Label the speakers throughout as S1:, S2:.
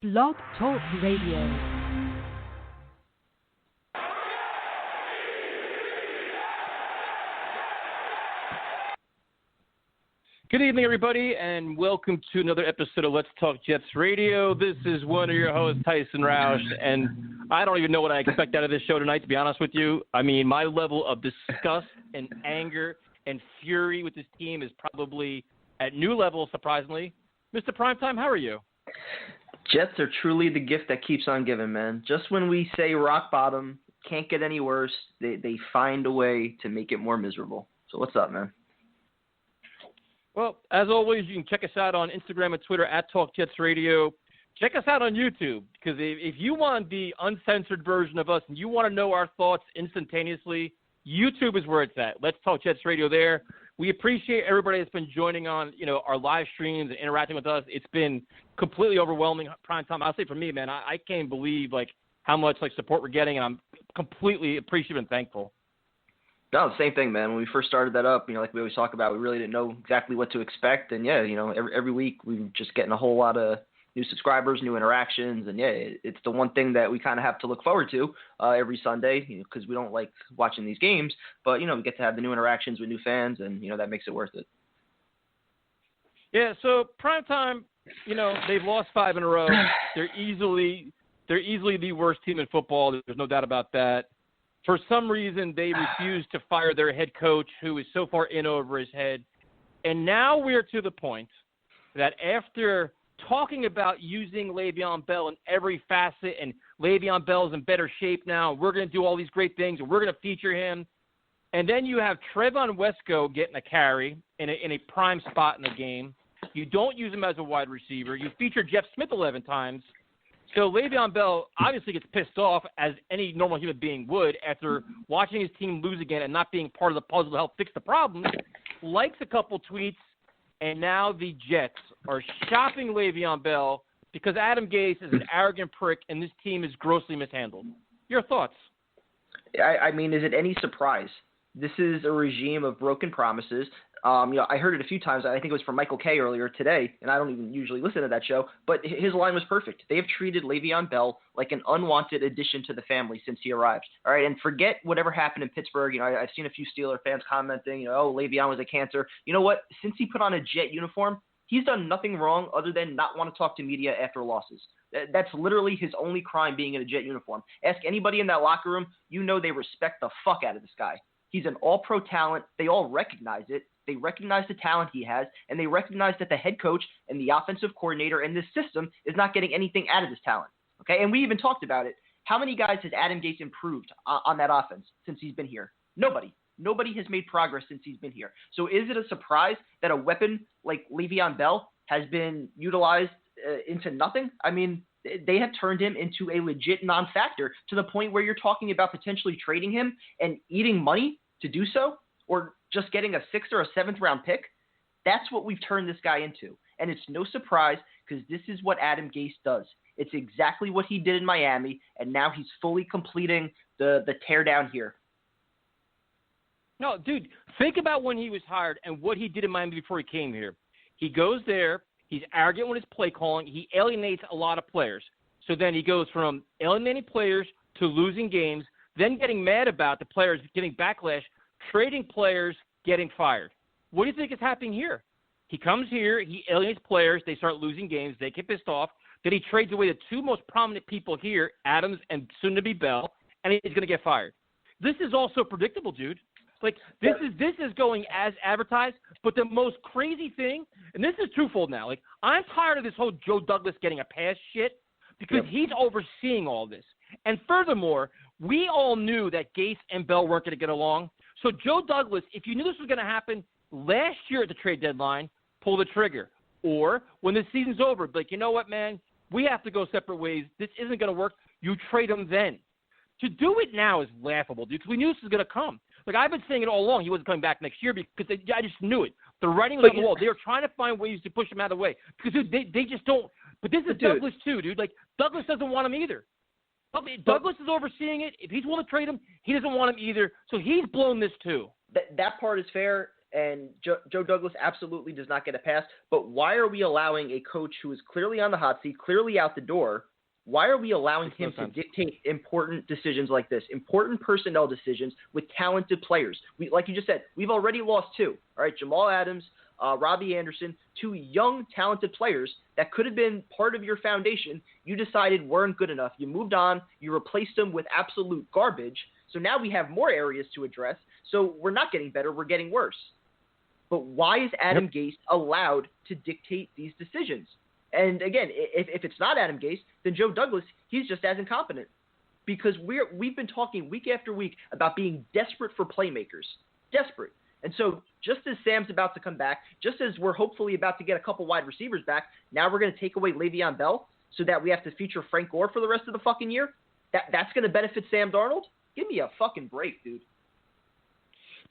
S1: Blog Talk Radio.
S2: Good evening, everybody, and welcome to another episode of Let's Talk Jets Radio. This is one of your hosts, Tyson Roush, and I don't even know what I expect out of this show tonight, to be honest with you. I mean, my level of disgust and anger and fury with this team is probably at new levels, surprisingly. Mr. Primetime, how are you?
S3: Jets are truly the gift that keeps on giving, man. Just when we say rock bottom, can't get any worse, they find a way to make it more miserable. So what's up, man?
S2: Well, as always, you can check us out on Instagram and Twitter at TalkJetsRadio. Check us out on YouTube, because if you want the uncensored version of us and you want to know our thoughts instantaneously, YouTube is where it's at. Let's Talk Jets Radio there. We appreciate everybody that's been joining on, our live streams and interacting with us. It's been completely overwhelming. Prime time, I'll say for me, man, I can't believe how much support we're getting, and I'm completely appreciative and thankful.
S3: No, the same thing, man. When we first started that up, like we always talk about, we really didn't know exactly what to expect. And, every week we're just getting a whole lot of new subscribers, new interactions. And, it's the one thing that we kind of have to look forward to every Sunday, because we don't like watching these games. But, we get to have the new interactions with new fans, and, that makes it worth it.
S2: Yeah, so Primetime, they've lost 5 in a row. They're easily the worst team in football. There's no doubt about that. For some reason, they refuse to fire their head coach, who is so far in over his head. And now we're to the point that after talking about using Le'Veon Bell in every facet, and Le'Veon Bell's in better shape now, we're going to do all these great things, and we're going to feature him. And then you have Trevon Wesco getting a carry in a prime spot in the game. You don't use him as a wide receiver. You feature Jeff Smith 11 times. So Le'Veon Bell obviously gets pissed off, as any normal human being would, after watching his team lose again and not being part of the puzzle to help fix the problems, likes a couple tweets, and now the Jets are shopping Le'Veon Bell because Adam Gase is an arrogant prick and this team is grossly mishandled. Your thoughts?
S3: I mean, is it any surprise? This is a regime of broken promises. I heard it a few times. I think it was from Michael Kay earlier today, and I don't even usually listen to that show, but his line was perfect. They have treated Le'Veon Bell like an unwanted addition to the family since he arrived. All right, and forget whatever happened in Pittsburgh. I've seen a few Steeler fans commenting, oh, Le'Veon was a cancer. You know what? Since he put on a Jet uniform, he's done nothing wrong other than not want to talk to media after losses. That's literally his only crime, being in a Jet uniform. Ask anybody in that locker room, they respect the fuck out of this guy. He's an all-pro talent. They all recognize it. They recognize the talent he has, and they recognize that the head coach and the offensive coordinator in this system is not getting anything out of this talent. Okay, and we even talked about it. How many guys has Adam Gase improved on that offense since he's been here? Nobody. Nobody has made progress since he's been here. So is it a surprise that a weapon like Le'Veon Bell has been utilized into nothing? I mean, they have turned him into a legit non-factor, to the point where you're talking about potentially trading him and eating money to do so, or just getting a 6th or a 7th round pick. That's what we've turned this guy into. And it's no surprise, because this is what Adam Gase does. It's exactly what he did in Miami, and now he's fully completing the teardown here.
S2: No, dude, think about when he was hired and what he did in Miami before he came here. He goes there, he's arrogant with his play calling, he alienates a lot of players. So then he goes from alienating players to losing games, then getting mad about the players getting backlash, trading players, getting fired. What do you think is happening here? He comes here, he alienates players, they start losing games, they get pissed off, then he trades away the 2 most prominent people here, Adams and soon-to-be Bell, and he's going to get fired. This is also predictable, dude. This is going as advertised, but the most crazy thing, and this is twofold now, I'm tired of this whole Joe Douglas getting a pass shit, because he's overseeing all this. And furthermore, we all knew that Gase and Bell weren't going to get along. So Joe Douglas, if you knew this was going to happen last year at the trade deadline, pull the trigger. Or when the season's over, be like, you know what, man, we have to go separate ways. This isn't going to work. You trade him then. To do it now is laughable, dude, because we knew this was going to come. I've been saying it all along. He wasn't coming back next year because I just knew it. The writing was on the wall. They were trying to find ways to push him out of the way because, dude, they just don't. But this is Douglas too, dude. Douglas doesn't want him either. Douglas is overseeing it. If he's willing to trade him, he doesn't want him either. So he's blown this too.
S3: That part is fair. and Joe Douglas absolutely does not get a pass. But why are we allowing a coach who is clearly on the hot seat, clearly out the door? Why are we allowing him to dictate important decisions like this, important personnel decisions with talented players? Like you just said, we've already lost 2. All right, Jamal Adams, Robbie Anderson, 2 young, talented players that could have been part of your foundation. You decided weren't good enough. You moved on. You replaced them with absolute garbage. So now we have more areas to address. So we're not getting better. We're getting worse. But why is Adam Gase allowed to dictate these decisions? And again, if it's not Adam Gase, then Joe Douglas, he's just as incompetent. Because we've been talking week after week about being desperate for playmakers. Desperate. And so just as Sam's about to come back, just as we're hopefully about to get a couple wide receivers back, now we're going to take away Le'Veon Bell so that we have to feature Frank Gore for the rest of the fucking year? That's going to benefit Sam Darnold? Give me a fucking break, dude.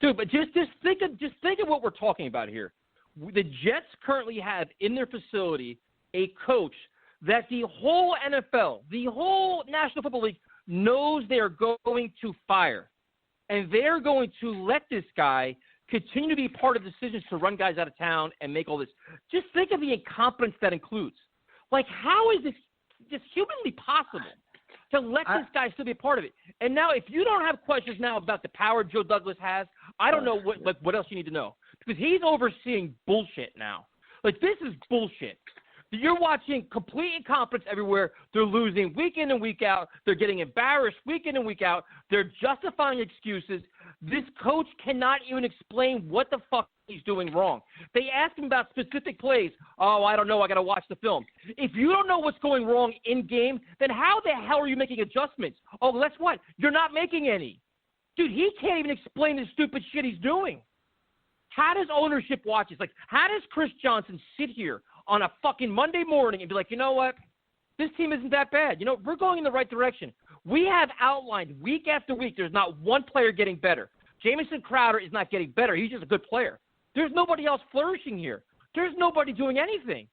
S2: Dude, but just think of what we're talking about here. The Jets currently have in their facility a coach that the whole NFL, the whole National Football League knows they're going to fire. And they're going to let this guy continue to be part of decisions to run guys out of town and make all this. Just think of the incompetence that includes. Like, how is this just humanly possible to let this guy still be a part of it? And now, if you don't have questions now about the power Joe Douglas has, I don't know what else you need to know. Because he's overseeing bullshit now. Like, this is bullshit. You're watching complete incompetence everywhere. They're losing week in and week out. They're getting embarrassed week in and week out. They're justifying excuses. This coach cannot even explain what the fuck he's doing wrong. They ask him about specific plays. Oh, I don't know. I got to watch the film. If you don't know what's going wrong in game, then how the hell are you making adjustments? Oh, guess what? You're not making any. Dude, he can't even explain the stupid shit he's doing. How does ownership watch this? Like, how does Chris Johnson sit here on a fucking Monday morning and be like, you know what? This team isn't that bad. You know, we're going in the right direction. We have outlined week after week there's not one player getting better. Jamison Crowder is not getting better. He's just a good player. There's nobody else flourishing here. There's nobody doing anything.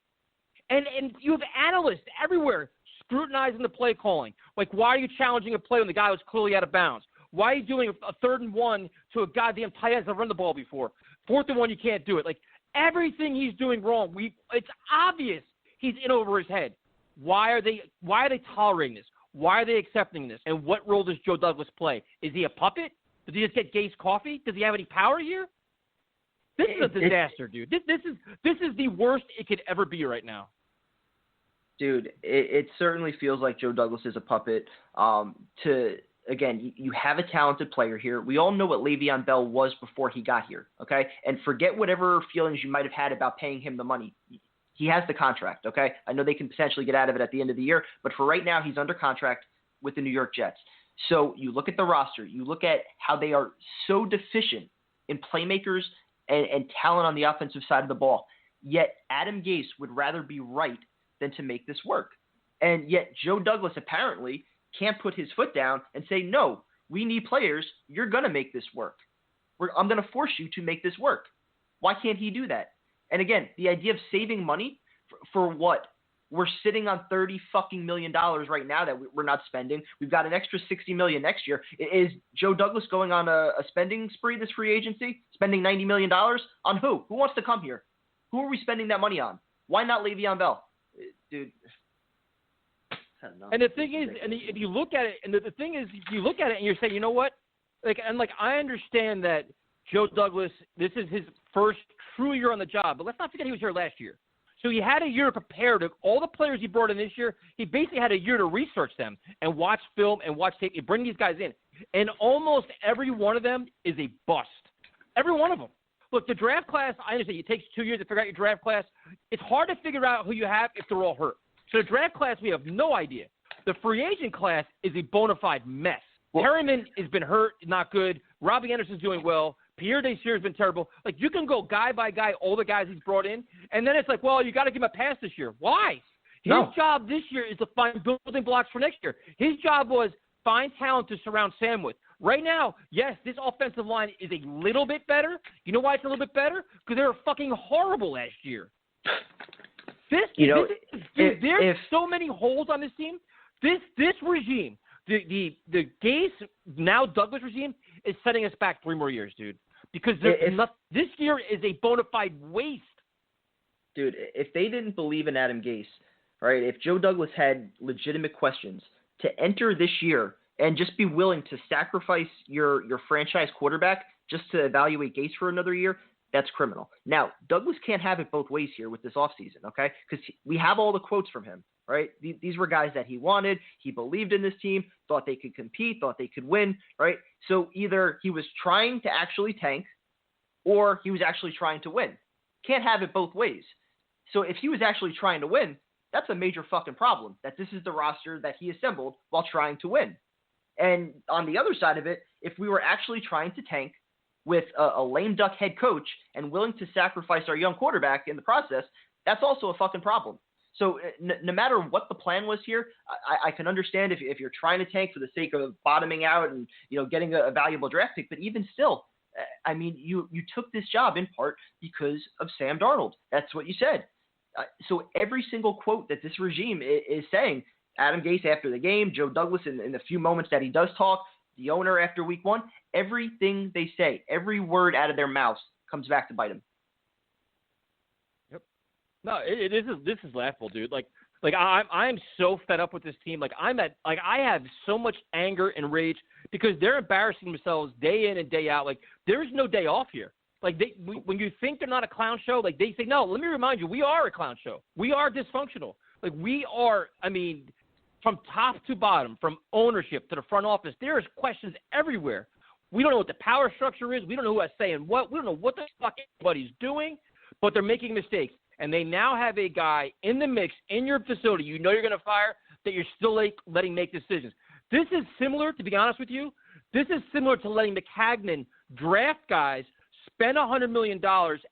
S2: And you have analysts everywhere scrutinizing the play calling. Like, why are you challenging a play when the guy was clearly out of bounds? Why are you doing a 3rd and 1 to a goddamn tight end that's run the ball before? 4th and 1, you can't do it. Like, everything he's doing wrong, it's obvious he's in over his head. Why are they tolerating this? Why are they accepting this? And what role does Joe Douglas play? Is he a puppet? Does he just get Gase coffee? Does he have any power here? This is a disaster, dude. This is the worst it could ever be right now.
S3: Dude, it certainly feels like Joe Douglas is a puppet. Again, you have a talented player here. We all know what Le'Veon Bell was before he got here, okay? And forget whatever feelings you might have had about paying him the money. He has the contract, okay? I know they can potentially get out of it at the end of the year, but for right now, he's under contract with the New York Jets. So you look at the roster. You look at how they are so deficient in playmakers and talent on the offensive side of the ball. Yet Adam Gase would rather be right than to make this work. And yet Joe Douglas apparently can't put his foot down and say, no, we need players. You're going to make this work. I'm going to force you to make this work. Why can't he do that? And again, the idea of saving money for what? We're sitting on $30 fucking million right now that we're not spending. We've got an extra $60 million next year. Is Joe Douglas going on a spending spree this free agency? Spending $90 million? On who? Who wants to come here? Who are we spending that money on? Why not Le'Veon Bell? Dude.
S2: And the thing is, and if you look at it, and the thing is, you look at it and you're saying, you know what? I understand that Joe Douglas, this is his first true year on the job, but let's not forget he was here last year. So he had a year to prepare to all the players he brought in this year. He basically had a year to research them and watch film and watch tape and bring these guys in. And almost every one of them is a bust. Every one of them. Look, the draft class, I understand it takes 2 years to figure out your draft class. It's hard to figure out who you have if they're all hurt. So the draft class, we have no idea. The free agent class is a bona fide mess. Perryman has been hurt, not good. Robbie Anderson's doing well. Pierre Desir has been terrible. Like, you can go guy by guy, all the guys he's brought in, and then it's like, well, you got to give him a pass this year. Why? His job this year is to find building blocks for next year. His job was find talent to surround Sam with. Right now, yes, this offensive line is a little bit better. You know why it's a little bit better? Because they were fucking horrible last year. There's so many holes on this team. This regime, the Gase, now Douglas regime, is setting us back 3 more years, dude. because this year is a bona fide waste.
S3: Dude, if they didn't believe in Adam Gase, right, if Joe Douglas had legitimate questions to enter this year and just be willing to sacrifice your franchise quarterback just to evaluate Gase for another year, that's criminal. Now, Douglas can't have it both ways here with this offseason, okay? Because we have all the quotes from him, right? These were guys that he wanted. He believed in this team, thought they could compete, thought they could win, right? So either he was trying to actually tank or he was actually trying to win. Can't have it both ways. So if he was actually trying to win, that's a major fucking problem, that this is the roster that he assembled while trying to win. And on the other side of it, if we were actually trying to tank with a lame duck head coach and willing to sacrifice our young quarterback in the process, that's also a fucking problem. So no matter what the plan was here, I can understand if you're trying to tank for the sake of bottoming out and getting a valuable draft pick. But even still, I mean, you took this job in part because of Sam Darnold. That's what you said. So every single quote that this regime is saying, Adam Gase after the game, Joe Douglas in the few moments that he does talk, the owner after week one, everything they say, every word out of their mouths comes back to bite them.
S2: Yep. No, this is laughable, dude. Like I'm so fed up with this team. I have so much anger and rage because they're embarrassing themselves day in and day out. Like there's no day off here. Like when you think they're not a clown show, like they say, no, let me remind you, we are a clown show. We are dysfunctional. Like we are, I mean, from top to bottom, from ownership to the front office, there is questions everywhere. We don't know what the power structure is. We don't know who is saying what. We don't know what the fuck anybody's doing, but they're making mistakes. And they now have a guy in the mix in your facility you're going to fire that you're still letting make decisions. This is similar, to be honest with you, this is similar to letting McCagnon draft guys, spend $100 million,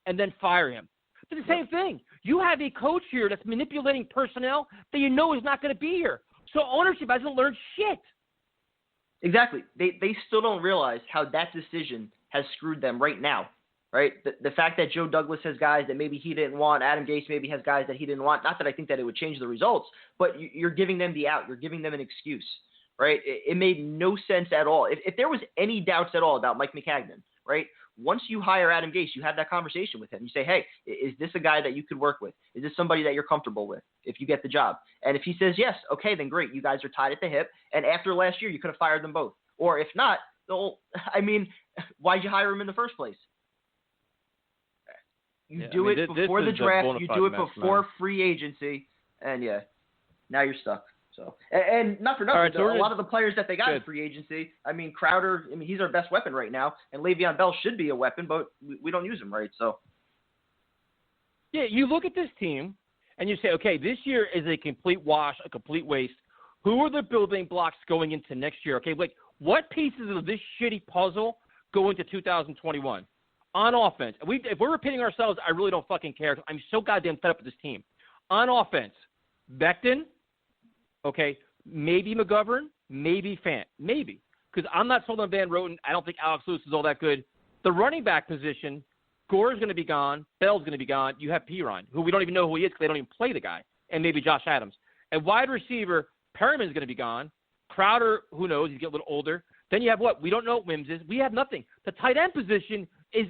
S2: and then fire him. It's the same thing. You have a coach here that's manipulating personnel that you know is not going to be here. So ownership hasn't learned shit.
S3: Exactly. They still don't realize how that decision has screwed them right now, right? The fact that Joe Douglas has guys that maybe he didn't want, Adam Gase maybe has guys that he didn't want. Not that I think that it would change the results, but you're giving them the out. You're giving them an excuse, right? It made no sense at all. If there was any doubts at all about Mike McCagnon, right? Once you hire Adam Gase, you have that conversation with him. You say, hey, is this a guy that you could work with? Is this somebody that you're comfortable with if you get the job? And if he says yes, okay, then great. You guys are tied at the hip. And after last year, you could have fired them both. Or if not, why'd you hire him in the first place? You do it before the draft. You do it before free agency. And, now you're stuck. So, and not for nothing, right, so a lot of the players that they got in free agency, I mean, Crowder, he's our best weapon right now, and Le'Veon Bell should be a weapon, but we don't use him, right? So,
S2: yeah, you look at this team, and you say, okay, this year is a complete wash, a complete waste. Who are the building blocks going into next year? Okay, like, what pieces of this shitty puzzle go into 2021? On offense, if we're repeating ourselves, I really don't fucking care. I'm so goddamn fed up with this team. On offense, Becton, okay, maybe McGovern, maybe Fant, maybe. Because I'm not sold on Van Roten. I don't think Alex Lewis is all that good. The running back position, Gore's going to be gone. Bell's going to be gone. You have Pirine, who we don't even know who he is because they don't even play the guy, and maybe Josh Adams. And wide receiver, Perriman's going to be gone. Crowder, who knows? He's getting a little older. Then you have what? We don't know what Wims is. We have nothing. The tight end position is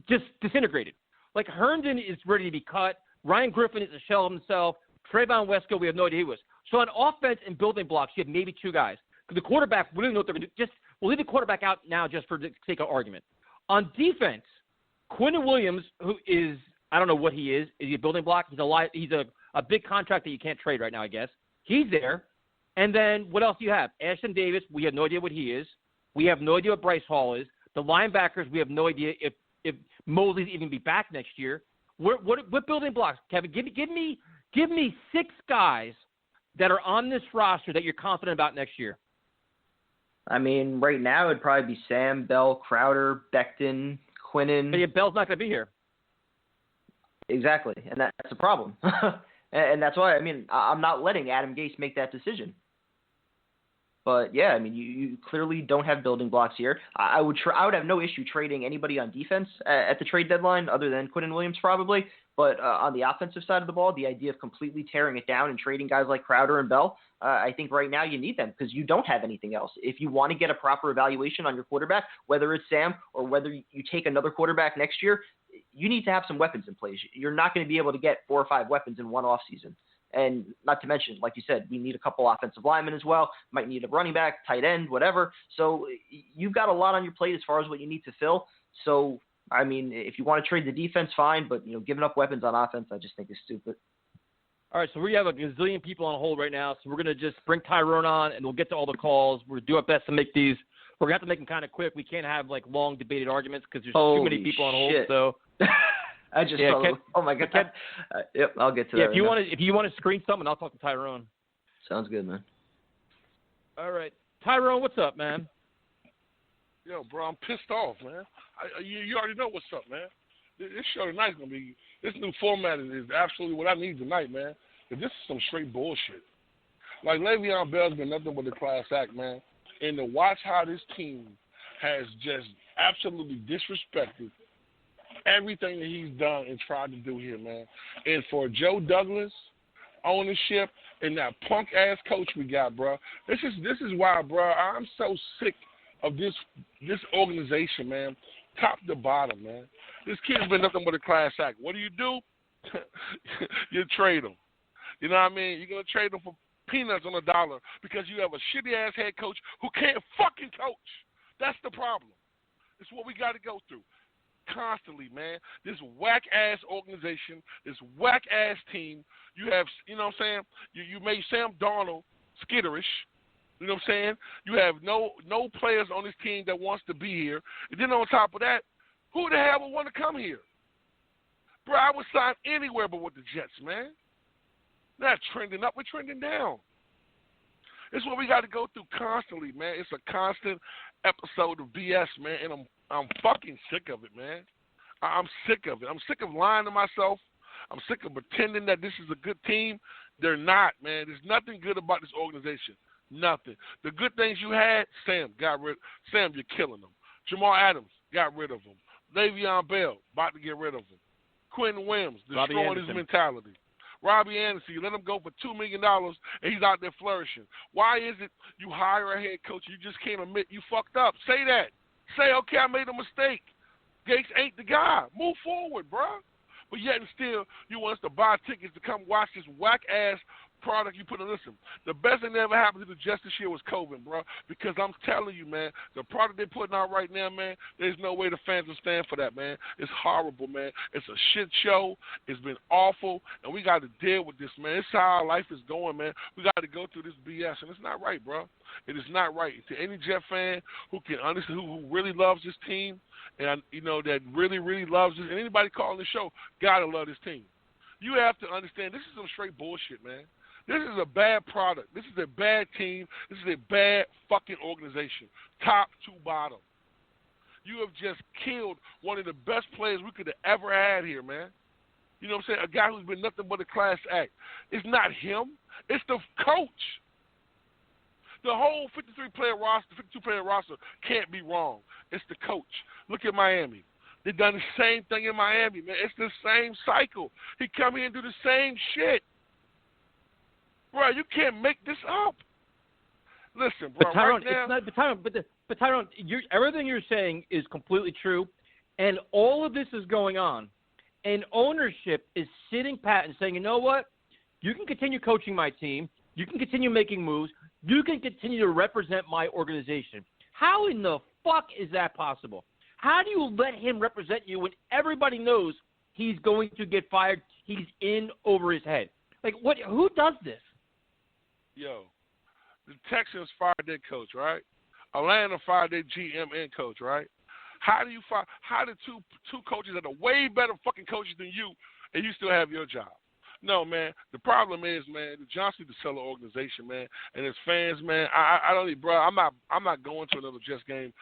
S2: just disintegrated. Like Herndon is ready to be cut. Ryan Griffin is a shell of himself. Trayvon Wesco, we have no idea who he was. So on offense and building blocks, you have maybe two guys. Because the quarterback, we don't know what they're going to do. We'll leave the quarterback out now just for the sake of argument. On defense, Quinton Williams, who is, I don't know what he is. Is he a building block? He's a big contract that you can't trade right now, I guess. He's there. And then what else do you have? Ashton Davis, we have no idea what he is. We have no idea what Bryce Hall is. The linebackers, we have no idea if Mosley's even be back next year. What building blocks, Kevin? Give me six guys that are on this roster that you're confident about next year.
S3: I mean, right now it'd probably be Sam, Bell, Crowder, Becton, Quinnen.
S2: But yeah, Bell's not going to be here.
S3: Exactly, and that's a problem. and that's why, I mean, I'm not letting Adam Gase make that decision. But, yeah, I mean, you clearly don't have building blocks here. I would have no issue trading anybody on defense at the trade deadline other than Quinton Williams probably. But on the offensive side of the ball, the idea of completely tearing it down and trading guys like Crowder and Bell, I think right now you need them because you don't have anything else. If you want to get a proper evaluation on your quarterback, whether it's Sam or whether you take another quarterback next year, you need to have some weapons in place. You're not going to be able to get 4 or 5 weapons in one offseason. And not to mention, like you said, we need a couple offensive linemen as well. Might need a running back, tight end, whatever. So you've got a lot on your plate as far as what you need to fill. So, I mean, if you want to trade the defense, fine. But, giving up weapons on offense, I just think is stupid.
S2: All right, so we have a gazillion people on hold right now. So we're going to just bring Tyrone on, and we'll get to all the calls. We'll do our best to make these. We're going to have to make them kind of quick. We can't have, long debated arguments because there's too many people on hold. So
S3: I just oh my god. Yep, I'll get to that.
S2: If you want to screen something, I'll talk to Tyrone.
S3: Sounds good, man.
S2: All right, Tyrone, what's up, man?
S4: Yo, bro, I'm pissed off, man. You already know what's up, man. This show tonight's gonna be this new format is absolutely what I need tonight, man. Cause this is some straight bullshit. Like Le'Veon Bell's been nothing but a class act, man. And to watch how this team has just absolutely disrespected everything that he's done and tried to do here, man. And for Joe Douglas ownership and that punk ass coach we got, bro. This is why, bro. I'm so sick of this organization, man, top to bottom, man. This kid's been nothing but a class act. What do? You trade him. You know what I mean? You're gonna trade him for peanuts on a dollar because you have a shitty ass head coach who can't fucking coach. That's the problem. It's what we got to go through constantly, man. This whack-ass organization, this whack-ass team. You have, you know what I'm saying? You made Sam Darnold skitterish. You know what I'm saying? You have no players on this team that wants to be here. And then on top of that, who the hell would want to come here? Bro, I would sign anywhere but with the Jets, man. Not trending up, we're trending down. It's what we got to go through constantly, man. It's a constant episode of BS, man, and I'm fucking sick of it, man. I'm sick of it. I'm sick of lying to myself. I'm sick of pretending that this is a good team. They're not, man. There's nothing good about this organization. Nothing. The good things you had, Sam, you're killing them. Jamal Adams, got rid of him. Le'Veon Bell, about to get rid of him. Quentin Williams, destroying his mentality. Robbie Anderson, you let him go for $2 million, and he's out there flourishing. Why is it you hire a head coach, you just can't admit you fucked up? Say that. Say, okay, I made a mistake. Gase ain't the guy. Move forward, bro. But yet and still, you want us to buy tickets to come watch this whack-ass product you put in. Listen, the best thing that ever happened to the Jets this year was COVID, bro. Because I'm telling you, man, the product they're putting out right now, man, there's no way the fans will stand for that, man. It's horrible, man. It's a shit show. It's been awful, and we got to deal with this, man. It's how our life is going, man. We got to go through this BS, and it's not right, bro. It is not right. To any Jet fan who can understand, who really loves this team, and that really, really loves this, and anybody calling the show, gotta love this team. You have to understand this is some straight bullshit, man. This is a bad product. This is a bad team. This is a bad fucking organization, top to bottom. You have just killed one of the best players we could have ever had here, man. You know what I'm saying? A guy who's been nothing but a class act. It's not him. It's the coach. The whole 52-player roster can't be wrong. It's the coach. Look at Miami. They've done the same thing in Miami, man. It's the same cycle. He come here and do the same shit. Bro, you can't make this up. Listen, bro,
S2: but Tyrone,
S4: right now...
S2: But Tyrone, everything you're saying is completely true, and all of this is going on, and ownership is sitting pat and saying, you know what? You can continue coaching my team. You can continue making moves. You can continue to represent my organization. How in the fuck is that possible? How do you let him represent you when everybody knows he's going to get fired? He's in over his head. Like, what? Who does this?
S4: Yo, the Texans fired their coach, right? Atlanta fired their GM and coach, right? How do two coaches that are way better fucking coaches than you, and you still have your job? No, man. The problem is, man, the Johnson to sell the organization, man, and his fans, man. I don't, bro. I'm not going to another Jets game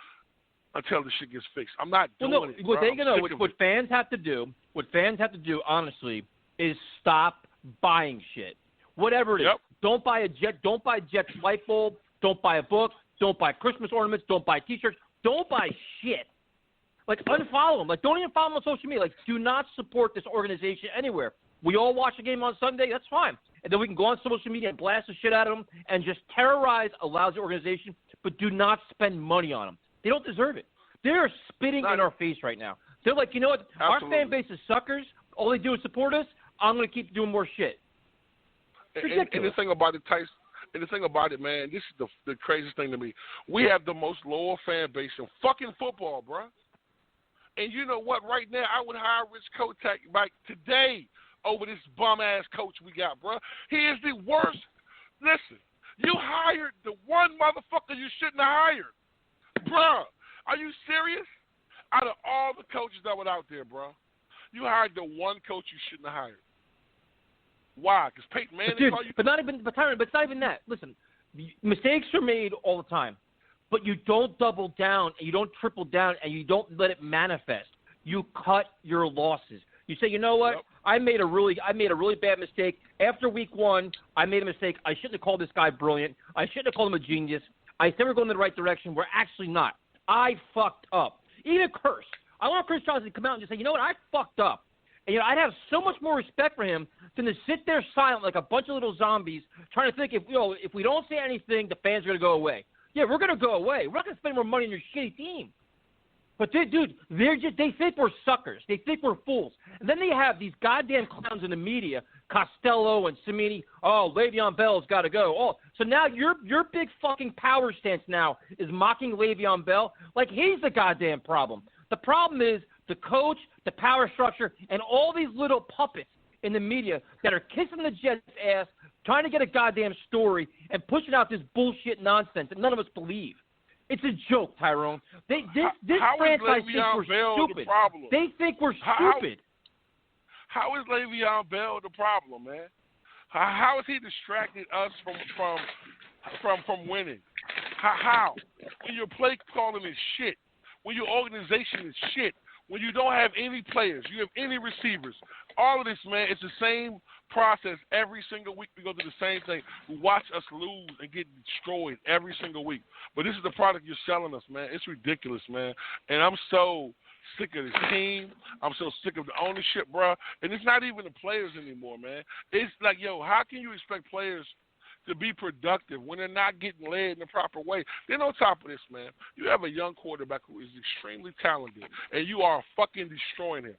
S4: until the shit gets fixed. I'm not doing it.
S2: What fans have to do, honestly, is stop buying shit. Whatever it is.
S4: Yep.
S2: Don't buy a Jets light bulb. Don't buy a book. Don't buy Christmas ornaments. Don't buy T-shirts. Don't buy shit. Like, unfollow him. Like, don't even follow him on social media. Like, do not support this organization anywhere. We all watch a game on Sunday. That's fine. And then we can go on social media and blast the shit out of them and just terrorize a lousy organization, but do not spend money on them. They don't deserve it. They're spitting in our face right now. They're like, you know what?
S4: Absolutely.
S2: Our fan base is suckers. All they do is support us. I'm going to keep doing more shit. It's ridiculous.
S4: And the thing about it, Tyson, and the thing about it, man, this is the craziest thing to me. We have the most loyal fan base in fucking football, bro. And you know what? Right now, I would hire Rich Kotak like today over this bum-ass coach we got, bro. He is the worst. Listen, you hired the one motherfucker you shouldn't have hired. Bro, are you serious? Out of all the coaches that were out there, bro, you hired the one coach you shouldn't have hired. Why? Because Peyton Manning called you.
S2: But it's not even that. Listen, mistakes are made all the time, but you don't double down and you don't triple down and you don't let it manifest. You cut your losses. You say, you know what?
S4: Yep.
S2: I made a really bad mistake. After week 1, I made a mistake. I shouldn't have called this guy brilliant. I shouldn't have called him a genius. I said we're going in the right direction. We're actually not. I fucked up. Even curse. I want Chris Johnson to come out and just say, you know what? I fucked up. And, I'd have so much more respect for him than to sit there silent like a bunch of little zombies trying to think if we don't say anything, the fans are going to go away. Yeah, we're going to go away. We're not going to spend more money on your shitty team. But, they think we're suckers. They think we're fools. And then they have these goddamn clowns in the media, Costello and Cimini. Oh, Le'Veon Bell's got to go. Oh, so now your big fucking power stance now is mocking Le'Veon Bell like he's the goddamn problem. The problem is the coach, the power structure, and all these little puppets in the media that are kissing the Jets' ass, trying to get a goddamn story and pushing out this bullshit nonsense that none of us believe. It's a joke, Tyrone. This franchise thinks we're stupid. They think we're stupid.
S4: How is Le'Veon Bell the problem, man? How has he distracted us from winning? How? When your play calling is shit, when your organization is shit, when you don't have any players, you have any receivers, all of this, man, it's the same process every single week. We go through the same thing. We watch us lose and get destroyed every single week. But this is the product you're selling us, man. It's ridiculous, man. And I'm so sick of this team. I'm so sick of the ownership, bro. And it's not even the players anymore, man. It's like, how can you expect players to be productive when they're not getting led in the proper way? Then on top of this, man, you have a young quarterback who is extremely talented, and you are fucking destroying him.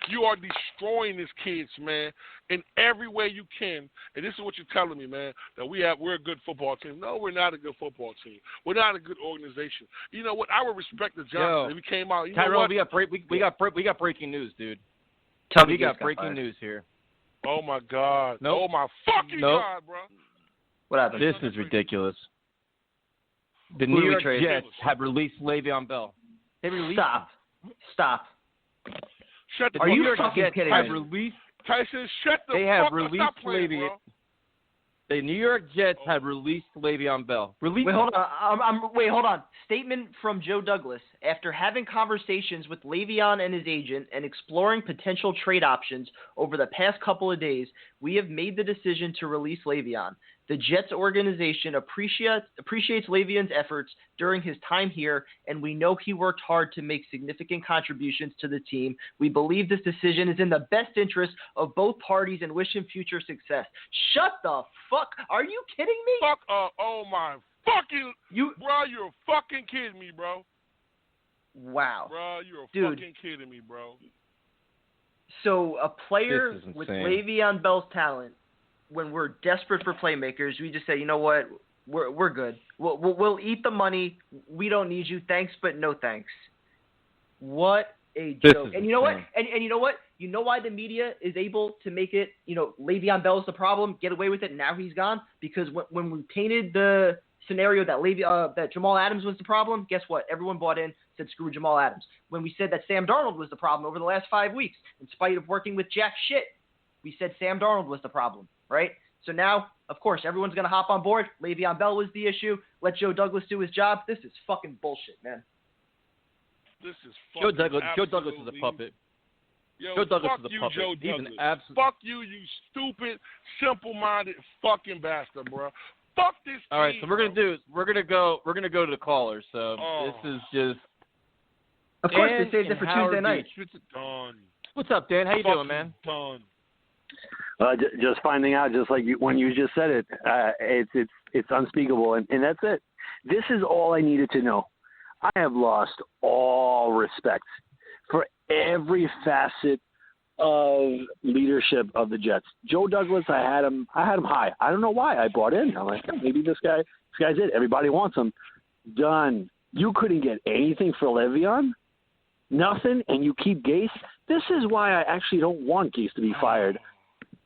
S4: You are destroying these kids, man, in every way you can. And this is what you're telling me, man, that we're a good football team. No, we're not a good football team. We're not a good organization. You know what? I would respect the Johnson if he came out.
S2: Tyrone, we got breaking news, dude. We got breaking news here.
S4: Oh my God!
S2: Nope.
S4: Oh my fucking God, bro!
S3: What happened?
S2: This is ridiculous. The New York Jets have released Le'Veon Bell. They released
S3: Stop.
S4: Shut the
S3: Are you fucking kidding me?
S4: Tyson, shut the
S2: They have
S4: fuck
S2: released
S4: up.
S2: Le'Veon. The New York Jets have released Le'Veon Bell. Wait,
S3: hold on. Hold on. Statement from Joe Douglas. After having conversations with Le'Veon and his agent and exploring potential trade options over the past couple of days, we have made the decision to release Le'Veon. The Jets organization appreciates Le'Veon's efforts during his time here, and we know he worked hard to make significant contributions to the team. We believe this decision is in the best interest of both parties and wish him future success. Shut the fuck. Are you kidding me?
S4: Fuck oh my fucking bro, you're fucking kidding me, bro.
S3: Wow.
S4: Bro, you're fucking kidding me, bro.
S3: So a player with Le'Veon Bell's talent, when we're desperate for playmakers, we just say, you know what, we're good. We'll eat the money. We don't need you. Thanks, but no thanks. What a joke. And you know what? And you know what? You know why the media is able to make it, Le'Veon Bell's the problem, get away with it, and now he's gone? Because when we painted the scenario that Jamal Adams was the problem, guess what? Everyone bought in, said screw Jamal Adams. When we said that Sam Darnold was the problem over the last 5 weeks, in spite of working with jack shit, we said Sam Darnold was the problem. Right? So now, of course, everyone's going to hop on board. Le'Veon Bell was the issue. Let Joe Douglas do his job. This is fucking bullshit, man.
S4: This is fucking
S2: Joe Douglas is a puppet. Joe Douglas is a puppet.
S4: Joe
S2: He's
S4: Douglas.
S2: an absolute...
S4: Fuck you, you stupid, simple-minded fucking bastard, bro. Fuck this team.
S2: All right, so we're gonna go to the callers. So this is just
S3: Of course,
S2: Dan
S3: they saved it for
S2: Howard
S3: Tuesday night.
S2: Beach.
S4: Done.
S2: What's up, Dan? How you doing, man?
S4: Done.
S5: Just finding out, just like when you just said it, it's unspeakable, and that's it. This is all I needed to know. I have lost all respect for every facet of leadership of the Jets. Joe Douglas, I had him high. I don't know why. I bought in. I'm like, maybe this guy's it. Everybody wants him. Done. You couldn't get anything for Le'Veon? Nothing, and you keep Gase? This is why I actually don't want Gase to be fired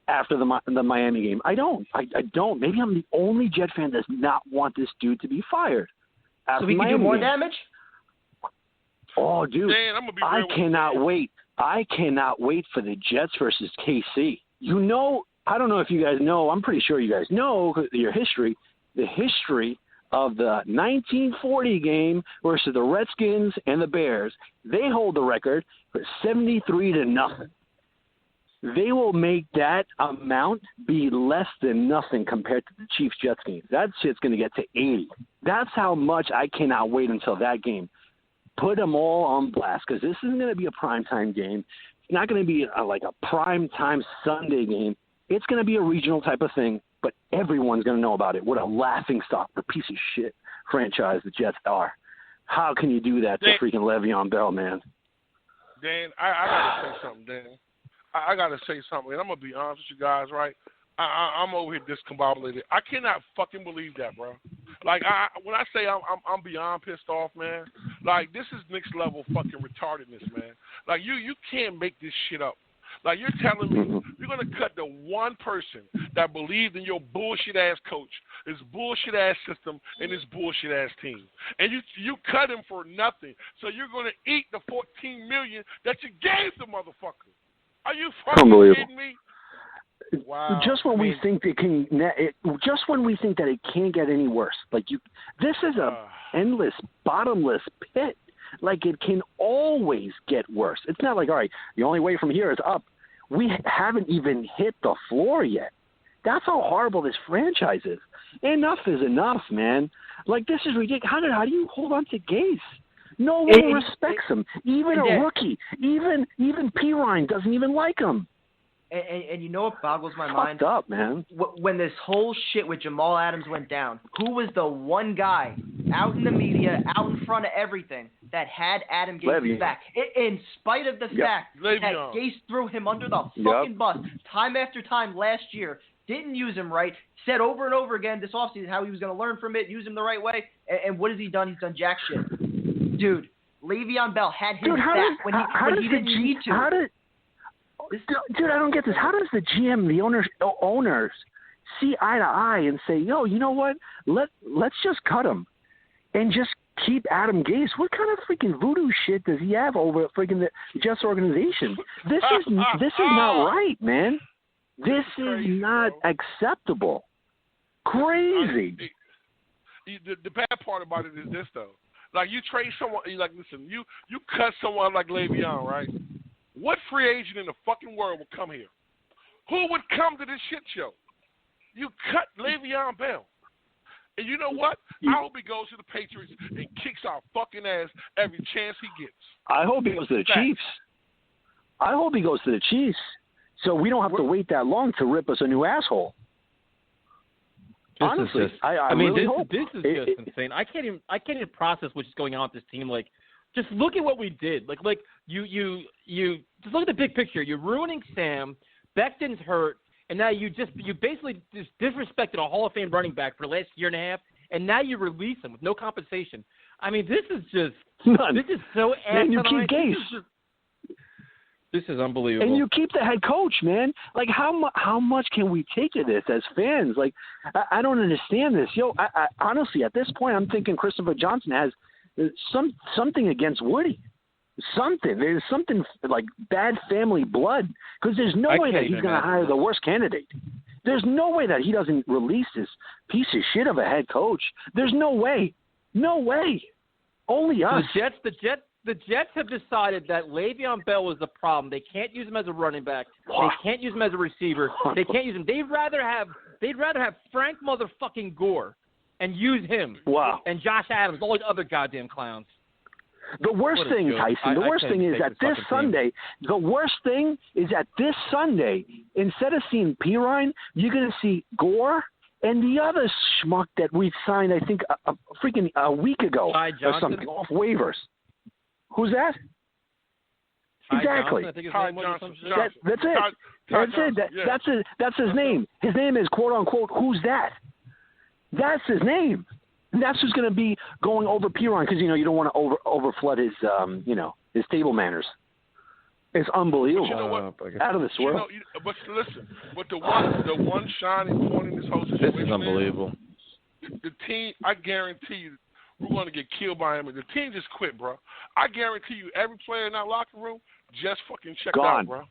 S5: after the Miami game. I don't. I don't. Maybe I'm the only Jet fan that does not want this dude to be fired.
S3: So we can do more damage?
S5: Oh, dude.
S4: Dan, I'm gonna be
S5: I
S4: real with
S5: cannot
S4: you.
S5: wait. I cannot wait for the Jets versus KC. You know, I don't know if you guys know. I'm pretty sure you guys know your history. The history of the 1940 game versus the Redskins and the Bears. They hold the record for 73-0. They will make that amount be less than nothing compared to the Chiefs-Jets game. That shit's going to get to 80. That's how much I cannot wait until that game. Put them all on blast because this isn't going to be a primetime game. It's not going to be like a primetime Sunday game. It's going to be a regional type of thing, but everyone's going to know about it. What a laughingstock, a piece of shit franchise the Jets are. How can you do that to freaking Le'Veon Bell, man?
S4: Dan, I got to say something, Dan. I got to say something, and I'm going to be honest with you guys, right? I'm over here discombobulated. I cannot fucking believe that, bro. Like, when I say I'm beyond pissed off, man, like, this is next level fucking retardedness, man. Like, you can't make this shit up. Like, you're telling me you're going to cut the one person that believed in your bullshit-ass coach, his bullshit-ass system, and his bullshit-ass team. And you cut him for nothing. So you're going to eat the $14 million that you gave the motherfucker. Are you fucking kidding me? Wow.
S5: Just when we think it can, just when we think that it can't get any worse, like this is a endless, bottomless pit. Like it can always get worse. It's not like, all right, the only way from here is up. We haven't even hit the floor yet. That's how horrible this franchise is. Enough is enough, man. Like this is ridiculous. How do you hold on to Gase? No one respects him. Even a rookie. Even Pirine doesn't even like him.
S3: And you know what boggles my mind?
S5: Fucked up, man.
S3: When this whole shit with Jamal Adams went down, who was the one guy out in the media, out in front of everything, that had Adam Gase's back? In spite of the fact that Gase threw him under the fucking bus time after time last year, didn't use him right, said over and over again this offseason how he was going to learn from it, use him the right way, and what has he done? He's done jack shit. Dude, Le'Veon Bell had his back when he didn't need to.
S5: Dude, I don't get this. How does the GM, the owners, see eye to eye and say, yo, you know what? Let's just cut him and just keep Adam Gase? What kind of freaking voodoo shit does he have over freaking the Jets organization? This is not right, man. This is not acceptable. Crazy.
S4: The bad part about it is this, though. Like, you trade someone, like, listen, you cut someone like Le'Veon, right? What free agent in the fucking world would come here? Who would come to this shit show? You cut Le'Veon Bell. And you know what? I hope he goes to the Patriots and kicks our fucking ass every chance he gets.
S5: I hope he goes to the Chiefs. I hope he goes to the Chiefs so we don't have to wait that long to rip us a new asshole. Honestly, I mean, really hope.
S2: This is just insane. I can't even process what's going on with this team. Like, just look at what we did. Like you just look at the big picture. You're ruining Sam. Becton's hurt, and now you basically just disrespected a Hall of Fame running back for the last year and a half, and now you release him with no compensation. I mean, this is just this is so asinine.
S5: And you keep Gase.
S2: This is unbelievable.
S5: And you keep the head coach, man. Like, how much can we take of this as fans? Like, I don't understand this. Yo, I honestly, at this point, I'm thinking Christopher Johnson has something against Woody. There's something like bad family blood, because there's no way that he's going to hire the worst candidate. There's no way that he doesn't release this piece of shit of a head coach. There's no way. Only us.
S2: The Jets have decided that Le'Veon Bell is the problem. They can't use him as a running back. They can't use him as a receiver. They can't use him. They'd rather have Frank motherfucking Gore and use him.
S5: Wow.
S2: And Josh Adams, all the other goddamn clowns.
S5: The worst thing, Tyson, the worst thing is that this Sunday, instead of seeing Pirine, you're going to see Gore and the other schmuck that we signed, I think, a week ago or something off waivers. Who's that? Exactly.
S2: Johnson, I think his name was.
S5: That's it. That's it. That's his name. His name is quote unquote. Who's that? That's his name. And that's who's going to be going over Pirine because you don't want to overflood his his table manners. It's unbelievable.
S4: You know what?
S5: Out of this world.
S4: But listen, the one shining point in this whole situation.
S2: This is unbelievable.
S4: The team, I guarantee you, we're going to get killed by him. The team just quit, bro. I guarantee you, every player in that locker room just fucking checked out, bro.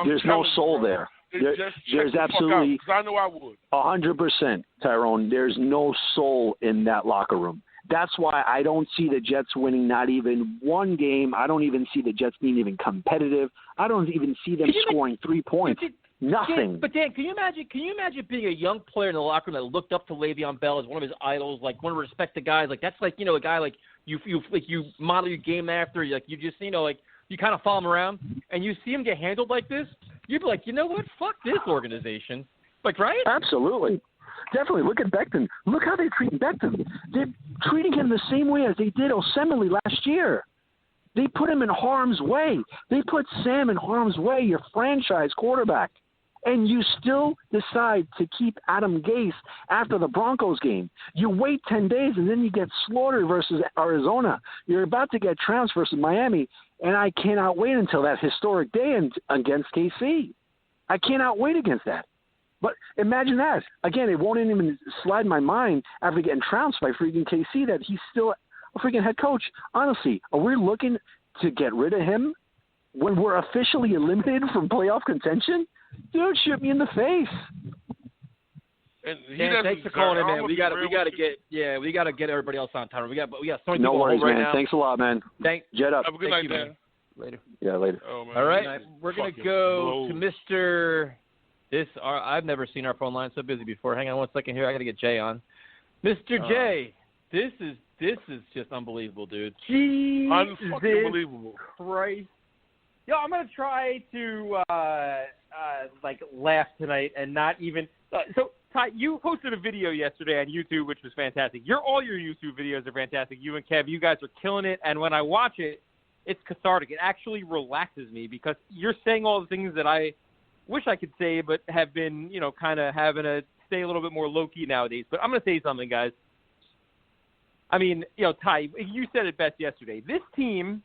S5: There's no soul there. There's absolutely,
S4: because I know I would.
S5: 100%, Tyrone. There's no soul in that locker room. That's why I don't see the Jets winning not even one game. I don't even see the Jets being even competitive. I don't even see them scoring 3 points. Nothing.
S2: But Dan, can you imagine being a young player in the locker room that looked up to Le'Veon Bell as one of his idols, like one of the respected guys? Like that's like a guy like you model your game after. Like you just you kind of follow him around, and you see him get handled like this. You'd be like, you know what? Fuck this organization. Like, right?
S5: Absolutely. Definitely. Look at Becton. Look how they treat Becton. They're treating him the same way as they did Osemele last year. They put him in harm's way. They put Sam in harm's way, your franchise quarterback. And you still decide to keep Adam Gase after the Broncos game. You wait 10 days, and then you get slaughtered versus Arizona. You're about to get trounced versus Miami, and I cannot wait until that historic day against KC. I cannot wait against that. But imagine that. Again, it won't even slide my mind after getting trounced by freaking KC that he's still a freaking head coach. Honestly, are we looking to get rid of him when we're officially eliminated from playoff contention? Dude, shoot me in the face.
S4: And
S2: thanks for calling in, man. We got to get everybody else on time. We got so many people
S5: worries,
S2: right
S5: man.
S2: now.
S5: Thanks a lot, man.
S2: Jet up.
S4: Have a good night, man.
S2: Later.
S5: Yeah, later.
S4: Oh, man.
S2: All right, we're gonna go to Mr. I've never seen our phone line so busy before. Hang on one second here. I got to get Jay on. Mr. Jay, this is just unbelievable, dude.
S4: Unbelievable.
S2: Christ. Yo, I'm gonna try to laugh tonight and not even. So, Ty, you posted a video yesterday on YouTube, which was fantastic. All your YouTube videos are fantastic. You and Kev, you guys are killing it. And when I watch it, it's cathartic. It actually relaxes me because you're saying all the things that I wish I could say, but have been, kind of having to stay a little bit more low-key nowadays. But I'm going to say something, guys. I mean, Ty, you said it best yesterday. This team,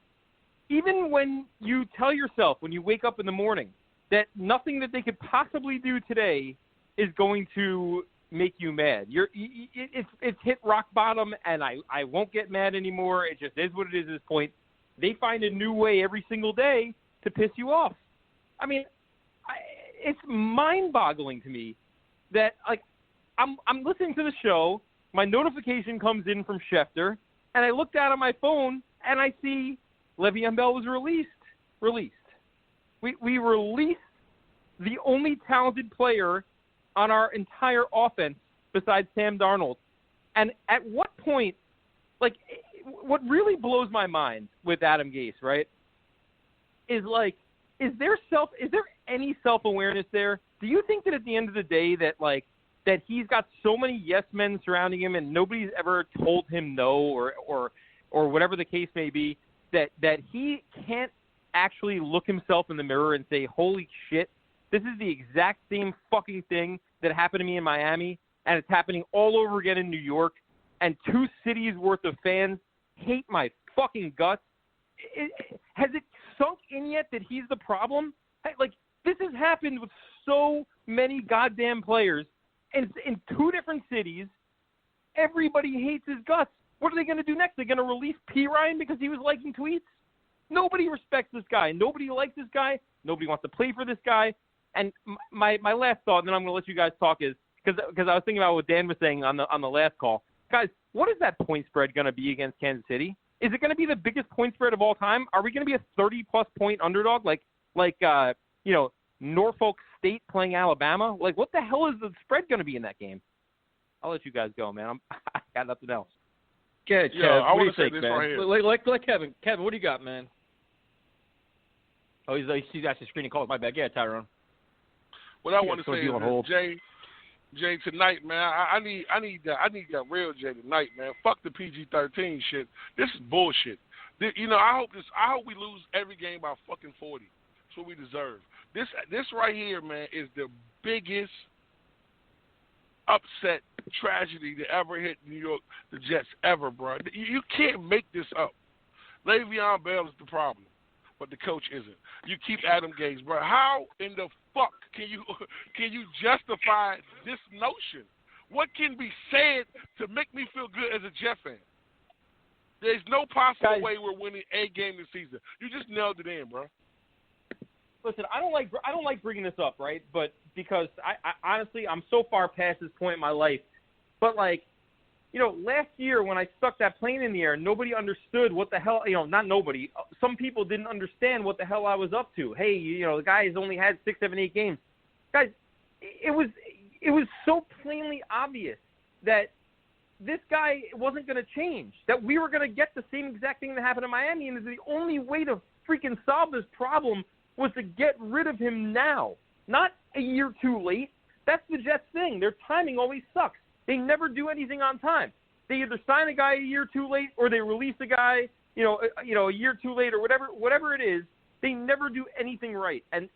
S2: even when you tell yourself, when you wake up in the morning, that nothing that they could possibly do today is going to make you mad. It's hit rock bottom, and I won't get mad anymore. It just is what it is at this point. They find a new way every single day to piss you off. I mean, it's mind-boggling to me that I'm listening to the show, my notification comes in from Schefter, and I look down at my phone and I see Le'Veon Bell was released. We released the only talented player on our entire offense besides Sam Darnold. And at what point, what really blows my mind with Adam Gase, right, is is there any self-awareness there? Do you think that at the end of the day that he's got so many yes men surrounding him and nobody's ever told him no or whatever the case may be, that he can't actually look himself in the mirror and say, holy shit, this is the exact same fucking thing that happened to me in Miami, and it's happening all over again in New York, and 2 cities worth of fans hate my fucking guts? Has it sunk in yet that he's the problem? This has happened with so many goddamn players, and it's in 2 different cities. Everybody hates his guts. What are they going to do next? They're going to release Pirine because he was liking tweets? Nobody respects this guy. Nobody likes this guy. Nobody wants to play for this guy. And my last thought, and then I'm going to let you guys talk, is because I was thinking about what Dan was saying on the last call. Guys, what is that point spread going to be against Kansas City? Is it going to be the biggest point spread of all time? Are we going to be a 30-plus point underdog like Norfolk State playing Alabama? What the hell is the spread going to be in that game? I'll let you guys go, man. I got nothing else. Go ahead, Kev.
S4: I
S2: what do
S4: want
S2: you
S4: to say
S2: think,
S4: this
S2: man?
S4: right here.
S2: Let Kevin. Kevin, what do you got, man? Oh, he's actually screening calls. My bad. Yeah, Tyrone.
S4: What I want to say is
S2: on
S4: this,
S2: hold.
S4: Jay, tonight, man. I need that real Jay tonight, man. Fuck the PG-13 shit. This is bullshit. I hope we lose every game by fucking 40. That's what we deserve. This right here, man, is the biggest upset tragedy that ever hit New York, the Jets ever, bro. You can't make this up. Lev Bell is the problem, but the coach isn't. You keep Adam Gase, bro. How in the fuck can you justify this notion? What can be said to make me feel good as a Jet fan? There's no possible way we're winning a game this season. You just nailed it in, bro.
S2: Listen, I don't like bringing this up, right? But because I honestly, I'm so far past this point in my life. But like, last year when I stuck that plane in the air, nobody understood what the hell. Not nobody. Some people didn't understand what the hell I was up to. Hey, the guy has only had 6, 7, 8 games. Guys, it was so plainly obvious that this guy wasn't going to change. That we were going to get the same exact thing that happened in Miami, and the only way to freaking solve this problem was to get rid of him now, not a year too late. That's the Jets thing. Their timing always sucks. They never do anything on time. They either sign a guy a year too late or they release a guy, a year too late or whatever it is. They never do anything right. And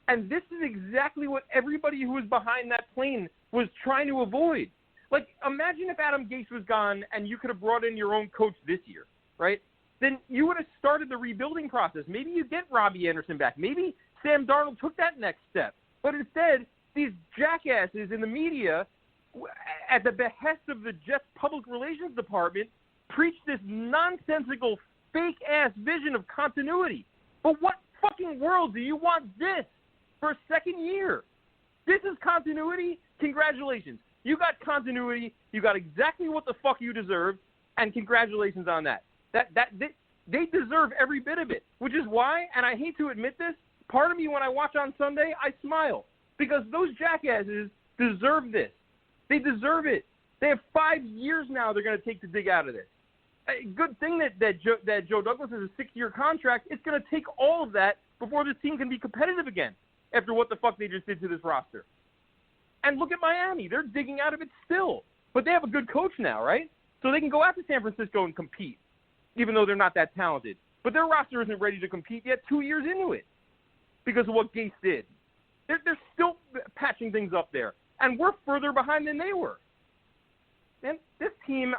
S2: this is exactly what everybody who was behind that plane was trying to avoid. Like, imagine if Adam Gase was gone and you could have brought in your own coach this year, right? Then you would have started the rebuilding process. Maybe you get Robbie Anderson back. Maybe Sam Darnold took that next step. But instead, these jackasses in the media, at the behest of the Jets public relations department, preach this nonsensical, fake-ass vision of continuity. But what fucking world do you want this for a second year? This is continuity? Congratulations. You got continuity. You got exactly what the fuck you deserve, and congratulations on that. They deserve every bit of it, which is why, and I hate to admit this, part of me when I watch on Sunday, I smile. Because those jackasses deserve this. They deserve it. They have 5 years now they're going to take to dig out of this. A good thing that Joe Douglas has a 6-year contract. It's going to take all of that before this team can be competitive again after what the fuck they just did to this roster. And look at Miami. They're digging out of it still. But they have a good coach now, right? So they can go out to San Francisco and compete, even though they're not that talented. But their roster isn't ready to compete yet 2 years into it because of what Gase did. They're still patching things up there. And we're further behind than they were. And this team...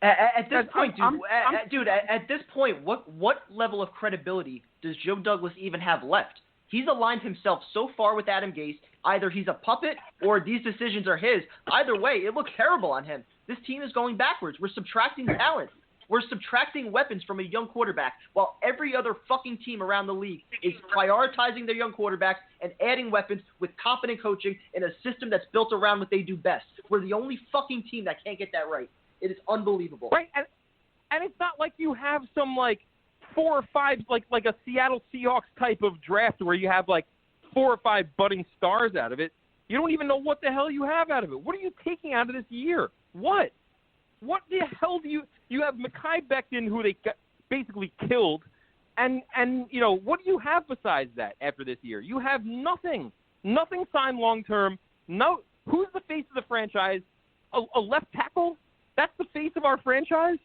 S3: At this point, at this point, what level of credibility does Joe Douglas even have left? He's aligned himself so far with Adam Gase. Either he's a puppet or these decisions are his. Either way, it looks terrible on him. This team is going backwards. We're subtracting talent. We're subtracting weapons from a young quarterback while every other fucking team around the league is prioritizing their young quarterbacks and adding weapons with competent coaching in a system that's built around what they do best. We're the only fucking team that can't get that right. It is unbelievable.
S2: Right, and it's not like you have some, 4 or 5, like a Seattle Seahawks type of draft where you have, 4 or 5 budding stars out of it. You don't even know what the hell you have out of it. What are you taking out of this year? What? What the hell do you have Mekhi Becton, who they basically killed, and what do you have besides that after this year? You have nothing. Nothing signed long-term. No, who's the face of the franchise? A left tackle? That's the face of our franchise?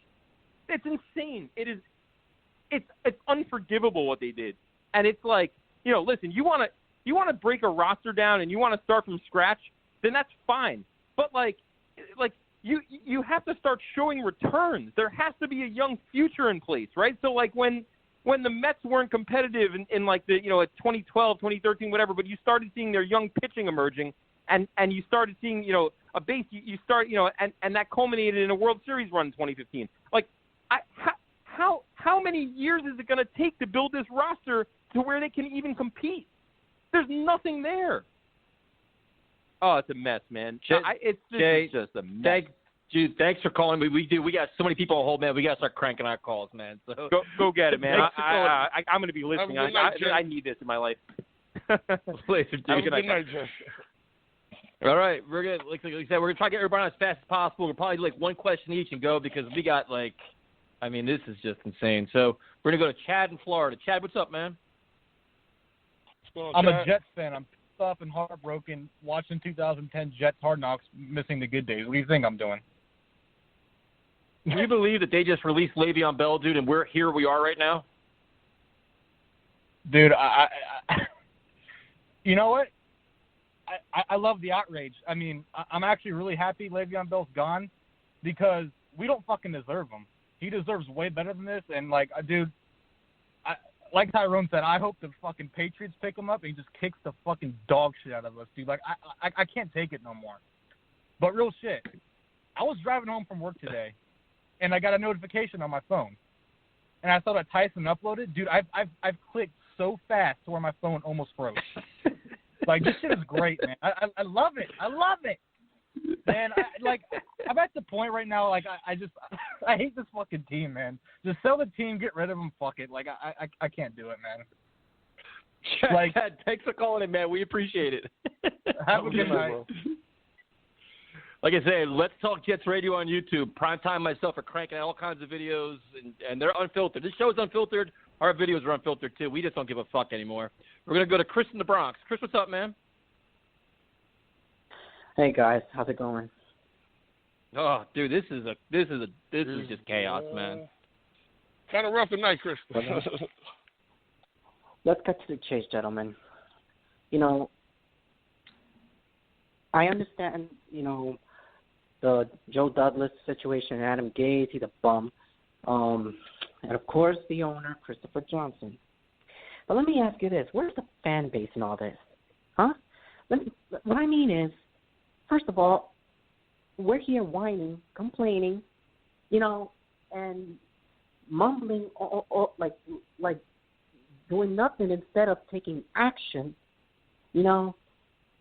S2: It's insane. It's unforgivable what they did. And it's listen, you want to break a roster down and you want to start from scratch, then that's fine. But you have to start showing returns. There has to be a young future in place, right? So when the Mets weren't competitive in 2012, 2013, whatever, but you started seeing their young pitching emerging, and you started seeing a base. You start and that culminated in a World Series run in 2015. How many years is it going to take to build this roster to where they can even compete? There's nothing there. Oh, it's a mess, man. It's just a mess.
S5: Dude, thanks for calling me. We got so many people on hold, man. We got to start cranking our calls, man. So
S2: go get it, man. I'm going to be listening. I need this in my life.
S4: Later, dude. Good night, Jeff.
S2: All right, we're gonna like I said, we're gonna try to get everybody on as fast as possible. We'll probably do like one question each and go because we got this is just insane. So we're gonna go to Chad in Florida. Chad, what's up, man?
S6: I'm a Jets fan. I'm pissed off and heartbroken watching 2010 Jets Hard Knocks, missing the good days. What do you think I'm doing?
S2: Do you believe that they just released Le'Veon Bell, dude, and we are right now?
S6: Dude, I you know what? I love the outrage. I mean, I'm actually really happy Le'Veon Bell's gone because we don't fucking deserve him. He deserves way better than this. And, dude, like Tyrone said, I hope the fucking Patriots pick him up and he just kicks the fucking dog shit out of us, dude. I can't take it no more. But real shit, I was driving home from work today, and I got a notification on my phone. And I saw that Tyson uploaded. Dude, I've clicked so fast to where my phone almost froze. This shit is great, man. I love it. I love it. Man, I'm at the point right now, I hate this fucking team, man. Just sell the team, get rid of them, fuck it. I can't do it, man.
S2: Chad, thanks for calling in, man. We appreciate it.
S6: Have a good night.
S2: Like I said, Let's Talk Jets Radio on YouTube. Primetime myself are cranking out all kinds of videos, and they're unfiltered. This show is unfiltered. Our videos are unfiltered, too. We just don't give a fuck anymore. We're going to go to Chris in the Bronx. Chris, what's up, man?
S7: Hey, guys. How's it going?
S2: Oh, dude, this is just chaos, man.
S4: Kind of rough tonight, Chris.
S7: Let's get to the chase, gentlemen. I understand, the Joe Douglas situation, Adam Gase, he's a bum. And, of course, the owner, Christopher Johnson. But let me ask you this. Where's the fan base in all this? Huh? What I mean is, first of all, we're here whining, complaining, and mumbling, like doing nothing instead of taking action, and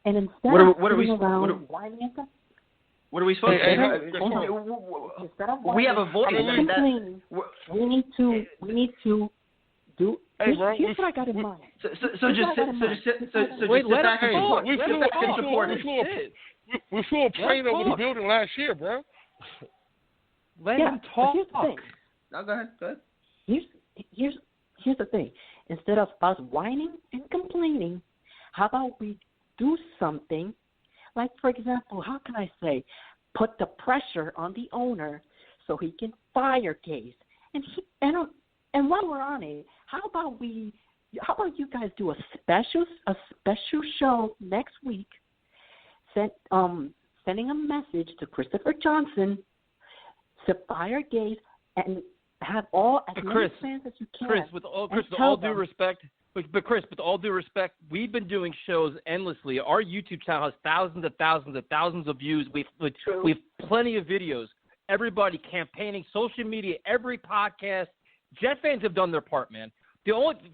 S7: instead of sitting around whining at them.
S3: What are we supposed to do? We have a voice.
S7: We need to do. Here's what I got in mind.
S3: So just sit back and support.
S4: We flew a plane over the building last year, bro.
S2: Let him talk.
S7: Here's the thing.
S3: No, go ahead.
S7: Here's the thing. Instead of us whining and complaining, how about we do something? Like, for example, how can I say, put the pressure on the owner so he can fire Gase. And while we're on it, how about you guys do a special show next week, sending a message to Christopher Johnson to fire Gase and have as many fans as you can.
S2: Chris, with all due respect, we've been doing shows endlessly. Our YouTube channel has thousands of views. We've plenty of videos. Everybody campaigning, social media, every podcast. Jet fans have done their part, man.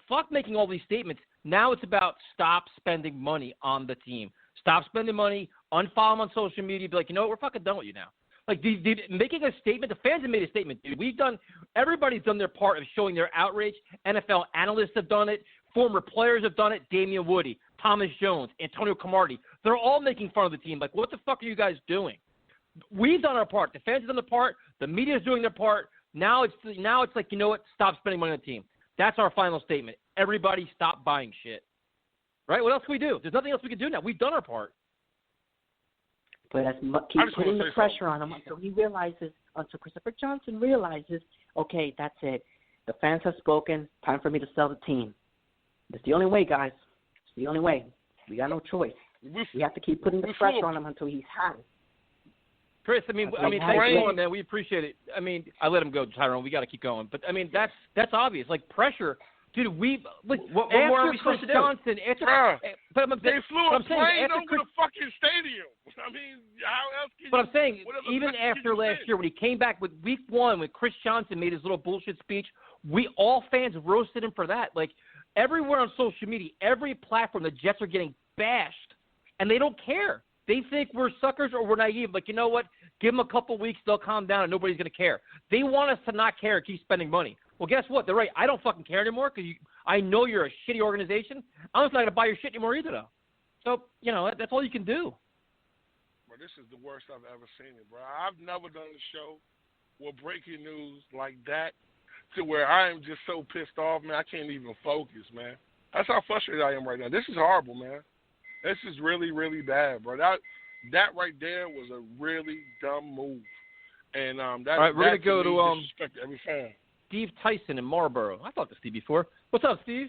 S2: Fuck making all these statements. Now it's about stop spending money on the team. Stop spending money, unfollow them on social media, be like, we're fucking done with you now. Making a statement, the fans have made a statement, dude. Everybody's done their part of showing their outrage. NFL analysts have done it. Former players have done it. Damian Woody, Thomas Jones, Antonio Cromartie. They're all making fun of the team. What the fuck are you guys doing? We've done our part. The fans have done their part. The media's doing their part. Now it's like, you know what? Stop spending money on the team. That's our final statement. Everybody stop buying shit. Right? What else can we do? There's nothing else we can do now. We've done our part.
S7: But keep putting the pressure on him until he realizes, until Christopher Johnson realizes, okay, that's it. The fans have spoken. Time for me to sell the team. It's the only way, guys. It's the only way. We got no choice. We have to keep putting the pressure on him until he's had it.
S2: Chris, thanks for calling, man. We appreciate it. I let him go, Tyrone. We got to keep going. But, that's obvious. Pressure. Dude, what more are we supposed to do? Johnson,
S4: they flew a plane over the fucking stadium. How else can
S2: But I'm saying, even after last year, when he came back with week 1, when Chris Johnson made his little bullshit speech, all fans roasted him for that. Everywhere on social media, every platform, the Jets are getting bashed, and they don't care. They think we're suckers or we're naive. You know what? Give them a couple weeks, they'll calm down, and nobody's going to care. They want us to not care and keep spending money. Well, guess what? They're right. I don't fucking care anymore because I know you're a shitty organization. I'm just not going to buy your shit anymore either, though. So, that's all you can do.
S4: bro. This is the worst I've ever seen it, bro. I've never done a show with breaking news like that to where I am just so pissed off, man. I can't even focus, man. That's how frustrated I am right now. This is horrible, man. This is really, really bad, bro. That right there was a really dumb move. And
S2: all right, we're going to go to
S4: disrespect every fan.
S2: Steve Tyson in Marlboro. I talked to Steve before. What's up, Steve?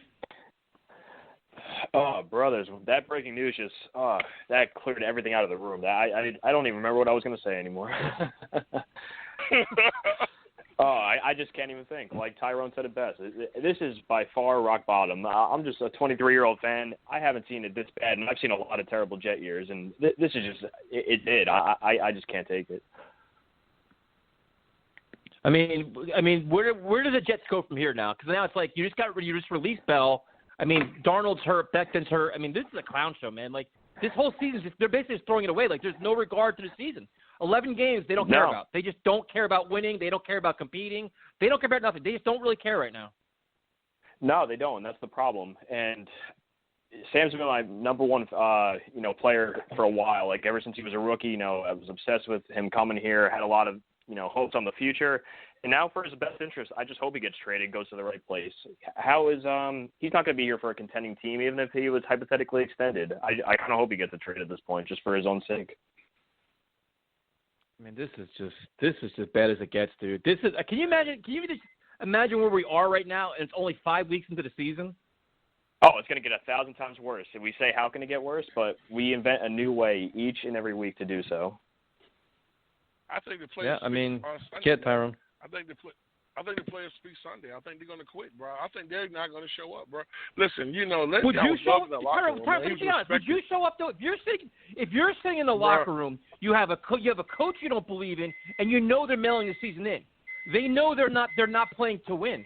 S8: Oh, brothers, that breaking news just that cleared everything out of the room. I don't even remember what I was going to say anymore. I just can't even think. Like Tyrone said it best. This is by far rock bottom. I'm just a 23-year-old fan. I haven't seen it this bad, and I've seen a lot of terrible Jet years, and this is just it did. I just can't take it.
S2: I mean, where do the Jets go from here now? Because now it's like you just released Bell. I mean, Darnold's hurt, Becton's hurt. I mean, this is a clown show, man. Like this whole season, they're basically just throwing it away. Like there's no regard to the season. 11 games they don't care about. They just don't care about winning. They don't care about competing. They don't care about nothing. They just don't really care right now.
S8: No, they don't. That's the problem. And Sam's been my number one, player for a while. Like ever since he was a rookie, I was obsessed with him coming here. Had a lot of, hopes on the future. And now for his best interest, I just hope he gets traded, goes to the right place. How is he's not going to be here for a contending team, even if he was hypothetically extended. I kind of hope he gets a trade at this point, just for his own sake.
S2: I mean, this is just bad as it gets, dude. This is. Can you just imagine where we are right now, and it's only 5 weeks into the season?
S8: Oh, it's going to get 1,000 times worse. And we say, how can it get worse? But we invent a new way each and every week to do so.
S4: I think the players.
S2: Yeah, I mean, get Tyrone.
S4: I think the players speak Sunday. I think they're going to quit, bro. I think they're not going to show up, bro. Listen,
S2: would you show up? Would you show up though? If you're sitting in the locker room, you have a coach you don't believe in, and they're mailing the season in. They know they're not playing to win,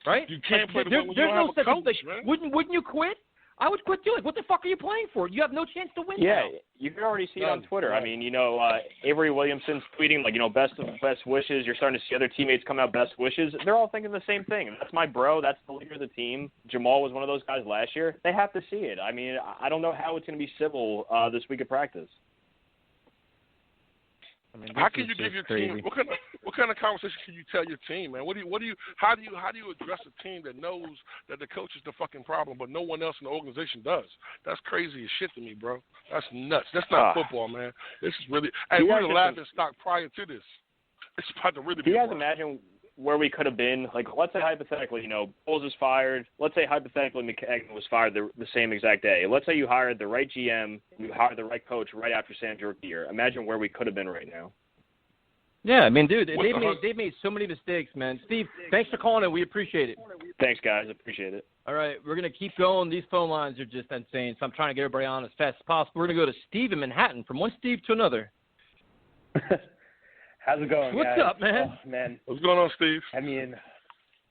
S2: right?
S4: You can't play to win when you don't have a coach, man.
S2: Wouldn't you quit? I would quit too. Like, what the fuck are you playing for? You have no chance to win.
S8: Yeah,
S2: now.
S8: You can already see it on Twitter. I mean, Avery Williamson's tweeting, best wishes. You're starting to see other teammates come out, best wishes. They're all thinking the same thing. That's my bro. That's the leader of the team. Jamal was one of those guys last year. They have to see it. I mean, I don't know how it's going to be civil this week of practice.
S2: I mean,
S4: how can you give your team? What kind of conversation can you tell your team, man? How do you address a team that knows that the coach is the fucking problem, but no one else in the organization does? That's crazy as shit to me, bro. That's nuts. That's not football, man. This is really. Hey, we're the laughing stock prior to this. It's about to really be.
S8: Do you guys imagine where we could have been? Like, let's say hypothetically, Bowles is fired. Let's say hypothetically McKagan was fired the same exact day. Let's say you hired the right GM, you hired the right coach right after Sam's rookie year. Imagine where we could have been right now.
S2: Yeah, I mean, dude, they've made so many mistakes, man. Steve, thanks for calling in. We appreciate it.
S8: Thanks, guys. Appreciate it.
S2: All right, we're going to keep going. These phone lines are just insane, so I'm trying to get everybody on as fast as possible. We're going to go to Steve in Manhattan, from one Steve to another.
S9: How's it going,
S2: What's
S9: guys?
S2: up, man?
S9: Oh, man.
S4: What's going on, Steve?
S9: I mean,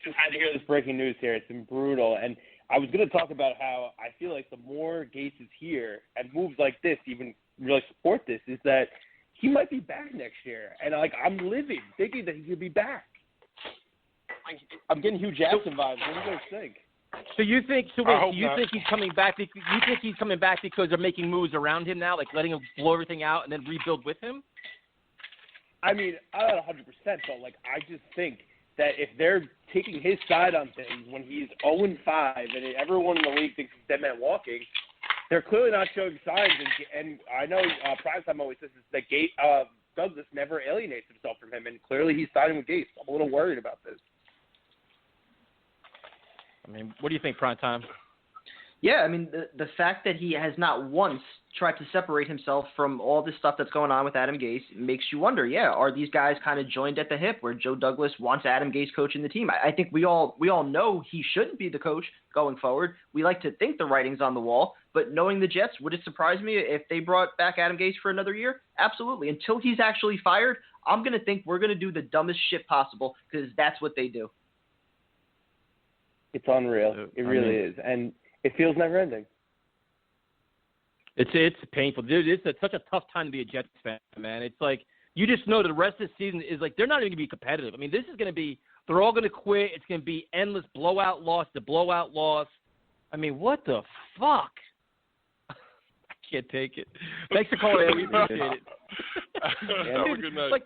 S9: just had to hear this breaking news here. It's been brutal. And I was going to talk about how I feel like the more Gase is here and moves like this, even really support this, is that he might be back next year. And, I'm living, thinking that he could be back. I'm getting Hugh Jackson vibes. What do you guys think?
S2: So you think he's coming back? You think he's coming back because they're making moves around him now, like letting him blow everything out and then rebuild with him?
S9: I mean, I'm not 100%, but I just think that if they're taking his side on things when he's 0-5 and everyone in the league thinks he's dead man walking, they're clearly not showing signs. And I know Primetime always says that Douglas never alienates himself from him, and clearly he's siding with Gase. I'm a little worried about this.
S2: I mean, what do you think, Primetime?
S3: Yeah, I mean, the fact that he has not once tried to separate himself from all this stuff that's going on with Adam Gase makes you wonder, are these guys kind of joined at the hip where Joe Douglas wants Adam Gase coaching the team? I think we all know he shouldn't be the coach going forward. We like to think the writing's on the wall, but knowing the Jets, would it surprise me if they brought back Adam Gase for another year? Absolutely. Until he's actually fired, I'm going to think we're going to do the dumbest shit possible because that's what they do.
S9: It's unreal. It really is. And it feels never ending.
S2: It's painful, dude. It's such a tough time to be a Jets fan, man. It's like you just know the rest of the season is like they're not even going to be competitive. I mean, this is going to be they're all going to quit. It's going to be endless blowout loss to blowout loss. I mean, what the fuck? I Can't take it. Thanks for calling in. We appreciate it.
S4: Have a good night.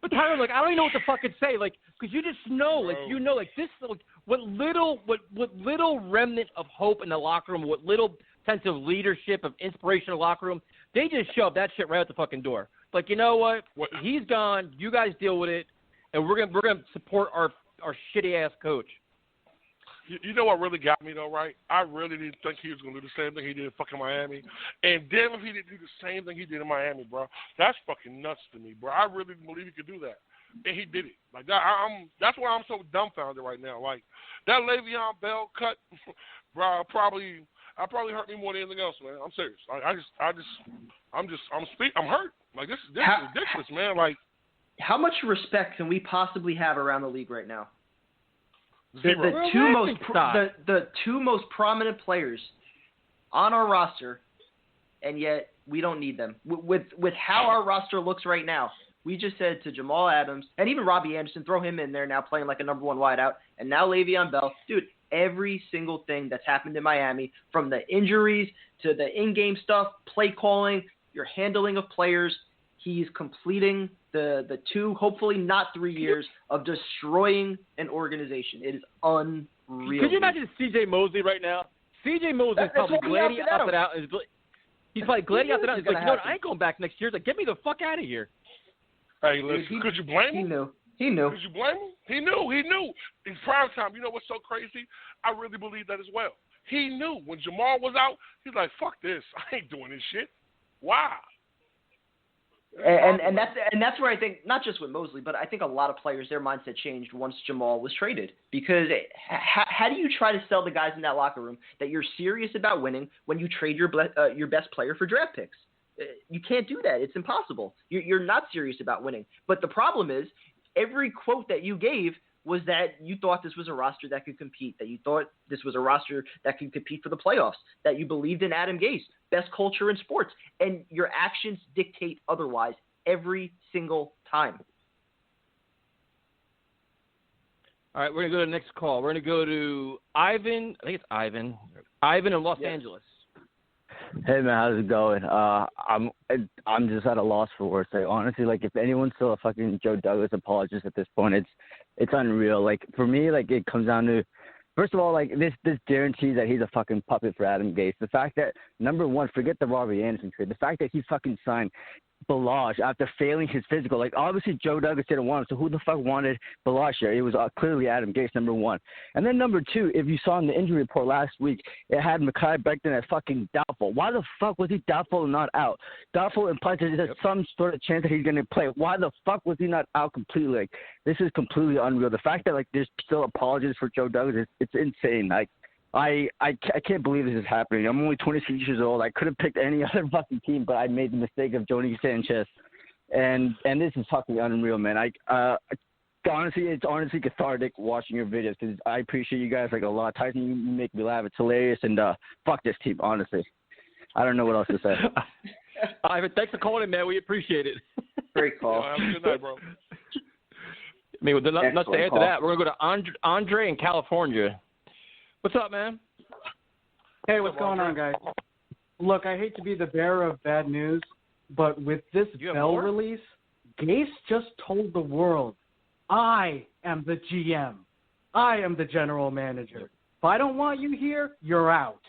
S2: But Tyler, like, I don't even know what to fucking say, like, because you just know, like,
S4: Bro.
S2: you know, like, this, like, what little remnant of hope in the locker room, what little sense of leadership, of inspiration in the locker room, they just shoved that shit right out the fucking door. Like, you know what? He's gone. You guys deal with it, and we're gonna support our shitty ass coach.
S4: You know what really got me, though, right? I really didn't think he was going to do the same thing he did in fucking Miami. And damn if he didn't do the same thing he did in Miami, bro. That's fucking nuts to me, bro. I really didn't believe he could do that. And he did it. Like, that's why I'm so dumbfounded right now. Like, that Le'Veon Bell cut, bro, probably hurt me more than anything else, man. I'm serious. Like, I'm hurt. Like, this is ridiculous, man. Like,
S3: how much respect can we possibly have around the league right now? The two most prominent players on our roster, and yet we don't need them. With how our roster looks right now, we just said to Jamal Adams and even Robbie Anderson, throw him in there now playing like a number one wideout, and now Le'Veon Bell. Dude, every single thing that's happened in Miami, from the injuries to the in-game stuff, play calling, your handling of players, he's completing the 2, hopefully not 3 years of destroying an organization. It is unreal.
S2: Could you imagine C.J. Mosley right now? C.J. Mosley is probably glad he opted out. He's probably glad he opted out. He's like, you know what, I ain't going back next year. He's like, get me the fuck out of here.
S4: Hey, listen, could you blame him?
S3: He knew.
S4: Could you blame him? He knew. In prime time, you know what's so crazy? I really believe that as well. He knew. When Jamal was out, he's like, fuck this. I ain't doing this shit. Why?
S3: And that's where I think, not just with Mosley, but I think a lot of players, their mindset changed once Jamal was traded. Because how do you try to sell the guys in that locker room that you're serious about winning when you trade your best player for draft picks? You can't do that. It's impossible. You're not serious about winning. But the problem is, every quote that you gave was that you thought this was a roster that could compete, that you thought this was a roster that could compete for the playoffs, that you believed in Adam Gase, best culture in sports, and your actions dictate otherwise every single time.
S2: All right, we're going to go to the next call. We're going to go to Ivan. I think it's Ivan. Ivan in Los Angeles.
S10: Hey man, how's it going? I'm just at a loss for words. Like honestly, like if anyone's still a fucking Joe Douglas apologist at this point, it's unreal. Like for me, like it comes down to, first of all, like this guarantees that he's a fucking puppet for Adam Gase. The fact that, number one, forget the Robbie Anderson trade. The fact that he fucking signed Balazs after failing his physical. Like obviously Joe Douglas didn't want him, so who the fuck wanted Balazs here? It was clearly Adam Gase, number one. And then number two, if you saw in the injury report last week, it had Mekhi Becton as fucking doubtful. Why the fuck was he doubtful and not out? Doubtful implies that there's some sort of chance that he's going to play. Why the fuck was he not out completely? Like this is completely unreal. The fact that like there's still apologies for Joe Douglas, it's insane. Like I can't believe this is happening. I'm only 26 years old. I could have picked any other fucking team, but I made the mistake of Johnny Sanchez, and this is fucking unreal, man. Honestly, it's honestly cathartic watching your videos because I appreciate you guys like a lot. Tyson, you make me laugh. It's hilarious, and fuck this team, honestly. I don't know what else to say.
S2: Ivan, thanks for calling in, man. We appreciate it.
S3: Great call.
S4: Have a good night, bro.
S2: I mean, with nothing to add to that, we're going to go to Andre in California. What's up, man?
S11: Hey, what's going on, guys? Look, I hate to be the bearer of bad news, but with this Bell release, Gase just told the world, I am the GM. I am the general manager. If I don't want you here, you're out.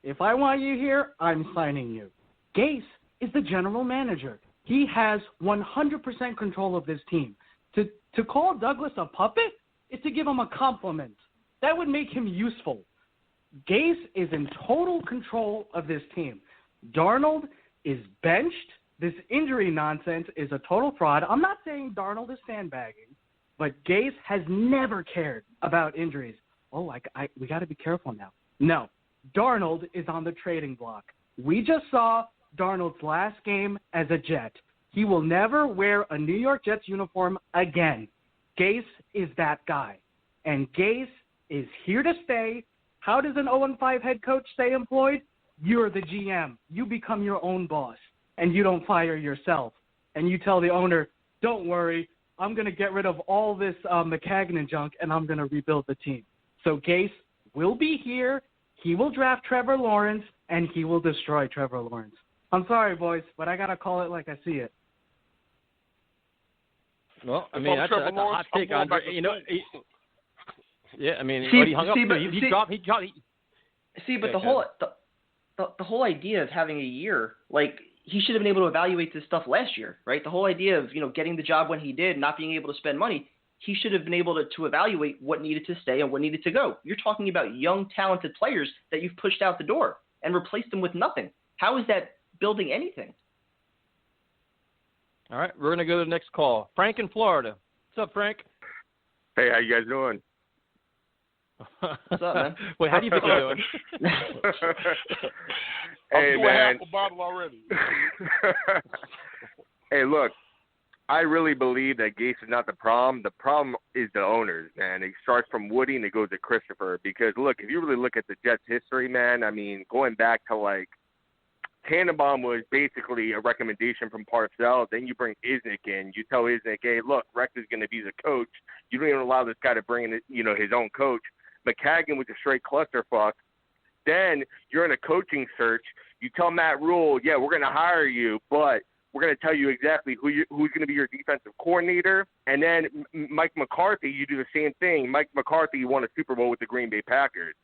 S11: If I want you here, I'm signing you. Gase is the general manager. He has 100% control of this team. To call Douglas a puppet is to give him a compliment. That would make him useful. Gase is in total control of this team. Darnold is benched. This injury nonsense is a total fraud. I'm not saying Darnold is sandbagging, but Gase has never cared about injuries. Oh, we got to be careful now. No, Darnold is on the trading block. We just saw Darnold's last game as a Jet. He will never wear a New York Jets uniform again. Gase is that guy. And Gase is here to stay. How does an 0-5 head coach stay employed? You're the GM. You become your own boss, and you don't fire yourself. And you tell the owner, don't worry, I'm going to get rid of all this McCagnon junk, and I'm going to rebuild the team. So Gase will be here. He will draft Trevor Lawrence. and he will destroy Trevor Lawrence. I'm sorry, boys, but I got to call it like I see it.
S2: Well, I mean, that's a hot take, Andre. Yeah, I mean, he hung up. He dropped.
S3: But the whole idea of having a year, like, he should have been able to evaluate this stuff last year, right? The whole idea of, getting the job when he did, not being able to spend money, he should have been able to evaluate what needed to stay and what needed to go. You're talking about young, talented players that you've pushed out the door and replaced them with nothing. How is that building anything?
S2: All right, we're going to go to the next call. Frank in Florida. What's up, Frank?
S12: Hey, how you guys doing?
S3: What's up, man?
S2: Wait, how do you think you're doing?
S12: Hey, man.
S4: Half a bottle already.
S12: Hey, look, I really believe that Gase is not the problem. The problem is the owners, man. It starts from Woody and it goes to Christopher. Because, look, if you really look at the Jets' history, man, I mean, going back to, Tannenbaum was basically a recommendation from Parcells. Then you bring Isnick in. You tell Isnick, hey, look, Rex is going to be the coach. You don't even allow this guy to bring in, his own coach. McCaggan was a straight clusterfuck. Then you're in a coaching search. You tell Matt Rule, yeah, we're going to hire you, but we're going to tell you exactly who's going to be your defensive coordinator. And then Mike McCarthy, you do the same thing. Mike McCarthy won a Super Bowl with the Green Bay Packers.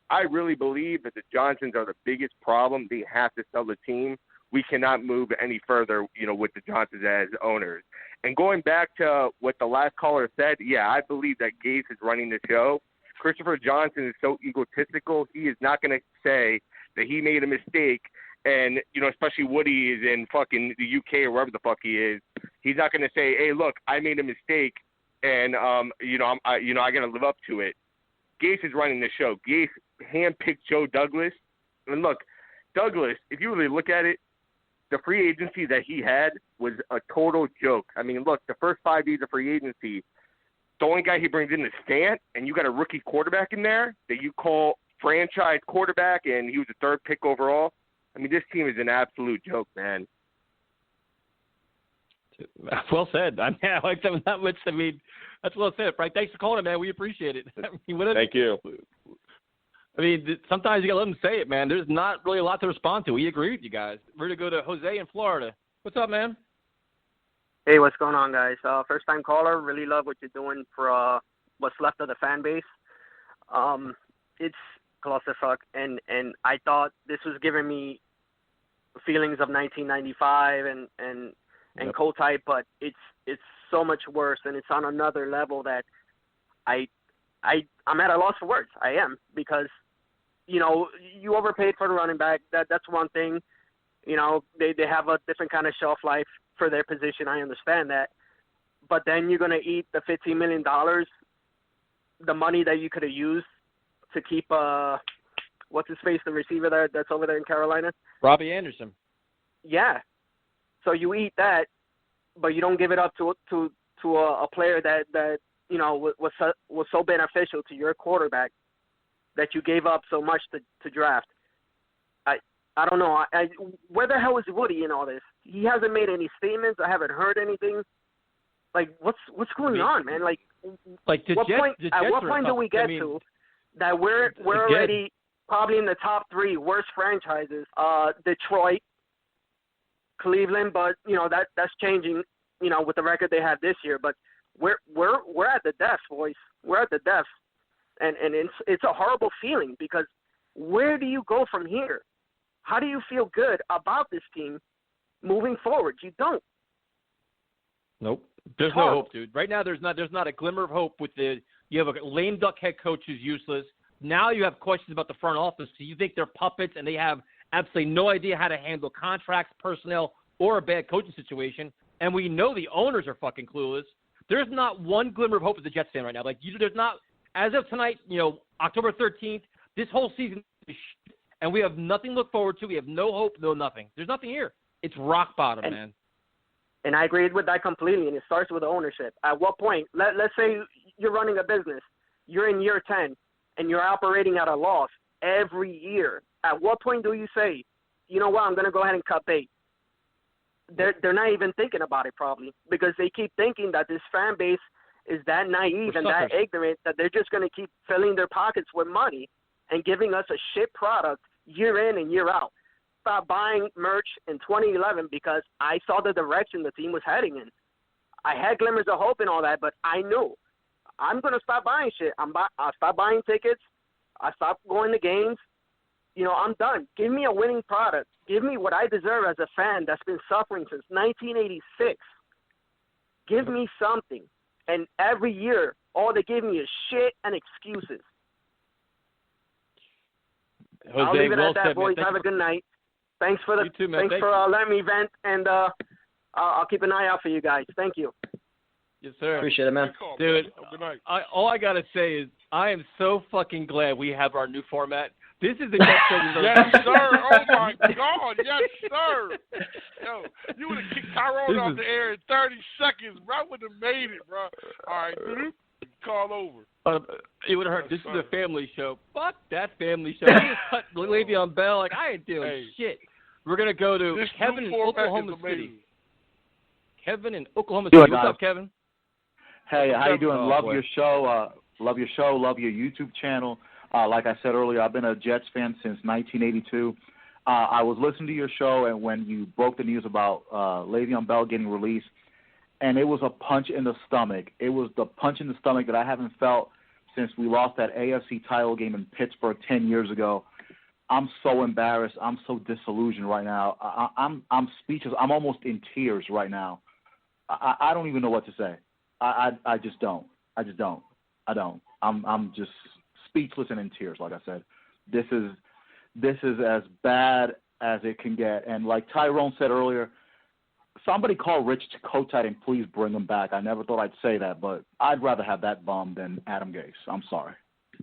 S12: I really believe that the Johnsons are the biggest problem. They have to sell the team. We cannot move any further, with the Johnsons as owners. And going back to what the last caller said, yeah, I believe that Gase is running the show. Christopher Johnson is so egotistical. He is not going to say that he made a mistake. And, especially Woody is in fucking the UK or wherever the fuck he is. He's not going to say, hey, look, I made a mistake and, I got to live up to it. Gase is running the show. Gase handpicked Joe Douglas. And look, Douglas, if you really look at it, the free agency that he had was a total joke. I mean, look, the first 5 days of free agency, the only guy he brings in is Stant, and you got a rookie quarterback in there that you call franchise quarterback, and he was the third pick overall. I mean, this team is an absolute joke, man.
S2: Well said. I like that that much. I mean, that's well said, Frank. Thanks for calling it, man. We appreciate it.
S12: Thank you.
S2: I mean, sometimes you got to let them say it, man. There's not really a lot to respond to. We agree with you guys. We're going to go to Jose in Florida. What's up, man?
S13: Hey, what's going on, guys? First-time caller. Really love what you're doing for what's left of the fan base. It's clusterfuck, and I thought this was giving me feelings of 1995 and co-type, but it's so much worse, and it's on another level that I'm at a loss for words. I am, because you overpaid for the running back. That's one thing. They have a different kind of shelf life for their position. I understand that, but then you're going to eat the $15 million, the money that you could have used to keep what's his face, the receiver that's over there in Carolina,
S2: Robbie Anderson.
S13: Yeah. So you eat that, but you don't give it up to a player that was so beneficial to your quarterback that you gave up so much to draft. I don't know. Where the hell is Woody in all this? He hasn't made any statements. I haven't heard anything. Like, what's going on, man? Like
S2: the Jets,
S13: at what point do we get to that we're already probably in the top 3 worst franchises? Detroit, Cleveland, but that's changing. With the record they have this year, but we're at the depths, boys. We're at the depths, and it's a horrible feeling, because where do you go from here? How do you feel good about this team moving forward? You don't.
S2: Nope. There's no hope, dude. Right now, there's not a glimmer of hope. You have a lame duck head coach who's useless. Now you have questions about the front office. So you think they're puppets and they have absolutely no idea how to handle contracts, personnel, or a bad coaching situation. And we know the owners are fucking clueless. There's not one glimmer of hope as a Jets fan right now. There's not, as of tonight, October 13th, this whole season is shit, and we have nothing to look forward to. We have no hope, no nothing. There's nothing here. It's rock bottom, man.
S13: And I agreed with that completely, and it starts with the ownership. At what point, let's say you're running a business, you're in year 10, and you're operating at a loss every year. At what point do you say, you know what, I'm going to go ahead and cut bait? They're not even thinking about it, probably, because they keep thinking that this fan base is that naive and that ignorant that they're just going to keep filling their pockets with money and giving us a shit product year in and year out. Stopped buying merch in 2011 because I saw the direction the team was heading in. I had glimmers of hope and all that, but I knew I'm going to stop buying shit. I stopped buying tickets. I stopped going to games. You know, I'm done. Give me a winning product. Give me what I deserve as a fan that's been suffering since 1986. Give me something. And every year, all they give me is shit and excuses.
S2: Jose,
S13: I'll leave it
S2: well
S13: at that,
S2: said,
S13: boys.
S2: man.
S13: Have a good night. Thanks for
S2: You too, man.
S13: Thanks for letting me vent, and I'll keep an eye out for you guys. Thank you.
S2: Yes, sir.
S3: Appreciate it, man.
S2: Dude,
S4: Good night.
S2: all I got to say is I am so fucking glad we have our new format. This is the best thing.
S4: Yes, sir. Oh, my God. Yes, sir. Yo, you would have kicked Tyrone off the air in 30 seconds, bro. I would have made it, bro. All right, call over.
S2: It would have hurt. This is a family show. Fuck that family show. I just cut Le'Veon Bell like I ain't doing shit. We're going to go to
S4: This
S2: Kevin in
S4: new format
S2: Oklahoma
S4: is
S2: City.
S4: amazing.
S2: Kevin in Oklahoma
S14: Doing,
S2: City. What's
S14: guys?
S2: up, Kevin?
S14: Hey, how you doing?
S2: Oh,
S14: love
S2: boy.
S14: your show. Love your show. Love your YouTube channel. Like I said earlier, I've been a Jets fan since 1982. I was listening to your show, and when you broke the news about Le'Veon Bell getting released, and it was a punch in the stomach. It was the punch in the stomach that I haven't felt since we lost that AFC title game in Pittsburgh 10 years ago. I'm so embarrassed. I'm so disillusioned right now. I'm speechless. I'm almost in tears right now. I don't even know what to say. I just don't. I don't. I'm just speechless and in tears. Like I said, this is as bad as it can get. And like Tyrone said earlier, somebody call Rich Kotite and please bring him back. I never thought I'd say that, but I'd rather have that bum than Adam Gase. I'm sorry.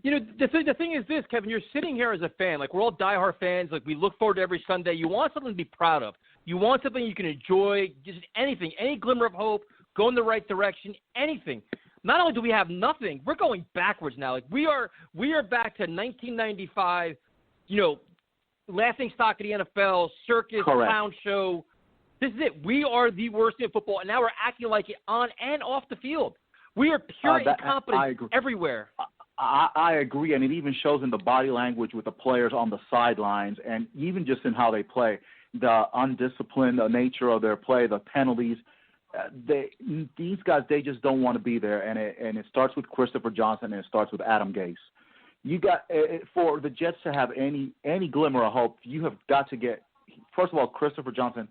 S2: You know, the thing is this, Kevin, you're sitting here as a fan. Like, we're all diehard fans. Like, we look forward to every Sunday. You want something to be proud of. You want something you can enjoy, just anything, any glimmer of hope, go in the right direction, anything. Not only do we have nothing, we're going backwards now. Like, we are back to 1995, you know, laughing stock of the NFL, circus,
S14: Correct.
S2: clown show. This is it. We are the worst in football, and now we're acting like it on and off the field. We are pure incompetence everywhere.
S14: I agree, and it even shows in the body language with the players on the sidelines and even just in how they play. The undisciplined nature of their play, the penalties, these guys, they just don't want to be there, and it starts with Christopher Johnson and it starts with Adam Gase. You got for the Jets to have any glimmer of hope, you have got to get, first of all, Christopher Johnson.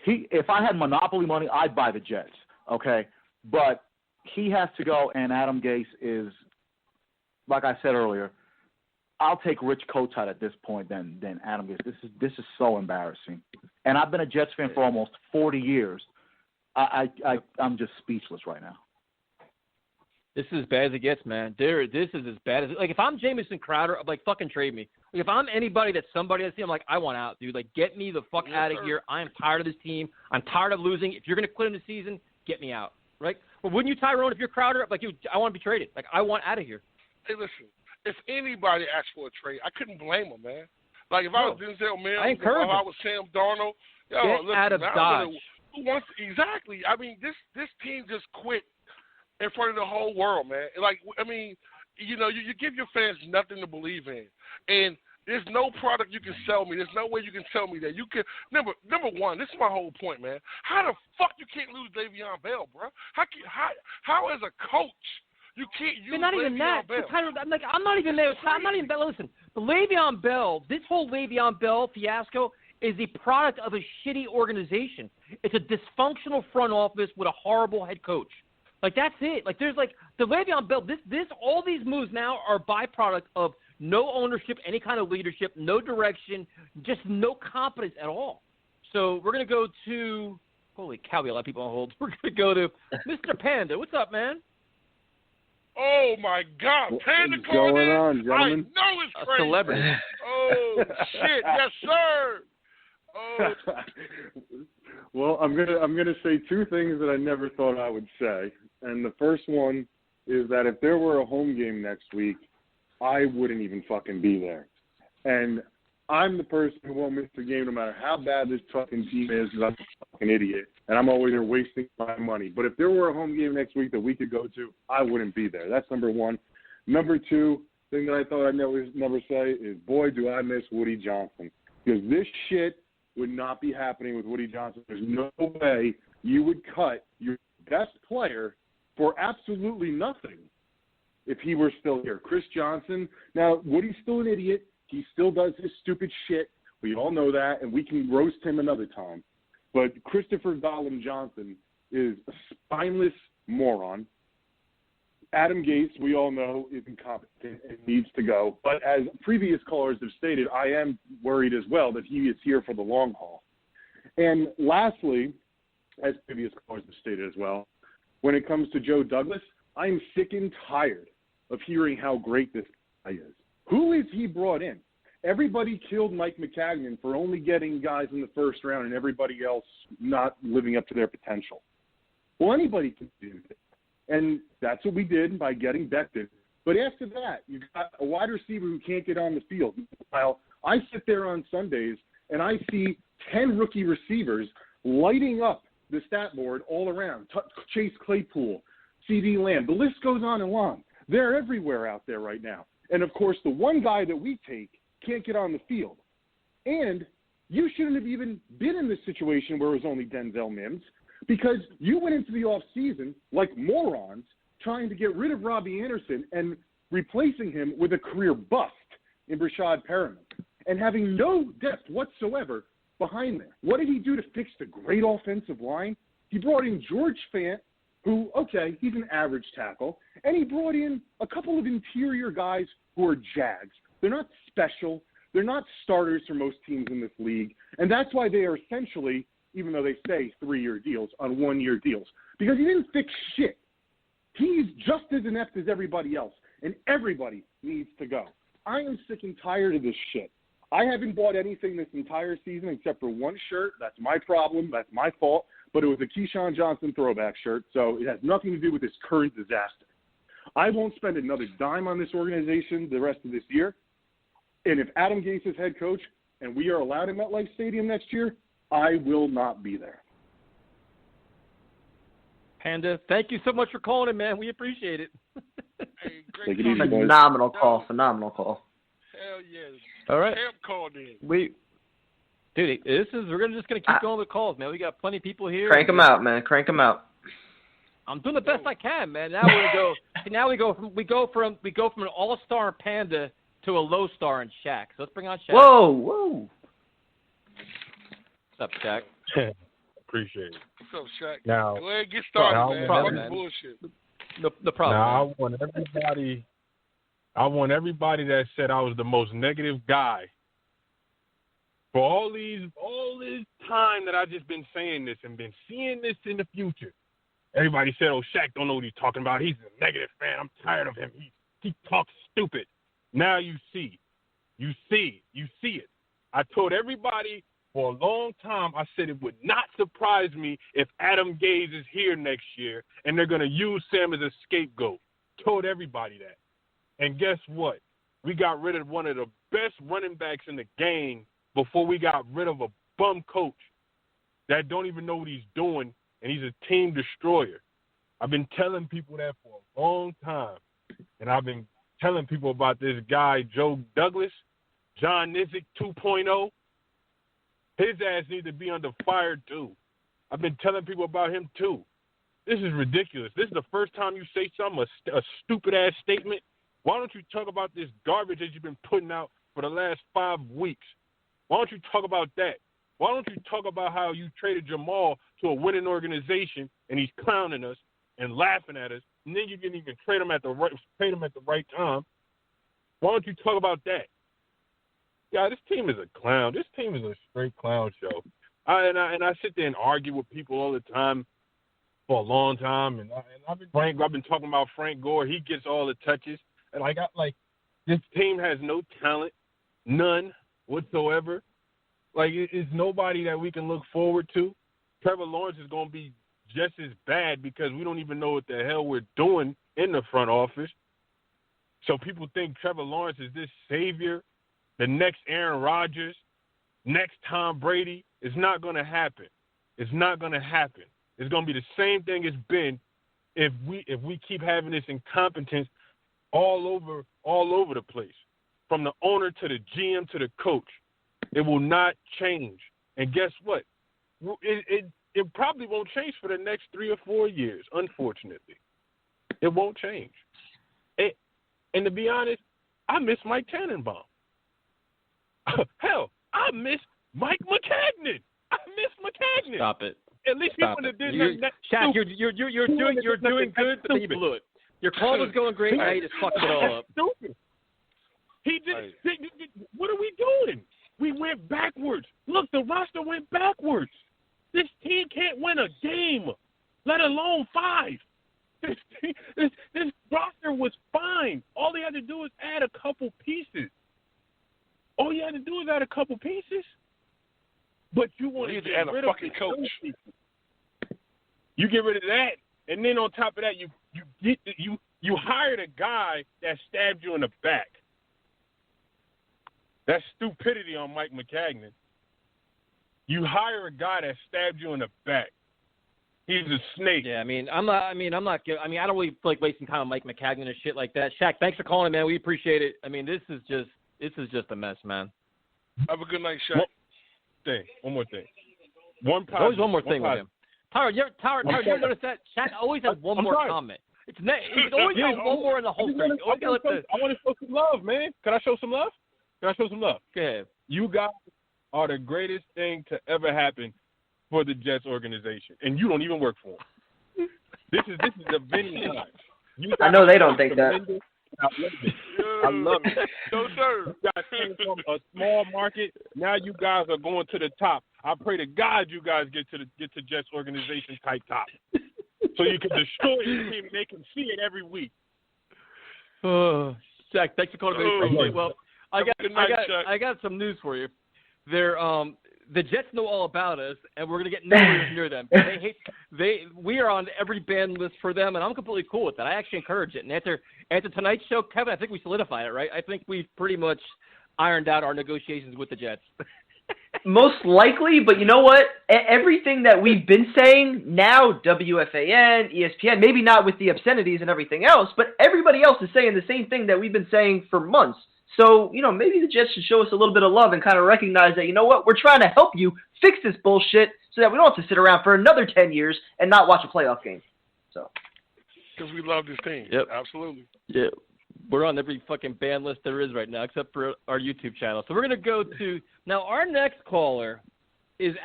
S14: If I had monopoly money, I'd buy the Jets, okay? But he has to go, and Adam Gase is, like I said earlier, I'll take Rich Kotite at this point than Adam Gase. This is so embarrassing. And I've been a Jets fan for almost 40 years. I'm just speechless right now.
S2: This is as bad as it gets, man. This is as bad as – like, if I'm Jamison Crowder, I'm like, fucking trade me. Like, if I'm anybody that's somebody I see, I'm like, I want out, dude. Like, get me the fuck out of here. I am tired of this team. I'm tired of losing. If you're going to quit in the season, get me out, right? Well, wouldn't you, Tyrone, if you're Crowder? I'm like, dude, I want to be traded. Like, I want out of here.
S4: Hey, listen, if anybody asked for a trade, I couldn't blame them, man. Like, if I was Denzel Mills, if I was Sam Darnold, listen,
S2: out of Dodge.
S4: Who wants exactly? I mean, this team just quit in front of the whole world, man. Like, I mean, you know, you give your fans nothing to believe in, and there's no product you can sell me. There's no way you can tell me that you can. Number one, this is my whole point, man. How the fuck you can't lose Le'Veon Bell, bro? How as a coach you can't use
S2: not even
S4: Le'Veon
S2: that.
S4: Bell?
S2: I'm not even there. I'm not even. Listen, the Le'Veon Bell. This whole Le'Veon Bell fiasco is the product of a shitty organization. It's a dysfunctional front office with a horrible head coach. Like, that's it. Like, there's like the Le'Veon Bell. All these moves now are byproduct of no ownership, any kind of leadership, no direction, just no competence at all. So we're gonna go to holy cow, we have a lot of people on hold. We're gonna go to Mr. Panda. What's up, man?
S4: Oh my God, Panda
S15: What's going on,
S4: I
S15: gentlemen?
S4: know it's
S2: A
S4: crazy.
S2: celebrity.
S4: Oh shit, yes sir. Oh.
S15: Well, I'm gonna say two things that I never thought I would say, and the first one is that if there were a home game next week, I wouldn't even fucking be there, and I'm the person who won't miss the game no matter how bad this fucking team is because I'm a fucking idiot, and I'm always there wasting my money. But if there were a home game next week that we could go to, I wouldn't be there. That's number one. Number two, thing that I thought I'd never say is, boy, do I miss Woody Johnson. Because this shit would not be happening with Woody Johnson. There's no way you would cut your best player for absolutely nothing if he were still here. Chris Johnson, now, Woody's still an idiot. He still does his stupid shit. We all know that, and we can roast him another time. But Christopher Gollum Johnson is a spineless moron. Adam Gase, we all know, is incompetent and needs to go. But as previous callers have stated, I am worried as well that he is here for the long haul. And lastly, as previous callers have stated as well, when it comes to Joe Douglas, I'm sick and tired of hearing how great this guy is. Who is he brought in? Everybody killed Mike McCagnon for only getting guys in the first round and everybody else not living up to their potential. Well, anybody can do that. And that's what we did by getting Becton. But after that, you got a wide receiver who can't get on the field. Meanwhile, I sit there on Sundays and I see 10 rookie receivers lighting up the stat board all around. Chase Claypool, CD Lamb. The list goes on and on. They're everywhere out there right now. And, of course, the one guy that we take can't get on the field. And you shouldn't have even been in this situation where it was only Denzel Mims, because you went into the offseason like morons trying to get rid of Robbie Anderson and replacing him with a career bust in Brashad Perriman and having no depth whatsoever behind there. What did he do to fix the great offensive line? He brought in George Fant, who, okay, he's an average tackle, and he brought in a couple of interior guys who are Jags. They're not special. They're not starters for most teams in this league, and that's why they are essentially, even though they say 3-year deals, on 1-year deals, because he didn't fix shit. He's just as inept as everybody else, and everybody needs to go. I am sick and tired of this shit. I haven't bought anything this entire season except for one shirt. That's my problem. That's my fault. But it was a Keyshawn Johnson throwback shirt, so it has nothing to do with this current disaster. I won't spend another dime on this organization the rest of this year. And if Adam Gase is head coach and we are allowed in MetLife Stadium next year, I will not be there.
S2: Panda, thank you so much for calling in, man. We appreciate it.
S4: Hey,
S3: great call. Phenomenal call. Phenomenal call.
S4: Hell yes.
S2: All right.
S4: Champ called in.
S2: We're just gonna keep going with calls, man. We got plenty of people here.
S3: Crank them out, man. Crank them out.
S2: I'm doing the best I can, man. Now we go from an all-star in Panda to a low star in Shaq. So let's bring on Shaq.
S3: Whoa.
S2: What's up, Shaq?
S16: Appreciate it.
S4: What's up, Shaq?
S16: Now,
S4: go ahead and get started, man.
S2: Problem,
S4: Fuck bullshit.
S2: The problem.
S16: Now, I want everybody that said I was the most negative guy for all this time that I've just been saying this and been seeing this in the future. Everybody said, "Oh, Shaq don't know what he's talking about. He's a negative fan. I'm tired of him. He talks stupid." Now you see it. I told everybody for a long time, I said it would not surprise me if Adam Gase is here next year and they're going to use Sam as a scapegoat. Told everybody that. And guess what? We got rid of one of the best running backs in the game before we got rid of a bum coach that don't even know what he's doing, and he's a team destroyer. I've been telling people that for a long time, and I've been telling people about this guy, Joe Douglas, John Nizick 2.0. His ass needs to be under fire, too. I've been telling people about him, too. This is ridiculous. This is the first time you say something, a stupid-ass statement. Why don't you talk about this garbage that you've been putting out for the last 5 weeks? Why don't you talk about that? Why don't you talk about how you traded Jamal to a winning organization and he's clowning us and laughing at us, and then you didn't even trade him at the right time? Why don't you talk about that? Yeah, this team is a clown. This team is a straight clown show. I sit there and argue with people all the time for a long time, and I've been talking about Frank Gore. He gets all the touches, and this team has no talent, none whatsoever. It's nobody that we can look forward to. Trevor Lawrence is going to be just as bad because we don't even know what the hell we're doing in the front office. So people think Trevor Lawrence is this savior, the next Aaron Rodgers, next Tom Brady. It's not going to happen. It's not going to happen. It's going to be the same thing it's been if we keep having this incompetence all over the place, from the owner to the GM to the coach. It will not change. And guess what? It probably won't change for the next 3 or 4 years, unfortunately. It won't change. And to be honest, I miss Mike Tannenbaum. Hell, I miss Mike McCagnon.
S2: Stop it.
S16: At least he wouldn't have did nothing.
S2: Shaq, you're doing good, but then you blew it. Your call was going great, now you just fucked it all up.
S16: Stupid. What are we doing? We went backwards. Look, the roster went backwards. This team can't win a game, let alone 5. This roster was fine. All he had to do is add a couple pieces. But you want to get rid of
S4: fucking coach.
S16: You get rid of that, and then on top of that, you hired a guy that stabbed you in the back. That's stupidity on Mike McCagnon. You hire a guy that stabbed you in the back. He's a snake.
S2: Yeah, I don't really feel like wasting time on Mike McCagnon and shit like that. Shaq, thanks for calling, man. We appreciate it. This is just a mess, man.
S4: Have a good night, Shaq.
S16: One more thing.
S2: There's always one more thing with him. Tyler, you ever notice that? Shaq always has one more comment. He always has one more in the whole thing.
S16: I want to show some love, man. Can I show some love? Go ahead. You guys are the greatest thing to ever happen for the Jets organization, and you don't even work for them. This is the vintage time.
S3: I know they don't think that.
S16: I love it.
S4: No, sir.
S16: You guys came from a small market. Now you guys are going to the top. I pray to God you guys get to Jets organization type top, so you can destroy the team. They can see it every week.
S2: Shaq, thanks for calling me. Well, I got some news for you. The Jets know all about us, and we're gonna get nowhere near them. We are on every ban list for them, and I'm completely cool with that. I actually encourage it. And after tonight's show, Kevin, I think we solidified it, right? I think we've pretty much ironed out our negotiations with the Jets.
S3: Most likely, but you know what? Everything that we've been saying now, WFAN, ESPN, maybe not with the obscenities and everything else, but everybody else is saying the same thing that we've been saying for months. So, maybe the Jets should show us a little bit of love and kind of recognize that, you know what, we're trying to help you fix this bullshit so that we don't have to sit around for another 10 years and not watch a playoff game. So,
S4: because we love this team.
S2: Yep.
S4: Absolutely.
S2: Yeah. We're on every fucking ban list there is right now, except for our YouTube channel. So we're going to go to – now our next caller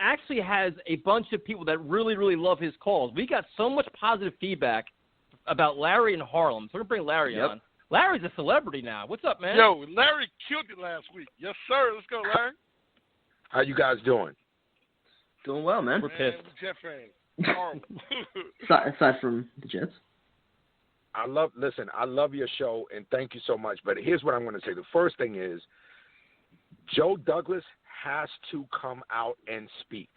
S2: actually has a bunch of people that really, really love his calls. We got so much positive feedback about Larry in Harlem. So we're going to bring Larry on. Larry's a celebrity now. What's up, man?
S4: Yo, Larry killed it last week. Yes, sir. Let's go, Larry.
S17: How you guys doing?
S3: Doing well, man.
S2: We're pissed.
S4: Jet fans. Horrible.
S3: Aside from the Jets.
S17: I love your show, and thank you so much. But here's what I'm going to say. The first thing is Joe Douglas has to come out and speak.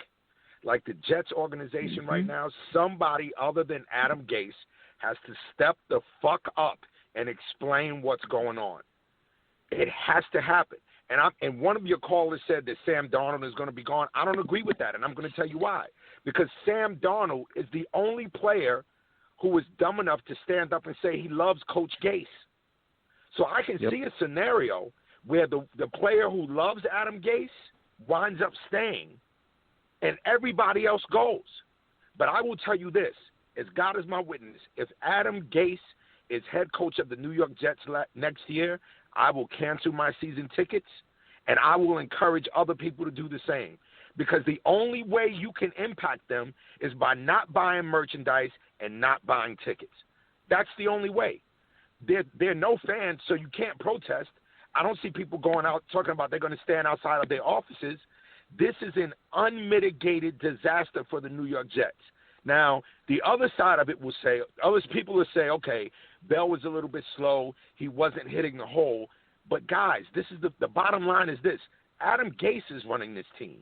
S17: Like the Jets organization right now, somebody other than Adam Gase has to step the fuck up and explain what's going on. It has to happen. And one of your callers said that Sam Darnold is going to be gone. I don't agree with that, and I'm going to tell you why. Because Sam Darnold is the only player who was dumb enough to stand up and say he loves Coach Gase. So I can see a scenario where the player who loves Adam Gase winds up staying and everybody else goes. But I will tell you this, as God is my witness, if Adam Gase is head coach of the New York Jets next year, I will cancel my season tickets, and I will encourage other people to do the same. Because the only way you can impact them is by not buying merchandise and not buying tickets. That's the only way. There are no fans, so you can't protest. I don't see people going out talking about they're going to stand outside of their offices. This is an unmitigated disaster for the New York Jets. Now, the other side of it will say, people will say, okay, Bell was a little bit slow. He wasn't hitting the hole. But, guys, this is the bottom line is this. Adam Gase is running this team.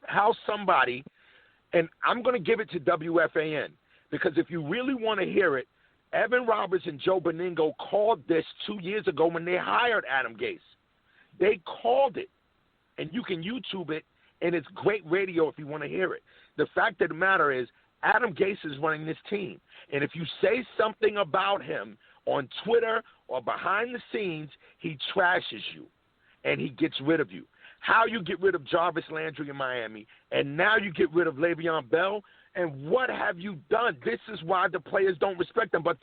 S17: How somebody, and I'm going to give it to WFAN, because if you really want to hear it, Evan Roberts and Joe Beningo called this 2 years ago when they hired Adam Gase. They called it, and you can YouTube it, and it's great radio if you want to hear it. The fact of the matter is Adam Gase is running this team, and if you say something about him on Twitter or behind the scenes, he trashes you and he gets rid of you. How you get rid of Jarvis Landry in Miami, and now you get rid of Le'Veon Bell, and what have you done? This is why the players don't respect them. But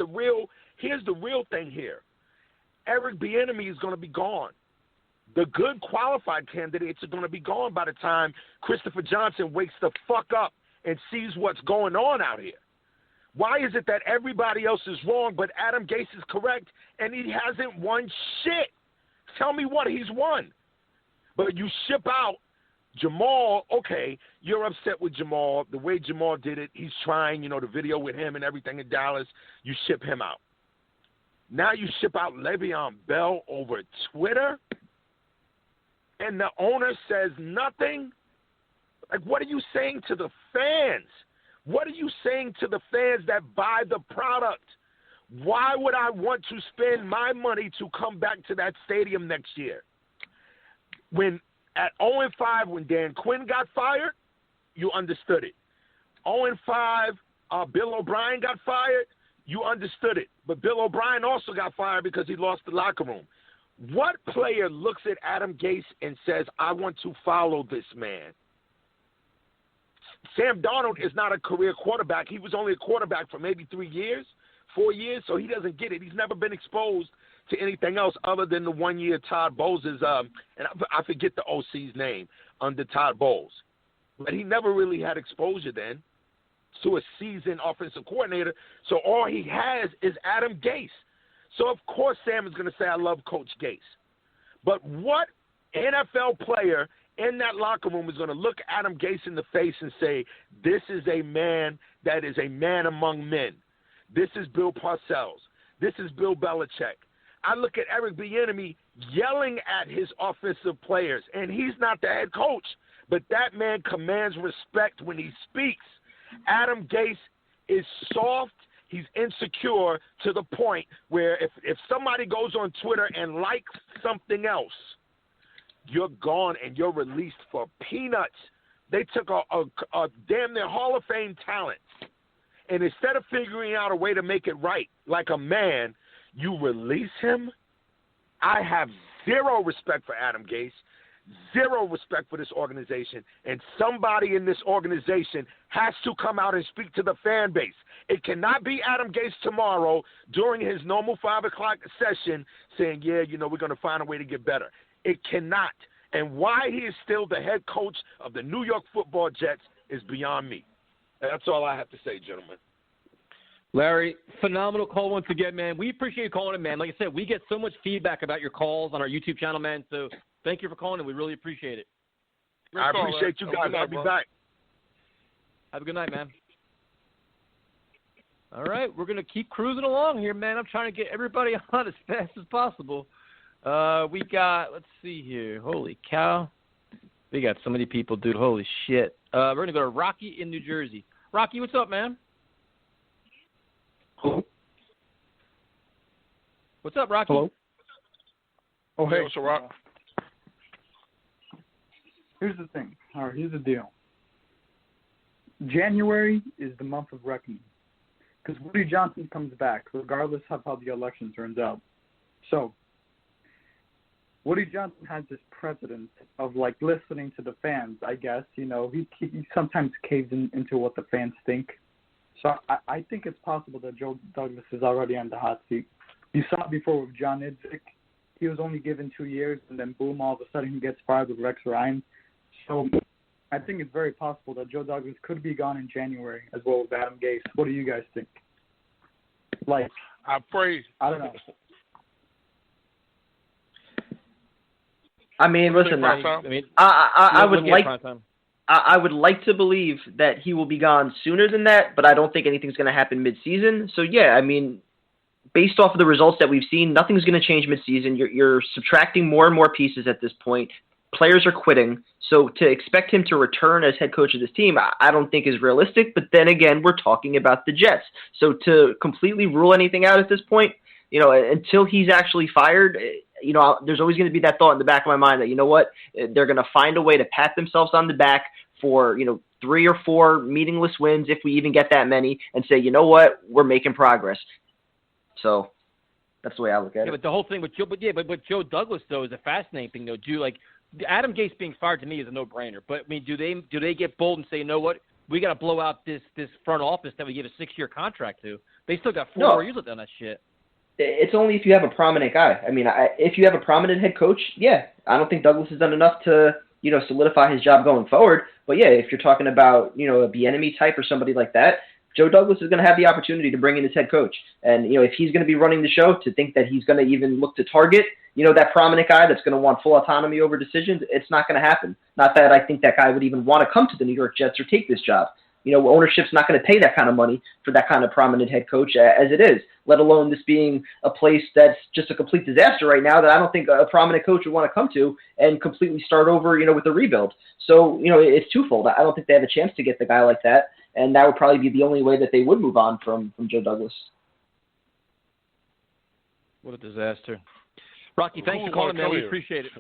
S17: here's the real thing here. Eric Bieniemy is going to be gone. The good qualified candidates are going to be gone by the time Christopher Johnson wakes the fuck up and sees what's going on out here. Why is it that everybody else is wrong, but Adam Gase is correct, and he hasn't won shit? Tell me what he's won. But you ship out Jamal. Okay, you're upset with Jamal. The way Jamal did it, he's trying, the video with him and everything in Dallas. You ship him out. Now you ship out Le'Veon Bell over Twitter, and the owner says nothing? Like, what are you saying to the fans? What are you saying to the fans that buy the product? Why would I want to spend my money to come back to that stadium next year? When at 0-5, when Dan Quinn got fired, you understood it. 0-5, Bill O'Brien got fired, you understood it. But Bill O'Brien also got fired because he lost the locker room. What player looks at Adam Gase and says, I want to follow this man? Sam Darnold is not a career quarterback. He was only a quarterback for maybe 3 years, 4 years, so he doesn't get it. He's never been exposed to anything else other than the 1 year Todd Bowles is, and I forget the OC's name, under Todd Bowles. But he never really had exposure then to a seasoned offensive coordinator, so all he has is Adam Gase. So, of course, Sam is going to say, I love Coach Gase. But what NFL player in that locker room is going to look Adam Gase in the face and say, this is a man that is a man among men. This is Bill Parcells. This is Bill Belichick. I look at Eric Bieniemy yelling at his offensive players, and he's not the head coach, but that man commands respect when he speaks. Adam Gase is soft. He's insecure to the point where if somebody goes on Twitter and likes something else, you're gone and you're released for peanuts. They took a damn near Hall of Fame talent, and instead of figuring out a way to make it right like a man, you release him? I have zero respect for Adam Gase, zero respect for this organization, and somebody in this organization has to come out and speak to the fan base. It cannot be Adam Gase tomorrow during his normal 5 o'clock session saying, yeah, we're going to find a way to get better. It cannot. And why he is still the head coach of the New York Football Jets is beyond me. That's all I have to say, gentlemen.
S2: Larry, phenomenal call once again, man. We appreciate you calling in, man. Like I said, we get so much feedback about your calls on our YouTube channel, man. So thank you for calling, and we really appreciate it.
S17: I appreciate you guys. I'll be back.
S2: Have a good night, man. All right, we're going to keep cruising along here, man. I'm trying to get everybody on as fast as possible. We got, let's see here. Holy cow. We got so many people, dude. Holy shit. We're going to go to Rocky in New Jersey. Rocky, what's up, man?
S18: Hello?
S2: What's up, Rocky?
S18: Hello? Oh, hey.
S4: What's up, Rock?
S18: Here's the thing. All right, here's the deal. January is the month of reckoning because Woody Johnson comes back regardless of how the election turns out. So Woody Johnson has this precedent of, listening to the fans, I guess. He sometimes caves into what the fans think. So I think it's possible that Joe Douglas is already on the hot seat. You saw it before with John Idzik. He was only given 2 years, and then boom, all of a sudden he gets fired with Rex Ryan. So I think it's very possible that Joe Douglas could be gone in January as well as Adam Gase. What do you guys think?
S4: I pray.
S18: I don't know.
S3: I mean, listen, I would like to believe that he will be gone sooner than that, but I don't think anything's going to happen mid-season. So, yeah, I mean, based off of the results that we've seen, nothing's going to change mid-season. You're subtracting more and more pieces at this point. Players are quitting. So to expect him to return as head coach of this team, I don't think is realistic. But then again, we're talking about the Jets. So to completely rule anything out at this point, until he's actually fired, there's always going to be that thought in the back of my mind that, they're going to find a way to pat themselves on the back for, 3 or 4 meaningless wins, if we even get that many, and say, we're making progress. So That's the way I look at it.
S2: But the whole thing with Joe Douglas though is a fascinating thing though. Adam Gase being fired to me is a no-brainer. But I mean, do they get bold and say, you know what, we got to blow out this front office that we give a 6-year contract to? They still got 4 more years left on that shit.
S3: It's only if you have a prominent guy. I mean, if you have a prominent head coach, yeah, I don't think Douglas has done enough to solidify his job going forward. But yeah, if you're talking about a Bieniemy type or somebody like that, Joe Douglas is going to have the opportunity to bring in his head coach. And, if he's going to be running the show, to think that he's going to even look to target, that prominent guy that's going to want full autonomy over decisions, it's not going to happen. Not that I think that guy would even want to come to the New York Jets or take this job. Ownership's not going to pay that kind of money for that kind of prominent head coach as it is, let alone this being a place that's just a complete disaster right now that I don't think a prominent coach would want to come to and completely start over, with a rebuild. So, it's twofold. I don't think they have a chance to get the guy like that, and that would probably be the only way that they would move on from Joe Douglas.
S2: What a disaster. Rocky, thanks for calling, man. We appreciate it.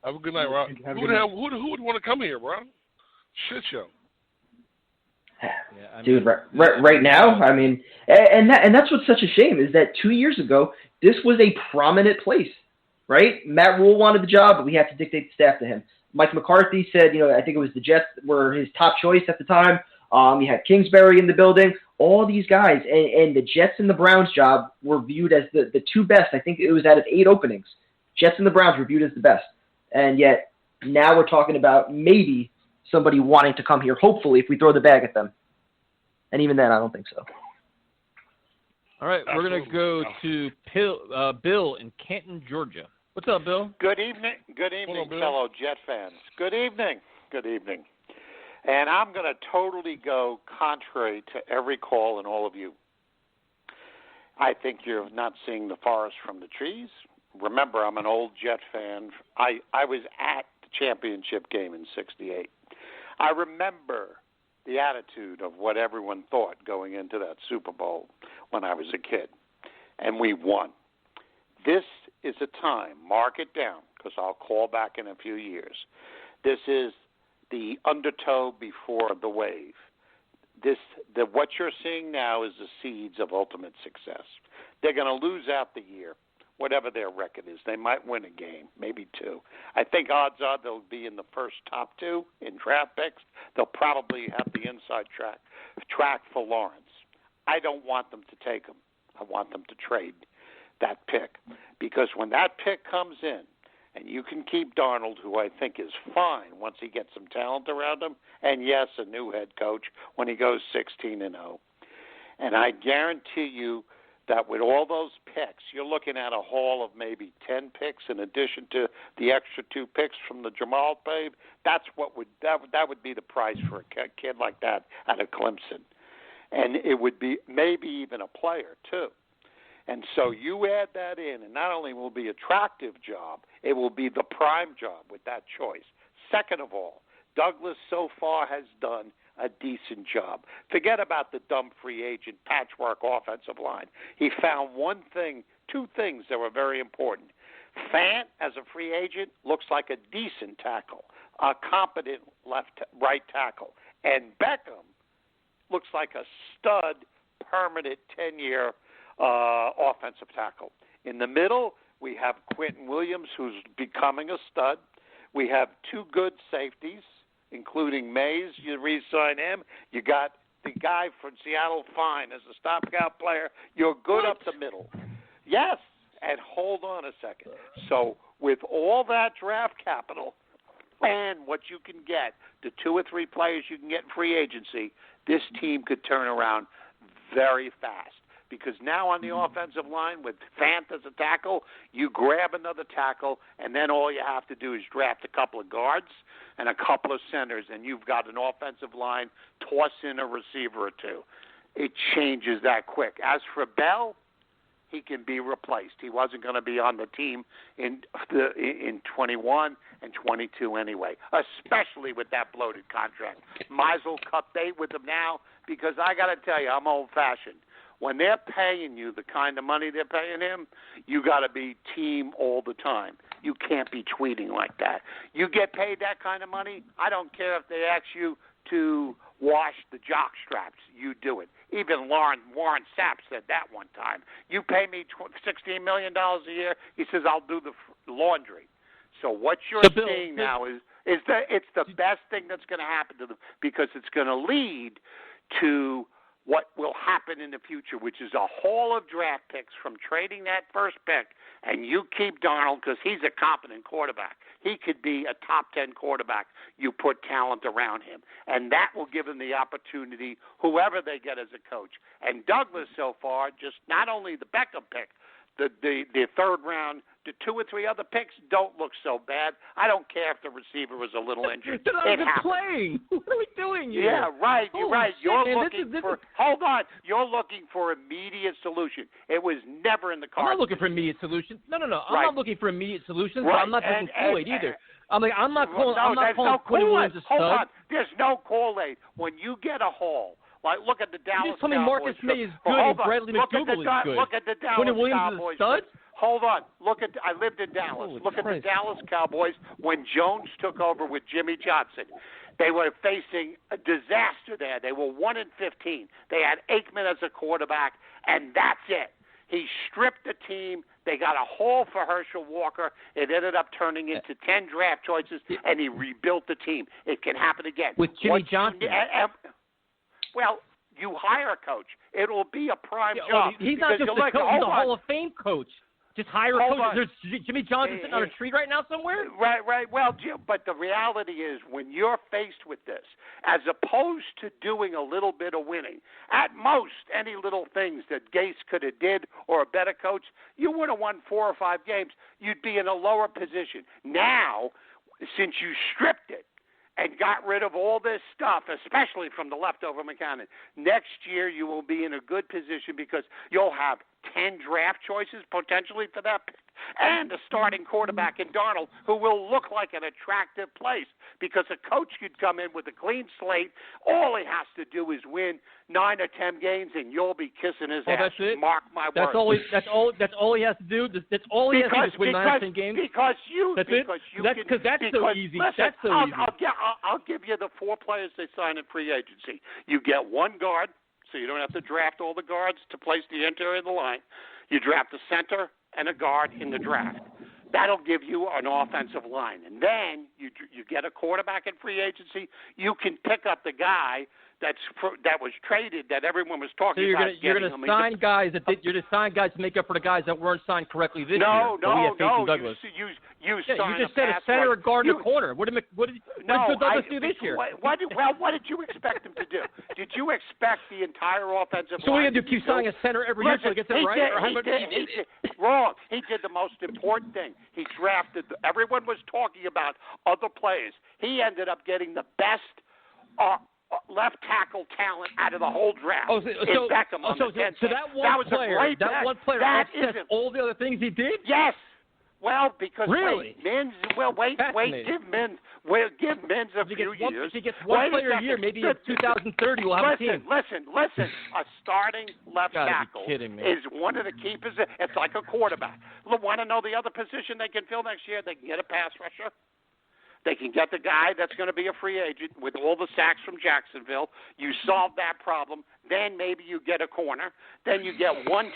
S4: Have a good night, Rock. Who would want to come here, bro? Shit show.
S3: Yeah, dude, right now, I mean, and that's what's such a shame is that 2 years ago, this was a prominent place, right? Matt Rule wanted the job, but we had to dictate the staff to him. Mike McCarthy said, I think it was the Jets were his top choice at the time. You had Kingsbury in the building, all these guys, and the Jets and the Browns job were viewed as the two best. I think it was out of 8 openings. Jets and the Browns were viewed as the best. And yet now we're talking about maybe somebody wanting to come here, hopefully, if we throw the bag at them. And even then, I don't think so.
S2: All right, we're going to go to Bill in Canton, Georgia. What's up, Bill?
S19: Good evening, fellow Jet fans. Good evening. And I'm going to totally go contrary to every call and all of you. I think you're not seeing the forest from the trees. Remember, I'm an old Jet fan. I was at the championship game in '68. I remember the attitude of what everyone thought going into that Super Bowl when I was a kid. And we won. This is a time, mark it down, because I'll call back in a few years. This is the undertow before the wave. What you're seeing now is the seeds of ultimate success. They're going to lose out the year, whatever their record is. They might win a game, maybe 2. I think odds are they'll be in the first top 2 in draft picks. They'll probably have the inside track for Lawrence. I don't want them to take him. I want them to trade that pick, because when that pick comes in, and you can keep Darnold, who I think is fine once he gets some talent around him, and yes, a new head coach when he goes 16-0. And I guarantee you that with all those picks, you're looking at a haul of maybe 10 picks in addition to the extra 2 picks from the Jamal Babe. That would be the price for a kid like that out of Clemson. And it would be maybe even a player, too. And so you add that in, and not only will it be an attractive job, it will be the prime job with that choice. Second of all, Douglas so far has done a decent job. Forget about the dumb free agent patchwork offensive line. He found 2 things that were very important. Fant, as a free agent, looks like a decent tackle, a competent right tackle. And Beckham looks like a stud, permanent 10-year offensive tackle. In the middle, we have Quentin Williams, who's becoming a stud. We have 2 good safeties, including Mays. You re-sign him. You got the guy from Seattle Fine as a stopgap player. You're good up the middle. Yes, and hold on a second. So with all that draft capital and what you can get, the 2 or 3 players you can get in free agency, this team could turn around very fast. Because now on the offensive line with Fant as a tackle, you grab another tackle, and then all you have to do is draft a couple of guards and a couple of centers, and you've got an offensive line, toss in a receiver or 2. It changes that quick. As for Bell, he can be replaced. He wasn't going to be on the team in 21 and 22 anyway, especially with that bloated contract. Might as well cut bait with him now, because I got to tell you, I'm old-fashioned. When they're paying you the kind of money they're paying him, you got to be team all the time. You can't be tweeting like that. You get paid that kind of money, I don't care if they ask you to wash the jock straps. You do it. Even Warren Sapp said that one time. You pay me $16 million a year, he says, I'll do the laundry. So what you're seeing now is that it's the best thing that's going to happen to them, because it's going to lead to what will happen in the future, which is a haul of draft picks from trading that first pick, and you keep Darnold because he's a competent quarterback. He could be a top 10 quarterback. You put talent around him, and that will give him the opportunity, whoever they get as a coach. And Douglas so far, just not only the Beckham pick, the third round, the 2 or 3 other picks don't look so bad. I don't care if the receiver was a little injured.
S2: They're not even playing. What are we doing here?
S19: Yeah, right. You're right. You're
S2: looking
S19: for. Hold on. You're looking for immediate solution. It was never in the cards.
S2: I'm not looking for immediate solutions. No. I'm
S19: Right.
S2: not looking for immediate solutions.
S19: Right.
S2: But I'm not drinking Kool-Aid either. I'm not calling Quinn Williams a stud.
S19: Hold on. There's no Kool-Aid. When you get a haul, like look at the Dallas
S2: You just told me
S19: Cowboys.
S2: Marcus May is good and Bradley McDougal is good.
S19: Look at the Dallas
S2: Quinn Williams
S19: Cowboys.
S2: is a stud?
S19: Hold on. I lived in Dallas.
S2: Holy
S19: Look
S2: Christ.
S19: at the Dallas Cowboys when Jones took over with Jimmy Johnson. They were facing a disaster there. They were 1-15. They had Aikman as a quarterback, and that's it. He stripped the team. They got a haul for Herschel Walker. It ended up turning into 10 draft choices, and he rebuilt the team. It can happen again.
S2: With Jimmy Johnson.
S19: Well, you hire a coach. It will be a prime job.
S2: He's not just a coach. He's a Hall of Fame coach. Just hire a coach. There's Jimmy Johnson sitting on a tree right now somewhere?
S19: Right. Well, Jim, but the reality is when you're faced with this, as opposed to doing a little bit of winning, at most any little things that Gase could have did or a better coach, you would have won 4 or 5 games. You'd be in a lower position. Now, since you stripped it, and got rid of all this stuff, especially from the leftover mechanic, next year you will be in a good position because you'll have 10 draft choices potentially for that pick and a starting quarterback in Darnold who will look like an attractive place because a coach could come in with a clean slate. All he has to do is win 9 or 10 games and you'll be kissing his ass.
S2: That's it?
S19: Mark my
S2: That's
S19: words.
S2: That's all he has to do. That's all he has to do is win 9 or 10 games.
S19: Because
S2: that's so easy.
S19: Listen,
S2: that's so easy.
S19: I'll give you the 4 players they signed in free agency. You get 1 guard, so you don't have to draft all the guards to place the interior of the line. You draft a center and a guard in the draft. That'll give you an offensive line. And then you get a quarterback in free agency. You can pick up the guy that was traded that everyone was talking about.
S2: So you're going to sign guys you're going to sign guys to make up for the guys that weren't signed correctly this year.
S19: No.
S2: You just said a center, a guard, and a corner. What did Douglas do this year?
S19: What did you expect him to do? Did you expect the entire offensive line?
S2: So we have to keep signing a center every year until he gets it right?
S19: Wrong. He did the most important thing. He drafted. Everyone was talking about other players. He ended up getting the best left tackle talent out of the whole draft.
S2: So that one player offsets all the other things he did?
S19: Yes. Well, because
S2: really?
S19: give Mins a few years.
S2: If he gets one player a year, maybe in 2030 we'll have a team.
S19: Listen. A starting left tackle is one of the key positions. It's like a quarterback. Want to know the other position they can fill next year? They can get a pass rusher. They can get the guy that's going to be a free agent with all the sacks from Jacksonville. You solve that problem. Then maybe you get a corner. Then you get one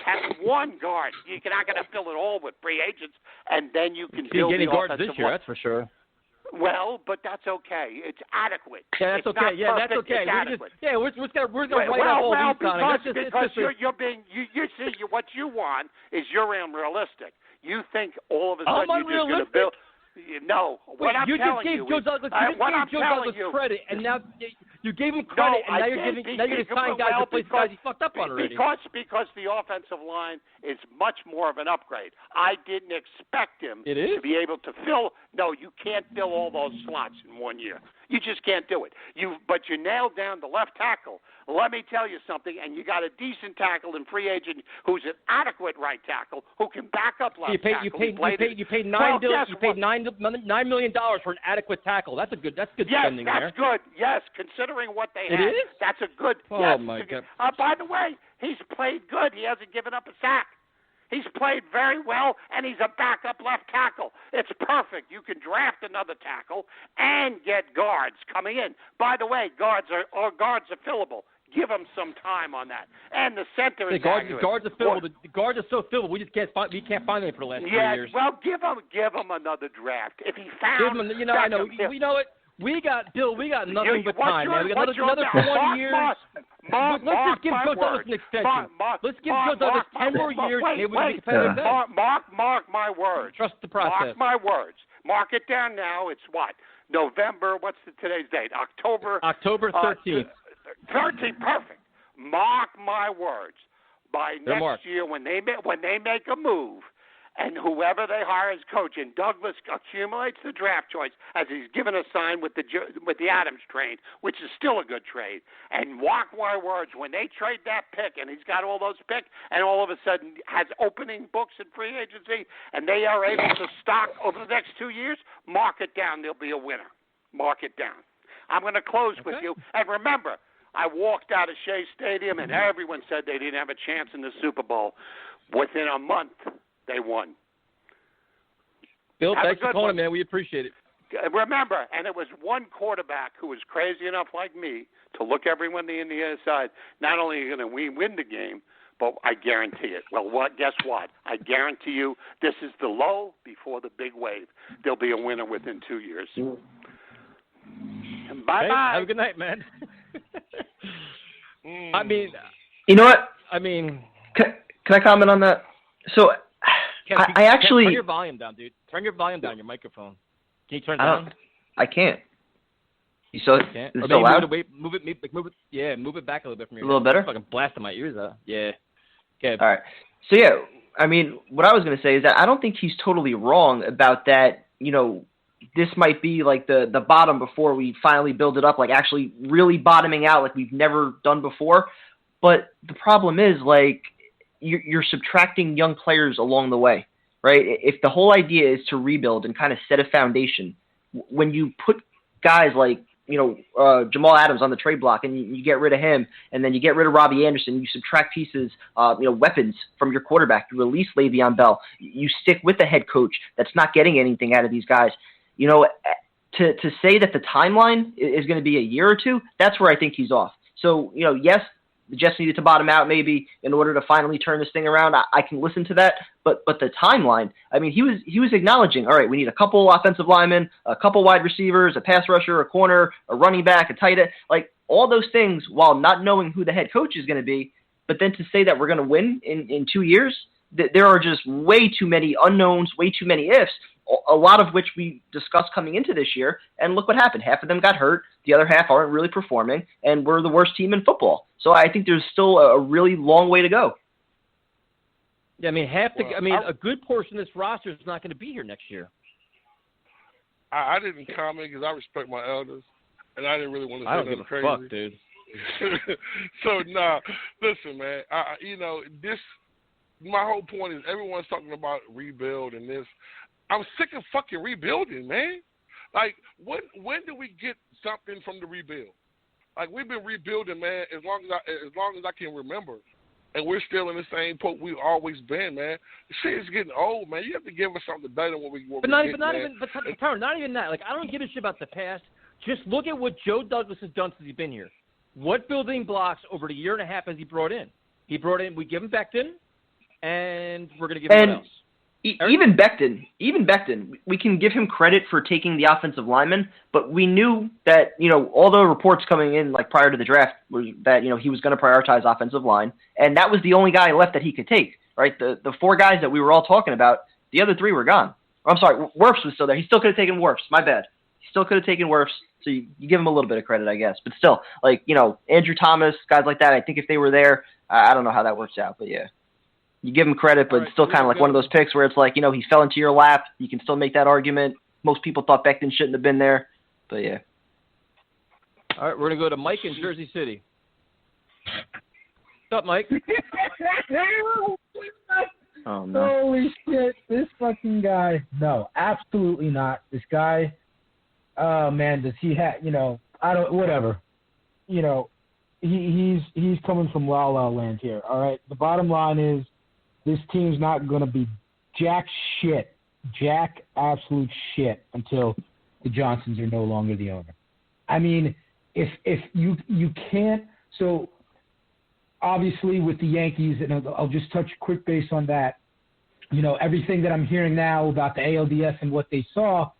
S19: guard. You're not going to fill it all with free agents. And then you can build the
S2: guards
S19: offensive
S2: this year, that's for sure.
S19: Well, but that's okay. It's adequate.
S2: Yeah, that's okay. Yeah, that's okay. We're going to write out all these signings.
S19: Because you're being you see what you want is you're unrealistic. You think all of a sudden you're just going to build. No, what I'm telling you,
S2: Joe Douglas credit, and now you gave him credit, and now you're going to sign guys to replace guys he fucked up on already.
S19: Because the offensive line is much more of an upgrade. I didn't expect him to be able to fill. No, you can't fill all those slots in 1 year. You just can't do it. But you nailed down the left tackle. Let me tell you something, and you got a decent tackle in free agent who's an adequate right tackle who can back up left tackle.
S2: You paid $9 million for an adequate tackle. That's good spending there.
S19: Yes, that's good. Yes, considering what they had.
S2: It is?
S19: That's a good.
S2: Oh, my God.
S19: By the way, he's played good. He hasn't given up a sack. He's played very well, and he's a backup left tackle. It's perfect. You can draft another tackle and get guards coming in. By the way, guards are fillable. Give him some time on that. And the center is
S2: the guards are filled. The guards are so filled. We can't find any for the last 3 years.
S19: Well, give him another draft. If he found,
S2: I know. We know it. We got nothing but time, man. We got another 20 years. Let's just give Joe Douglas an extension. Let's give Joe Douglas 10 more years. Maybe we can be competitive then.
S19: Mark my words.
S2: Trust the process.
S19: Mark my words. Mark it down now. It's what? November. What's today's date? October
S2: 13th.
S19: 13, perfect. Mark my words. By next year, when they make a move, and whoever they hire as coach, and Douglas accumulates the draft choice as he's given a sign with the Adams trade, which is still a good trade. And mark my words, when they trade that pick, and he's got all those picks, and all of a sudden has opening books in free agency, and they are able to stock over the next 2 years, mark it down. There'll be a winner. Mark it down. I'm going to close with you, and remember. I walked out of Shea Stadium, and everyone said they didn't have a chance in the Super Bowl. Within a month, they won.
S2: Bill, thanks for calling, man. We appreciate it.
S19: Remember, and it was one quarterback who was crazy enough like me to look everyone in the other side. Not only are you going to win the game, but I guarantee it. Well, guess what? I guarantee you this is the low before the big wave. There'll be a winner within 2 years. Bye-bye.
S2: Hey, have a good night, man. I mean,
S3: you know what?
S2: I mean,
S3: can I comment on that? So, I actually
S2: turn your volume down, dude. Turn your volume down. Your microphone. Can you turn it down?
S3: I can't. You still?
S2: Can't?
S3: It's
S2: Or
S3: still loud?
S2: Move it. Yeah, move it back a little bit from your.
S3: A little better?
S2: It's fucking blasting my ears out. Yeah. Okay.
S3: All right. So yeah, I mean, what I was going to say is that I don't think he's totally wrong about that. This might be like the bottom before we finally build it up, like actually really bottoming out like we've never done before. But the problem is, like, you're subtracting young players along the way, right? If the whole idea is to rebuild and kind of set a foundation, when you put guys like, Jamal Adams on the trade block and you get rid of him, and then you get rid of Robbie Anderson, you subtract pieces, weapons from your quarterback, you release Le'Veon Bell, you stick with the head coach that's not getting anything out of these guys. To say that the timeline is going to be a year or two, that's where I think he's off. So, yes, the Jets needed to bottom out maybe in order to finally turn this thing around. I can listen to that, but the timeline, I mean, he was acknowledging, all right, we need a couple offensive linemen, a couple wide receivers, a pass rusher, a corner, a running back, a tight end, like all those things while not knowing who the head coach is going to be. But then to say that we're going to win in 2 years, there are just way too many unknowns, way too many ifs, a lot of which we discussed coming into this year, and look what happened. Half of them got hurt, the other half aren't really performing, and we're the worst team in football. So I think there's still a really long way to go.
S2: Yeah, I mean, a good portion of this roster is not going to be here next year.
S4: I didn't comment because I respect my elders, and I didn't really want to say nothing crazy.
S2: I don't give a fuck, dude.
S4: So, listen, man, my whole point is everyone's talking about rebuild and this. I'm sick of fucking rebuilding, man. Like, when do we get something from the rebuild? Like, we've been rebuilding, man, as long as I can remember, and we're still in the same port we've always been, man. The shit is getting old, man. You have to give us something better than what we get. Not
S2: even that. Like, I don't give a shit about the past. Just look at what Joe Douglas has done since he's been here. What building blocks over the year and a half has he brought in? We give him Becton, and we're going to give him what else?
S3: Even Becton, we can give him credit for taking the offensive lineman, but we knew that, all the reports coming in, like, prior to the draft was that, he was going to prioritize offensive line, and that was the only guy left that he could take, right? The four guys that we were all talking about, the other three were gone. I'm sorry, Wirfs was still there. He still could have taken Wirfs. My bad. He still could have taken Wirfs, so you give him a little bit of credit, I guess. But still, like, Andrew Thomas, guys like that, I think if they were there, I don't know how that works out, but yeah. You give him credit, but it's still kind of like one of those picks where it's like, he fell into your lap. You can still make that argument. Most people thought Becton shouldn't have been there, but yeah.
S2: All right, we're going to go to Mike in Jersey City. What's up, Mike?
S3: Oh, no.
S20: Holy shit, this fucking guy. No, absolutely not. This guy, man, does he have, whatever. He's coming from La La Land here, all right? The bottom line is, this team's not going to be jack absolute shit until the Johnsons are no longer the owner. I mean, if you can't, so obviously with the Yankees, and I'll just touch quick base on that. You know, everything that I'm hearing now about the ALDS and what they saw,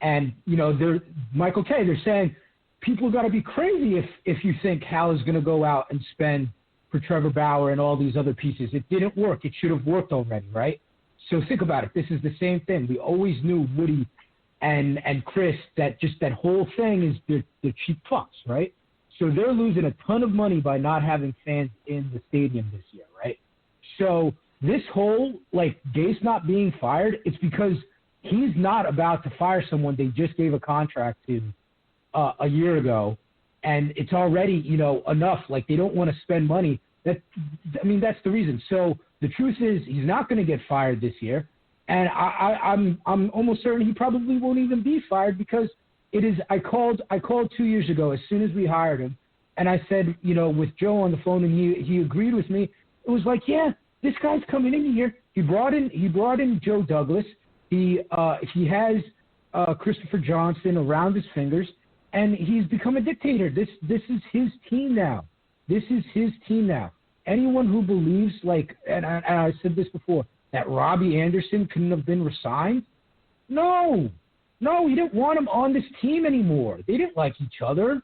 S20: and, you know, Michael K., they're saying people got to be crazy if you think Hal is going to go out and spend for Trevor Bauer and all these other pieces. It didn't work. It should have worked already, right? So think about it. This is the same thing. We always knew Woody and Chris that just that whole thing is they're cheap fucks, right? So they're losing a ton of money by not having fans in the stadium this year, right? So this whole, like, Gase not being fired, it's because he's not about to fire someone they just gave a contract to a year ago, and it's already, you know, enough. Like, they don't want to spend money. That's the reason. So the truth is he's not going to get fired this year, and I'm almost certain he probably won't even be fired because it is. I called 2 years ago as soon as we hired him, and I said, you know, with Joe on the phone, and he agreed with me. It was like, yeah, this guy's coming in here. He brought in Joe Douglas. He has Christopher Johnson around his fingers, and he's become a dictator. This is his team now. This is his team now. Anyone who believes, like, and I said this before, that Robbie Anderson couldn't have been resigned, no, he didn't want him on this team anymore. They didn't like each other,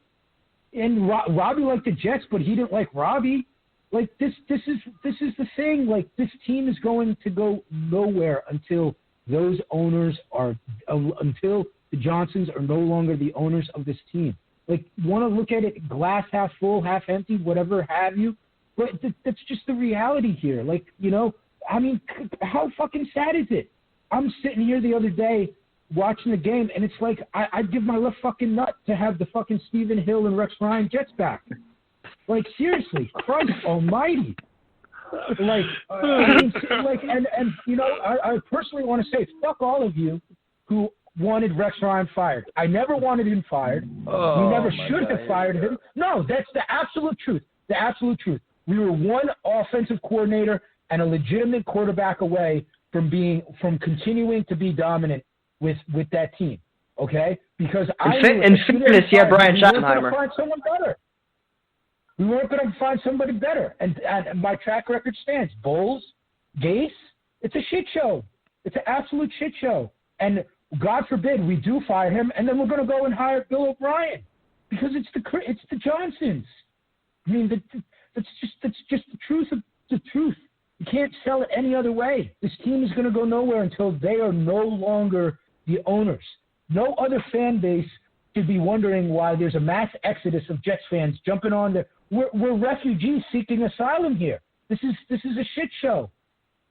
S20: and Robbie liked the Jets, but he didn't like Robbie. Like, this is the thing. Like, this team is going to go nowhere until those owners are until the Johnsons are no longer the owners of this team. Like, want to look at it glass half full, half empty, whatever have you. But that's just the reality here. Like, you know, I mean, how fucking sad is it? I'm sitting here the other day watching the game, and it's like I'd give my left fucking nut to have the fucking Stephen Hill and Rex Ryan Jets back. Like, seriously, Christ almighty. Like, I mean, like, and you know, I personally want to say, fuck all of you who wanted Rex Ryan fired. I never wanted him fired. We never should have fired him. No, that's the absolute truth. The absolute truth. We were one offensive coordinator and a legitimate quarterback away from continuing to be dominant with that team. Okay, because
S3: in fairness, yeah, Brian Schottenheimer.
S20: Find someone better. We weren't going to find somebody better. And my track record stands. Bulls, Gase, it's a shit show. It's an absolute shit show. And God forbid we do fire him, and then we're going to go and hire Bill O'Brien because it's the Johnsons. I mean, that's just the truth of the truth. You can't sell it any other way. This team is going to go nowhere until they are no longer the owners. No other fan base should be wondering why there's a mass exodus of Jets fans jumping on the. We're refugees seeking asylum here. This is a shit show.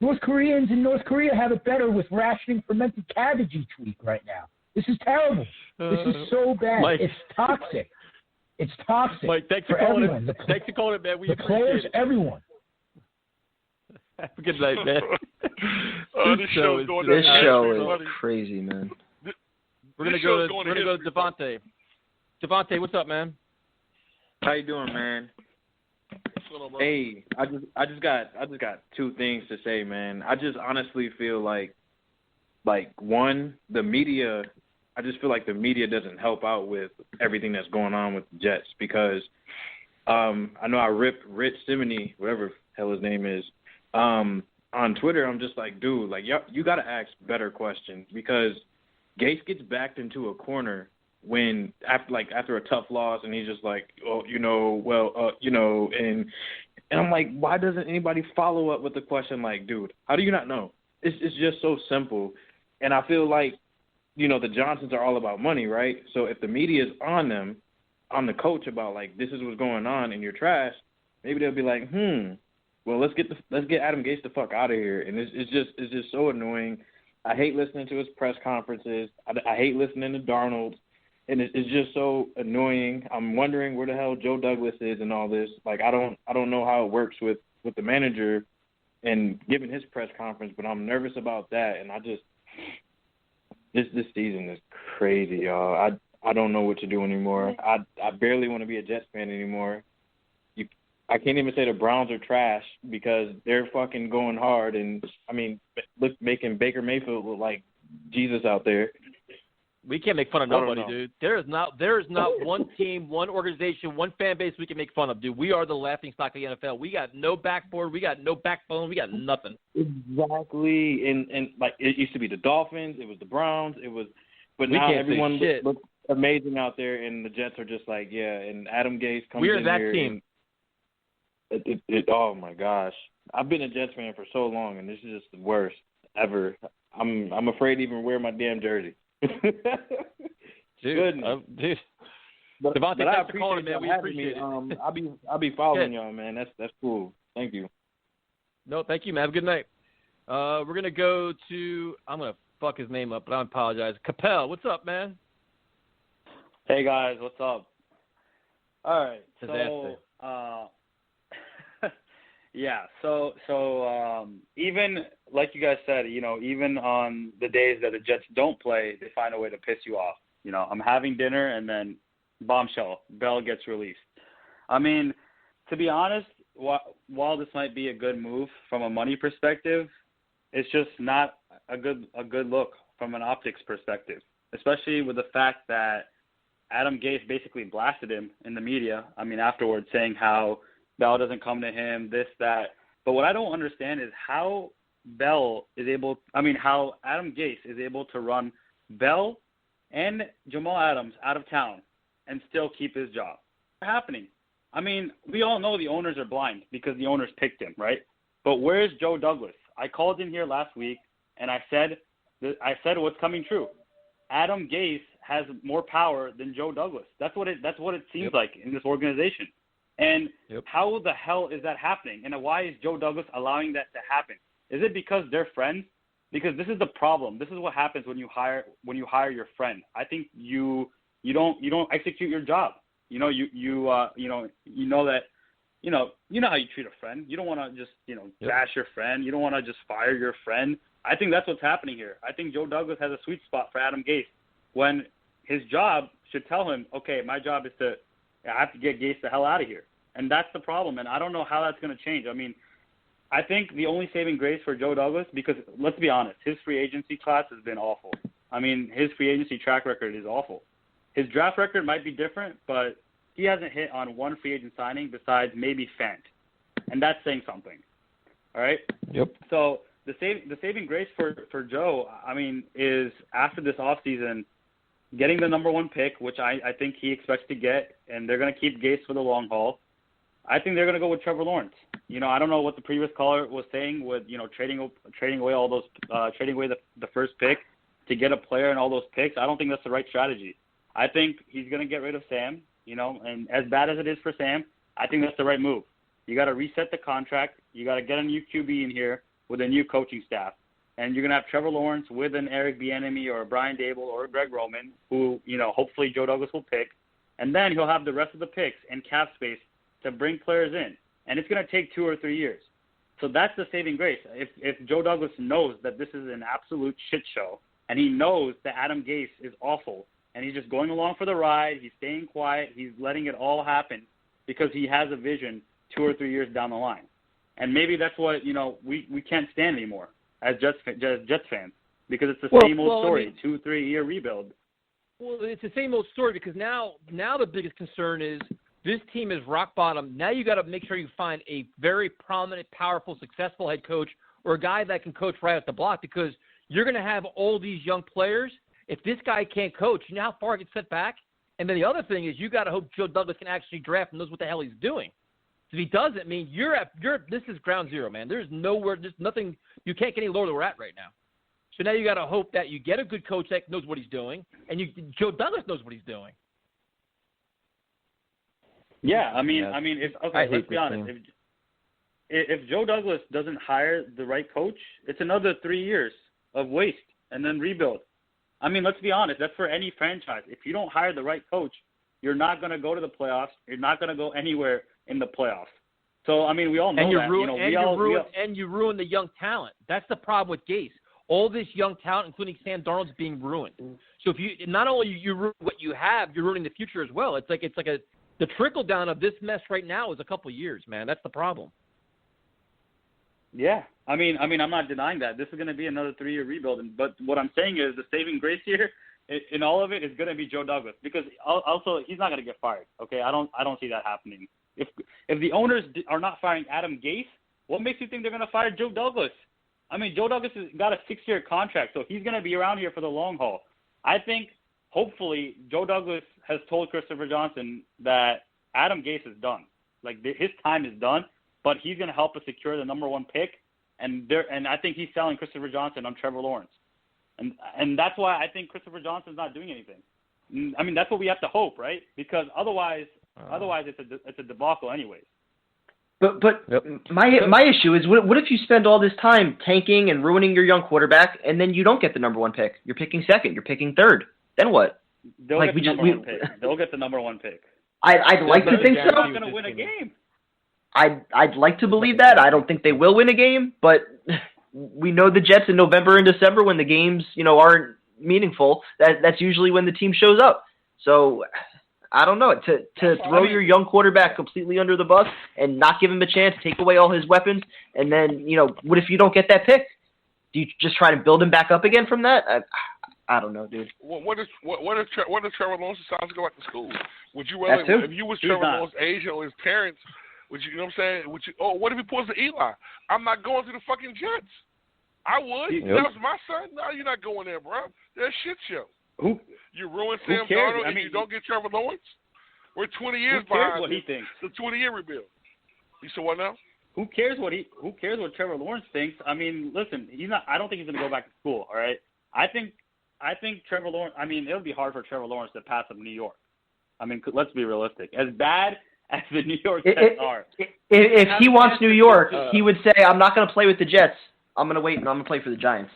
S20: North Koreans in North Korea have it better with rationing fermented cabbage each week right now. This is terrible. This is so bad.
S2: Mike.
S20: It's toxic. It's toxic.
S2: Mike, thanks
S20: for
S2: for calling
S20: everyone.
S2: it. Thanks for calling it, man. We
S20: the
S2: appreciate
S20: players,
S2: it.
S20: everyone.
S2: Have a good night, man.
S4: This show
S3: is crazy, man.
S2: We're gonna go to Devontae. Devontae, what's up, man?
S21: How you doing, man? Hey, I just got two things to say, man. I just honestly feel like one, the media. I just feel like the media doesn't help out with everything that's going on with the Jets because I know I ripped Rich Simony, whatever the hell his name is, on Twitter. I'm just like, dude, like you got to ask better questions because Gase gets backed into a corner when after a tough loss, and he's just like, oh, and I'm like, why doesn't anybody follow up with the question like, dude, how do you not know? It's just so simple, and I feel like, you know, the Johnsons are all about money, right? So if the media is on them, on the coach about like this is what's going on and you're trash, maybe they'll be like, well let's get Adam Gase the fuck out of here, and it's just so annoying. I hate listening to his press conferences. I hate listening to Darnold. And it's just so annoying. I'm wondering where the hell Joe Douglas is and all this. Like, I don't know how it works with the manager and giving his press conference, but I'm nervous about that. And this season is crazy, y'all. I don't know what to do anymore. I barely want to be a Jets fan anymore. I can't even say the Browns are trash because they're fucking going hard and, I mean, making Baker Mayfield look like Jesus out there.
S2: We can't make fun of nobody, dude. There is not one team, one organization, one fan base we can make fun of, dude. We are the laughing stock of the NFL. We got no backboard. We got no backbone. We got nothing.
S21: Exactly. And like it used to be the Dolphins. It was the Browns. But
S2: we
S21: now
S2: can't
S21: everyone
S2: say shit.
S21: looks amazing out there, and the Jets are just like, yeah. And Adam Gase comes
S2: We're
S21: in
S2: that
S21: here.
S2: team.
S21: Oh my gosh, I've been a Jets fan for so long, and this is just the worst ever. I'm afraid to even wear my damn jersey.
S2: Dude, dude.
S21: But
S2: Devontae,
S21: I
S2: thanks for calling,
S21: appreciate
S2: man. We
S21: y'all
S2: appreciate
S21: having
S2: it.
S21: me. I'll be following y'all, man. That's cool. Thank you.
S2: No, thank you, man. Have a good night. We're gonna go to. I'm gonna fuck his name up, but I apologize. Capel, what's up, man?
S1: Hey guys, what's up? All right,
S2: Disaster.
S1: so yeah, so even like you guys said, even on the days that the Jets don't play, they find a way to piss you off. I'm having dinner and then bombshell, Bell gets released. I mean, to be honest, while this might be a good move from a money perspective, it's just not a good look from an optics perspective, especially with the fact that Adam Gase basically blasted him in the media. I mean, afterwards, saying how Bell doesn't come to him, this, that. But what I don't understand is how how Adam Gase is able to run Bell and Jamal Adams out of town and still keep his job. What's happening? I mean, we all know the owners are blind because the owners picked him, right? But where's Joe Douglas? I called in here last week and I said what's coming true. Adam Gase has more power than Joe Douglas. That's what it seems like in this organization. And how the hell is that happening? And why is Joe Douglas allowing that to happen? Is it because they're friends? Because this is the problem. This is what happens when you hire your friend. I think you don't execute your job. You know how you treat a friend. You don't want to just bash your friend. You don't want to just fire your friend. I think that's what's happening here. I think Joe Douglas has a sweet spot for Adam Gase when his job should tell him, okay, my job is I have to get Gase the hell out of here. And that's the problem. And I don't know how that's going to change. I mean, I think the only saving grace for Joe Douglas, because let's be honest, his free agency class has been awful. I mean, his free agency track record is awful. His draft record might be different, but he hasn't hit on one free agent signing besides maybe Fant. And that's saying something. All right?
S2: Yep.
S1: So the saving grace for Joe, I mean, is after this offseason, getting the number one pick, which I think he expects to get, and they're going to keep Gase for the long haul. I think they're going to go with Trevor Lawrence. I don't know what the previous caller was saying with, trading away all those, trading away the first pick to get a player and all those picks. I don't think that's the right strategy. I think he's going to get rid of Sam, and as bad as it is for Sam, I think that's the right move. You got to reset the contract. You got to get a new QB in here with a new coaching staff. And you're going to have Trevor Lawrence with an Eric Bieniemy or a Brian Dable or a Greg Roman, who, hopefully Joe Douglas will pick. And then he'll have the rest of the picks and cap space to bring players in. And it's going to take 2 or 3 years. So that's the saving grace. If Joe Douglas knows that this is an absolute shit show, and he knows that Adam Gase is awful, and he's just going along for the ride, he's staying quiet, he's letting it all happen because he has a vision 2 or 3 years down the line. And maybe that's what, we can't stand anymore as Jets fans, because it's the same old story, 2-3 year rebuild.
S2: Well, it's the same old story because now the biggest concern is this team is rock bottom. Now you got to make sure you find a very prominent, powerful, successful head coach or a guy that can coach right off the block, because you're going to have all these young players. If this guy can't coach, you know how far it gets set back? And then the other thing is you got to hope Joe Douglas can actually draft and knows what the hell he's doing. If he doesn't, I mean, this is ground zero, man. There's nothing, you can't get any lower than we're at right now. So now you got to hope that you get a good coach that knows what he's doing, and Joe Douglas knows what he's doing.
S1: Yeah, let's be honest. If Joe Douglas doesn't hire the right coach, it's another 3 years of waste and then rebuild. I mean, let's be honest. That's for any franchise. If you don't hire the right coach, you're not going to go to the playoffs. You're not going to go anywhere in the playoffs. So, I mean, we all know that.
S2: And you ruin the young talent. That's the problem with Gase. All this young talent, including Sam Darnold, is being ruined. So if you not only you ruin what you have, you're ruining the future as well. It's like the trickle down of this mess right now is a couple of years, man. That's the problem.
S1: Yeah, I mean, I'm not denying that this is going to be another 3 year rebuild. But what I'm saying is the saving grace here in all of it is going to be Joe Douglas, because also he's not going to get fired. Okay, I don't see that happening. If the owners are not firing Adam Gase, what makes you think they're going to fire Joe Douglas? I mean, Joe Douglas has got a 6-year contract, so he's going to be around here for the long haul. I think, hopefully, Joe Douglas has told Christopher Johnson that Adam Gase is done. Like, his time is done, but he's going to help us secure the number 1 pick, and I think he's selling Christopher Johnson on Trevor Lawrence. And that's why I think Christopher Johnson's not doing anything. I mean, that's what we have to hope, right? Because otherwise it's a debacle anyways.
S3: But my issue is, what if you spend all this time tanking and ruining your young quarterback, and then you don't get the number 1 pick? You're picking second. You're picking third. Then what?
S1: They'll get the number 1 pick. They'll get the number 1 pick.
S3: I'd like to think so.
S1: They're not going to win a game.
S3: I'd like to believe that. I don't think they will win a game, but we know the Jets in November and December, when the games aren't meaningful. That's usually when the team shows up. So I don't know. To throw your young quarterback completely under the bus and not give him a chance, take away all his weapons, and then what if you don't get that pick? Do you just try to build him back up again from that? I don't know, dude.
S4: What if Trevor Lawrence decides to go back to school? Would you rather, if you was Trevor Lawrence's agent or his parents, would you know what I'm saying? What if he pulls to Eli? I'm not going to the fucking Jets. I would. Yep. That was my son. No, you're not going there, bro. They're a shit show. You ruin Sam Darnold and you don't get Trevor Lawrence? We're 20 years behind
S1: what he thinks?
S4: The 20-year rebuild. You said what now?
S1: Who cares what Trevor Lawrence thinks? I mean, listen, I don't think he's going to go back to school, all right? I think Trevor Lawrence, I mean, it would be hard for Trevor Lawrence to pass up New York. I mean, let's be realistic. As bad as the New York Jets are.
S3: If he wants New York, he would say, I'm not going to play with the Jets. I'm going to wait and I'm going to play for the Giants.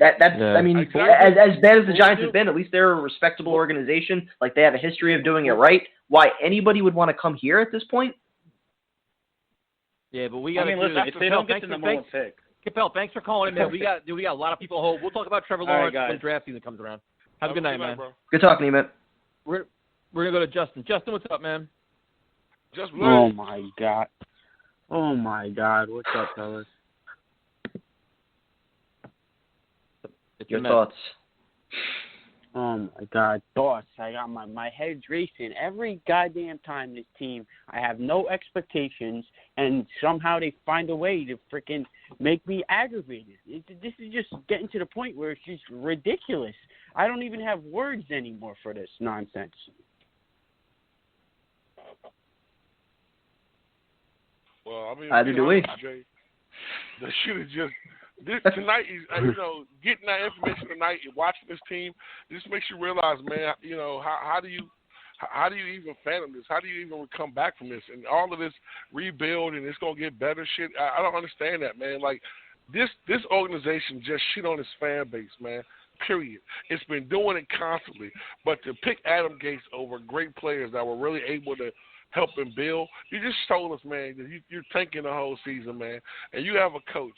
S3: I mean, exactly. as bad as the Giants have been, at least they're a respectable organization. Like, they have a history of doing it right. Why anybody would want to come here at this point?
S2: Yeah, but we got to
S1: if they don't get the number 1 pick.
S2: Capel, thanks for calling in, man. We got a lot of people to hold. We'll talk about Trevor Lawrence when draft season comes around. Have a good night, man. Bro.
S3: Good talking to you, man.
S2: We're gonna go to Justin. Justin, what's up, man?
S5: Oh my God. What's up, fellas?
S3: Your thoughts?
S5: Oh my God, thoughts. I got my head's racing every goddamn time this team. I have no expectations, and somehow they find a way to freaking make me aggravated. This is just getting to the point where it's just ridiculous. I don't even have words anymore for this nonsense.
S4: Well, I mean,
S3: either do we.
S4: The shit is just tonight. Is getting that information tonight and watching this team. It just makes you realize, man. How do you even fathom this? How do you even come back from this? And all of this rebuild and it's gonna get better shit. I don't understand that, man. Like this organization just shit on its fan base, man. Period. It's been doing it constantly. But to pick Adam Gase over great players that were really able to help him build, you just told us, man, that you're tanking the whole season, man. And you have a coach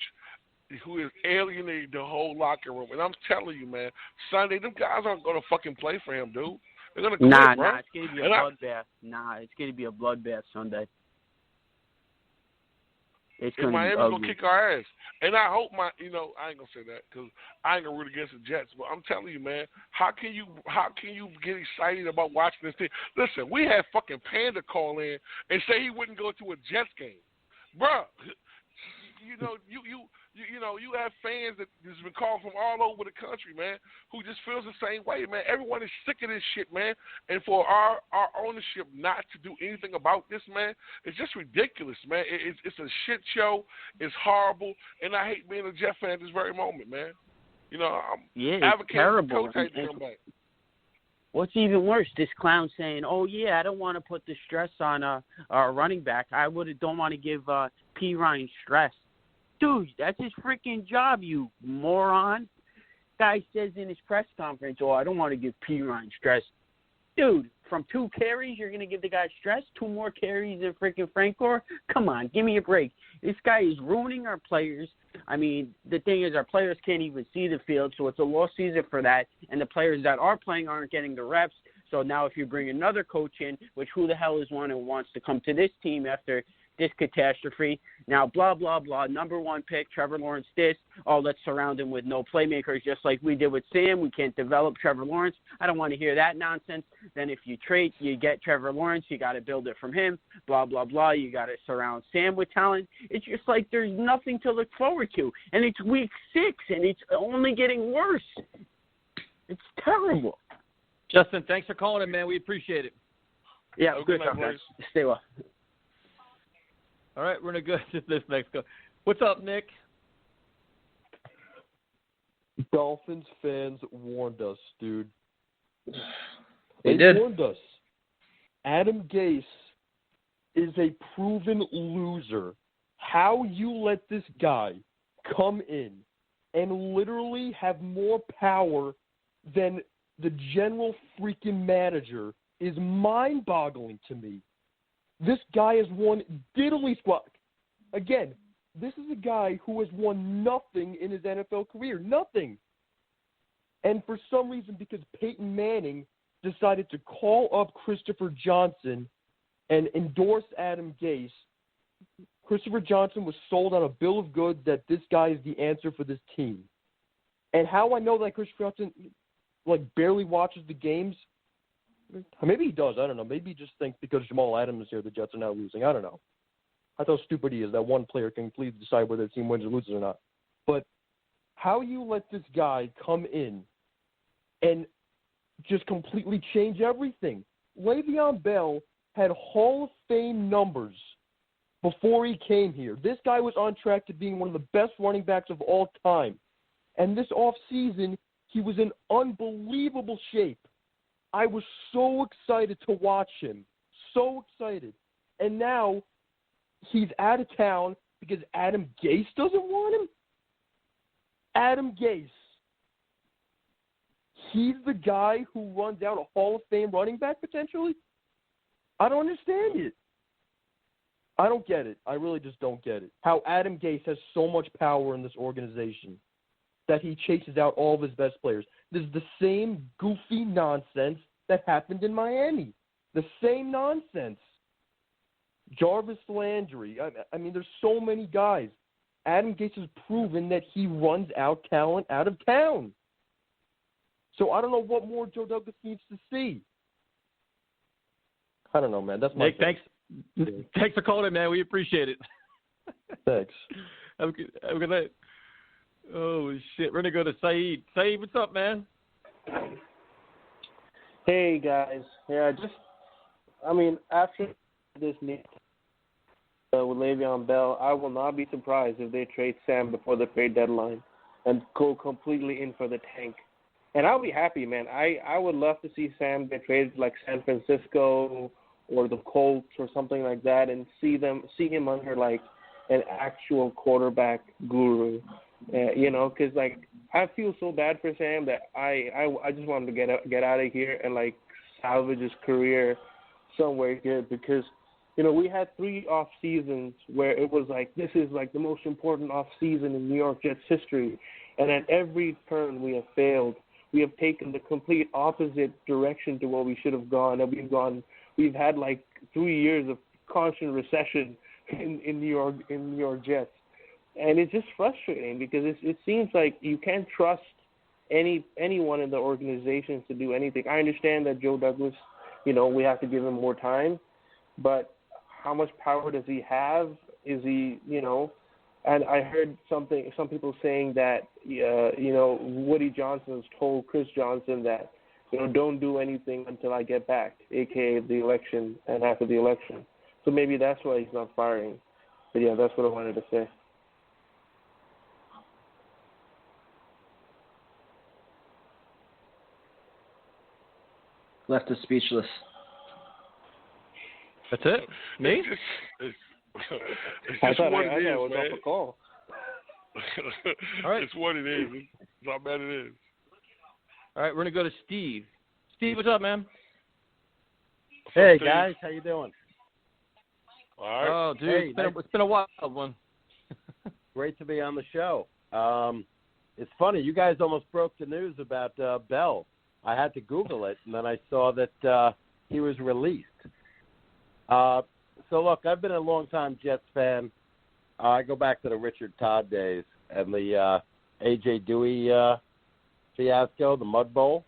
S4: who is alienating the whole locker room. And I'm telling you, man, Sunday, them guys aren't going to fucking play for him, dude. They're going to quit, bro.
S5: It's going to be a bloodbath. It's going to be a bloodbath Sunday.
S4: Miami's going to kick our ass. And I hope I ain't going to say that because I ain't going to root against the Jets. But I'm telling you, man, how can you get excited about watching this team? Listen, we had fucking Panda call in and say he wouldn't go to a Jets game. Bruh, you have fans that has been called from all over the country, man, who just feels the same way, man. Everyone is sick of this shit, man. And for our ownership not to do anything about this, man, it's just ridiculous, man. It's a shit show. It's horrible. And I hate being a Jet fan at this very moment, man. I'm advocating for Coach to come back.
S5: What's even worse, this clown saying, "Oh yeah, I don't want to put the stress on a running back. I don't want to give P. Ryan stress." Dude, that's his freaking job, you moron. Guy says in his press conference, "Oh, I don't want to give P. Ryan stress." Dude, from 2 carries, you're going to give the guy stress? 2 more carries than freaking Frank Gore? Come on, give me a break. This guy is ruining our players. I mean, the thing is, our players can't even see the field, so it's a lost season for that. And the players that are playing aren't getting the reps. So now if you bring another coach in, which who the hell is one who wants to come to this team after this catastrophe. Now, blah, blah, blah, number one pick, Trevor Lawrence this. Oh, let's surround him with no playmakers just like we did with Sam. We can't develop Trevor Lawrence. I don't want to hear that nonsense. Then if you trade, you get Trevor Lawrence. You got to build it from him, blah, blah, blah. You got to surround Sam with talent. It's just like there's nothing to look forward to. And it's week 6, and it's only getting worse. It's terrible.
S2: Justin, thanks for calling in, man. We appreciate it.
S5: Yeah, good talk, guys. Stay well.
S2: All right, we're going to go to this next call. What's up, Nick?
S6: Dolphins fans warned us, dude.
S3: They did.
S6: Warned us. Adam Gase is a proven loser. How you let this guy come in and literally have more power than the general freaking manager is mind-boggling to me. This guy has won diddly squat. Again, this is a guy who has won nothing in his NFL career. Nothing. And for some reason, because Peyton Manning decided to call up Christopher Johnson and endorse Adam Gase, Christopher Johnson was sold on a bill of goods that this guy is the answer for this team. And how I know that Christopher Johnson barely watches the games, maybe he does, I don't know. Maybe he just thinks because Jamal Adams is here, the Jets are now losing. I don't know. That's how stupid he is, that one player can completely decide whether the team wins or loses or not. But how you let this guy come in and just completely change everything? Le'Veon Bell had Hall of Fame numbers before he came here. This guy was on track to being one of the best running backs of all time. And this offseason, he was in unbelievable shape. I was so excited to watch him. So excited. And now he's out of town because Adam Gase doesn't want him? Adam Gase. He's the guy who runs out a Hall of Fame running back potentially? I don't understand it. I don't get it. I really just don't get it. How Adam Gase has so much power in this organization that he chases out all of his best players. This is the same goofy nonsense that happened in Miami. The same nonsense. Jarvis Landry. I mean, there's so many guys. Adam Gase has proven that he runs out talent out of town. So I don't know what more Joe Douglas needs to see. I don't know, man. That's my
S2: Nick, thanks. Thanks for calling in, man. We appreciate it.
S6: Thanks.
S2: Have a good night. Oh, shit. We're going to go to Saeed. Saeed, what's up, man?
S22: Hey, guys. Yeah, after this meet with Le'Veon Bell, I will not be surprised if they trade Sam before the trade deadline and go completely in for the tank. And I'll be happy, man. I would love to see Sam get traded like San Francisco or the Colts or something like that, and see him under like an actual quarterback guru. Because I feel so bad for Sam that I just want him to get out of here and like salvage his career somewhere good, because we had 3 off seasons where it was like, this is like the most important off season in New York Jets history, and at every turn we have failed. We have taken the complete opposite direction to where we should have gone, and we've had like 3 years of constant recession in New York Jets. And it's just frustrating because it seems like you can't trust anyone in the organization to do anything. I understand that Joe Douglas, we have to give him more time, but how much power does he have? Is he, and I heard some people saying that, Woody Johnson has told Chris Johnson that, don't do anything until I get back, a.k.a. the election and after the election. So maybe that's why he's not firing. But, yeah, that's what I wanted to say.
S3: Left us speechless.
S2: That's it? Me?
S4: It's
S22: I
S4: just
S22: thought
S4: what
S22: I
S4: it is,
S22: was
S4: man.
S22: off a call.
S2: All right.
S4: It's what it is. It's how bad it is.
S2: All right, we're going to go to Steve. Steve, what's up, man?
S23: Hey, guys. How you doing?
S4: All right.
S2: Oh, dude,
S23: Hey,
S2: it's been a wild one.
S23: Great to be on the show. It's funny. You guys almost broke the news about Bell. I had to Google it, and then I saw that he was released. So look, I've been a long-time Jets fan. I go back to the Richard Todd days and the A.J. Dewey fiasco, the Mud Bowl.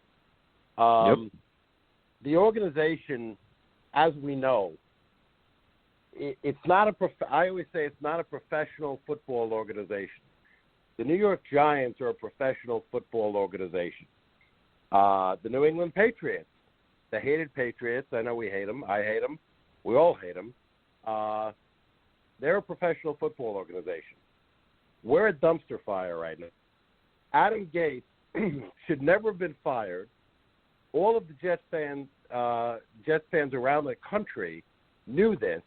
S23: The organization, as we know, it's not I always say it's not a professional football organization. The New York Giants are a professional football organization. The New England Patriots, the hated Patriots, I know we hate them. I hate them. We all hate them. They're a professional football organization. We're a dumpster fire right now. Adam Gase should never have been fired. All of the Jets fans around the country knew this.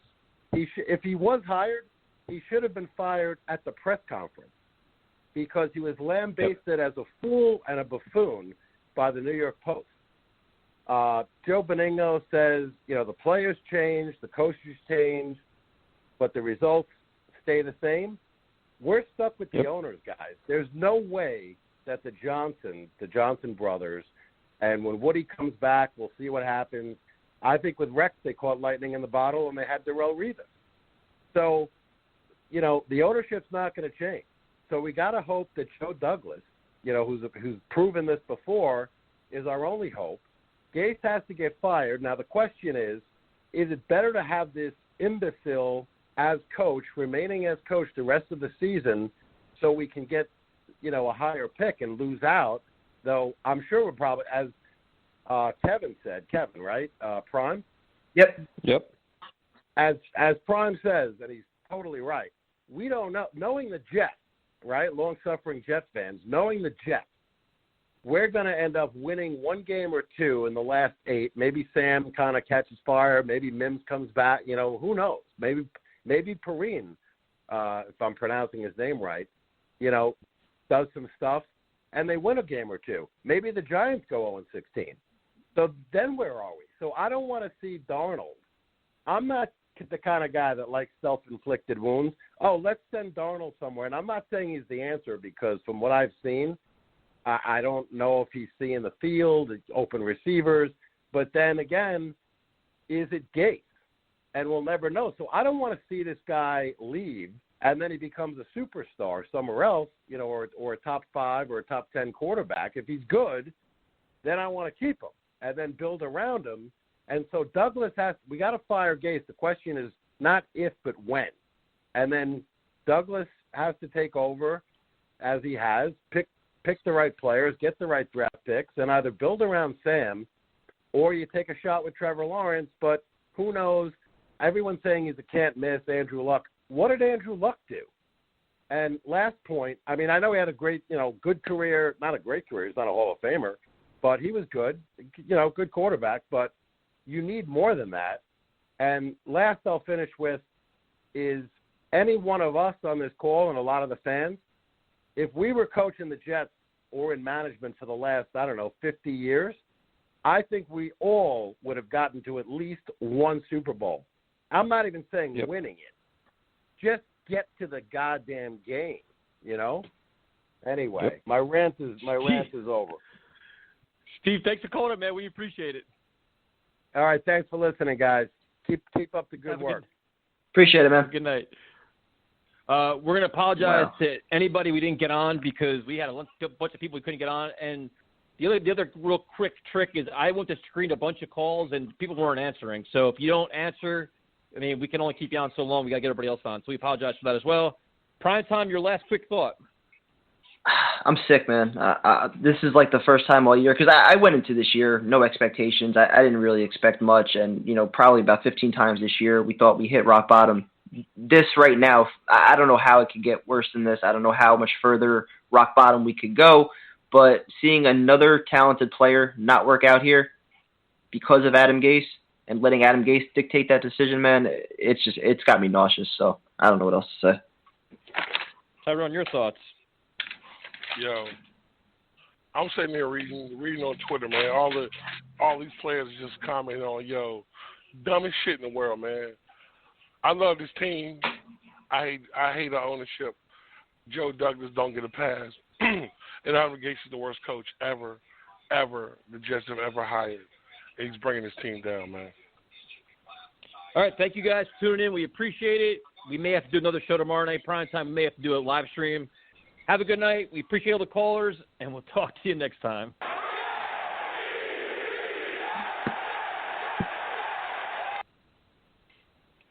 S23: If he was hired, he should have been fired at the press conference because he was lambasted as a fool and a buffoon by the New York Post. Joe Benigno says, the players changed, the coaches changed, but the results stay the same. We're stuck with the owners, guys. There's no way that the Johnson brothers, and when Woody comes back, we'll see what happens. I think with Rex, they caught lightning in the bottle, and they had Darrelle Revis. So, the ownership's not going to change. So we got to hope that Joe Douglas, who's proven this before, is our only hope. Gase has to get fired. Now the question is it better to have this imbecile as coach, remaining as coach the rest of the season, so we can get, a higher pick and lose out? Though I'm sure we're probably, as Kevin said, right? Prime?
S6: Yep.
S23: As Prime says, and he's totally right, we don't know. Knowing the Jets, right, long-suffering Jets fans, knowing the Jets, we're going to end up winning one game or two in the last 8. Maybe Sam kind of catches fire. Maybe Mims comes back. Who knows? Maybe Perrine, if I'm pronouncing his name right, does some stuff, and they win a game or two. Maybe the Giants go 0-16. So then where are we? So I don't want to see Darnold. I'm not the kind of guy that likes self-inflicted wounds. Oh, let's send Darnold somewhere. And I'm not saying he's the answer because from what I've seen, I don't know if he's seeing the field, open receivers. But then again, is it Gase? And we'll never know. So I don't want to see this guy leave and then he becomes a superstar somewhere else, or a top 5 or a top 10 quarterback. If he's good, then I want to keep him and then build around him. And so Douglas we got to fire Gase. The question is not if, but when. And then Douglas has to take over as he has, pick the right players, get the right draft picks, and either build around Sam or you take a shot with Trevor Lawrence. But who knows? Everyone's saying he's a can't miss, Andrew Luck. What did Andrew Luck do? And last point, I know he had a great, good career, not a great career. He's not a Hall of Famer, but he was good, good quarterback. But you need more than that. And last I'll finish with is any one of us on this call and a lot of the fans, if we were coaching the Jets or in management for the last, 50 years, I think we all would have gotten to at least one Super Bowl. I'm not even saying winning it. Just get to the goddamn game, Anyway, my rant is over.
S2: Steve, thanks for calling, man. We appreciate it.
S23: All right, thanks for listening, guys. Keep up the good work.
S3: Appreciate it, man.
S2: Good night. We're going to apologize to anybody we didn't get on because we had a bunch of people we couldn't get on. And the other real quick trick is I went to screen a bunch of calls and people weren't answering. So if you don't answer, we can only keep you on so long. We got to get everybody else on. So we apologize for that as well. Prime Time, your last quick thought.
S3: I'm sick, man. This is like the first time all year because I went into this year no expectations. I didn't really expect much, and probably about 15 times this year we thought we hit rock bottom. This right now, I don't know how it could get worse than this. I don't know how much further rock bottom we could go. But seeing another talented player not work out here because of Adam Gase and letting Adam Gase dictate that decision, man, it's got me nauseous. So I don't know what else to say.
S2: Tyrone, your thoughts?
S4: Yo, I'm sitting there reading on Twitter, man. All these players just commenting on, dumbest shit in the world, man. I love this team. I hate our ownership. Joe Douglas don't get a pass. And Adam Gase is the worst coach ever the Jets have ever hired. And he's bringing his team down, man.
S2: All right, thank you guys for tuning in. We appreciate it. We may have to do another show tomorrow night, prime time. We may have to do a live stream. Have a good night. We appreciate all the callers, and we'll talk to you next time.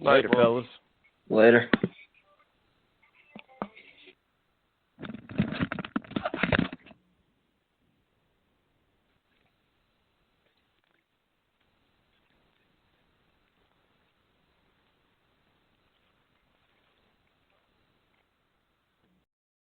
S2: Later, fellas.
S3: Later.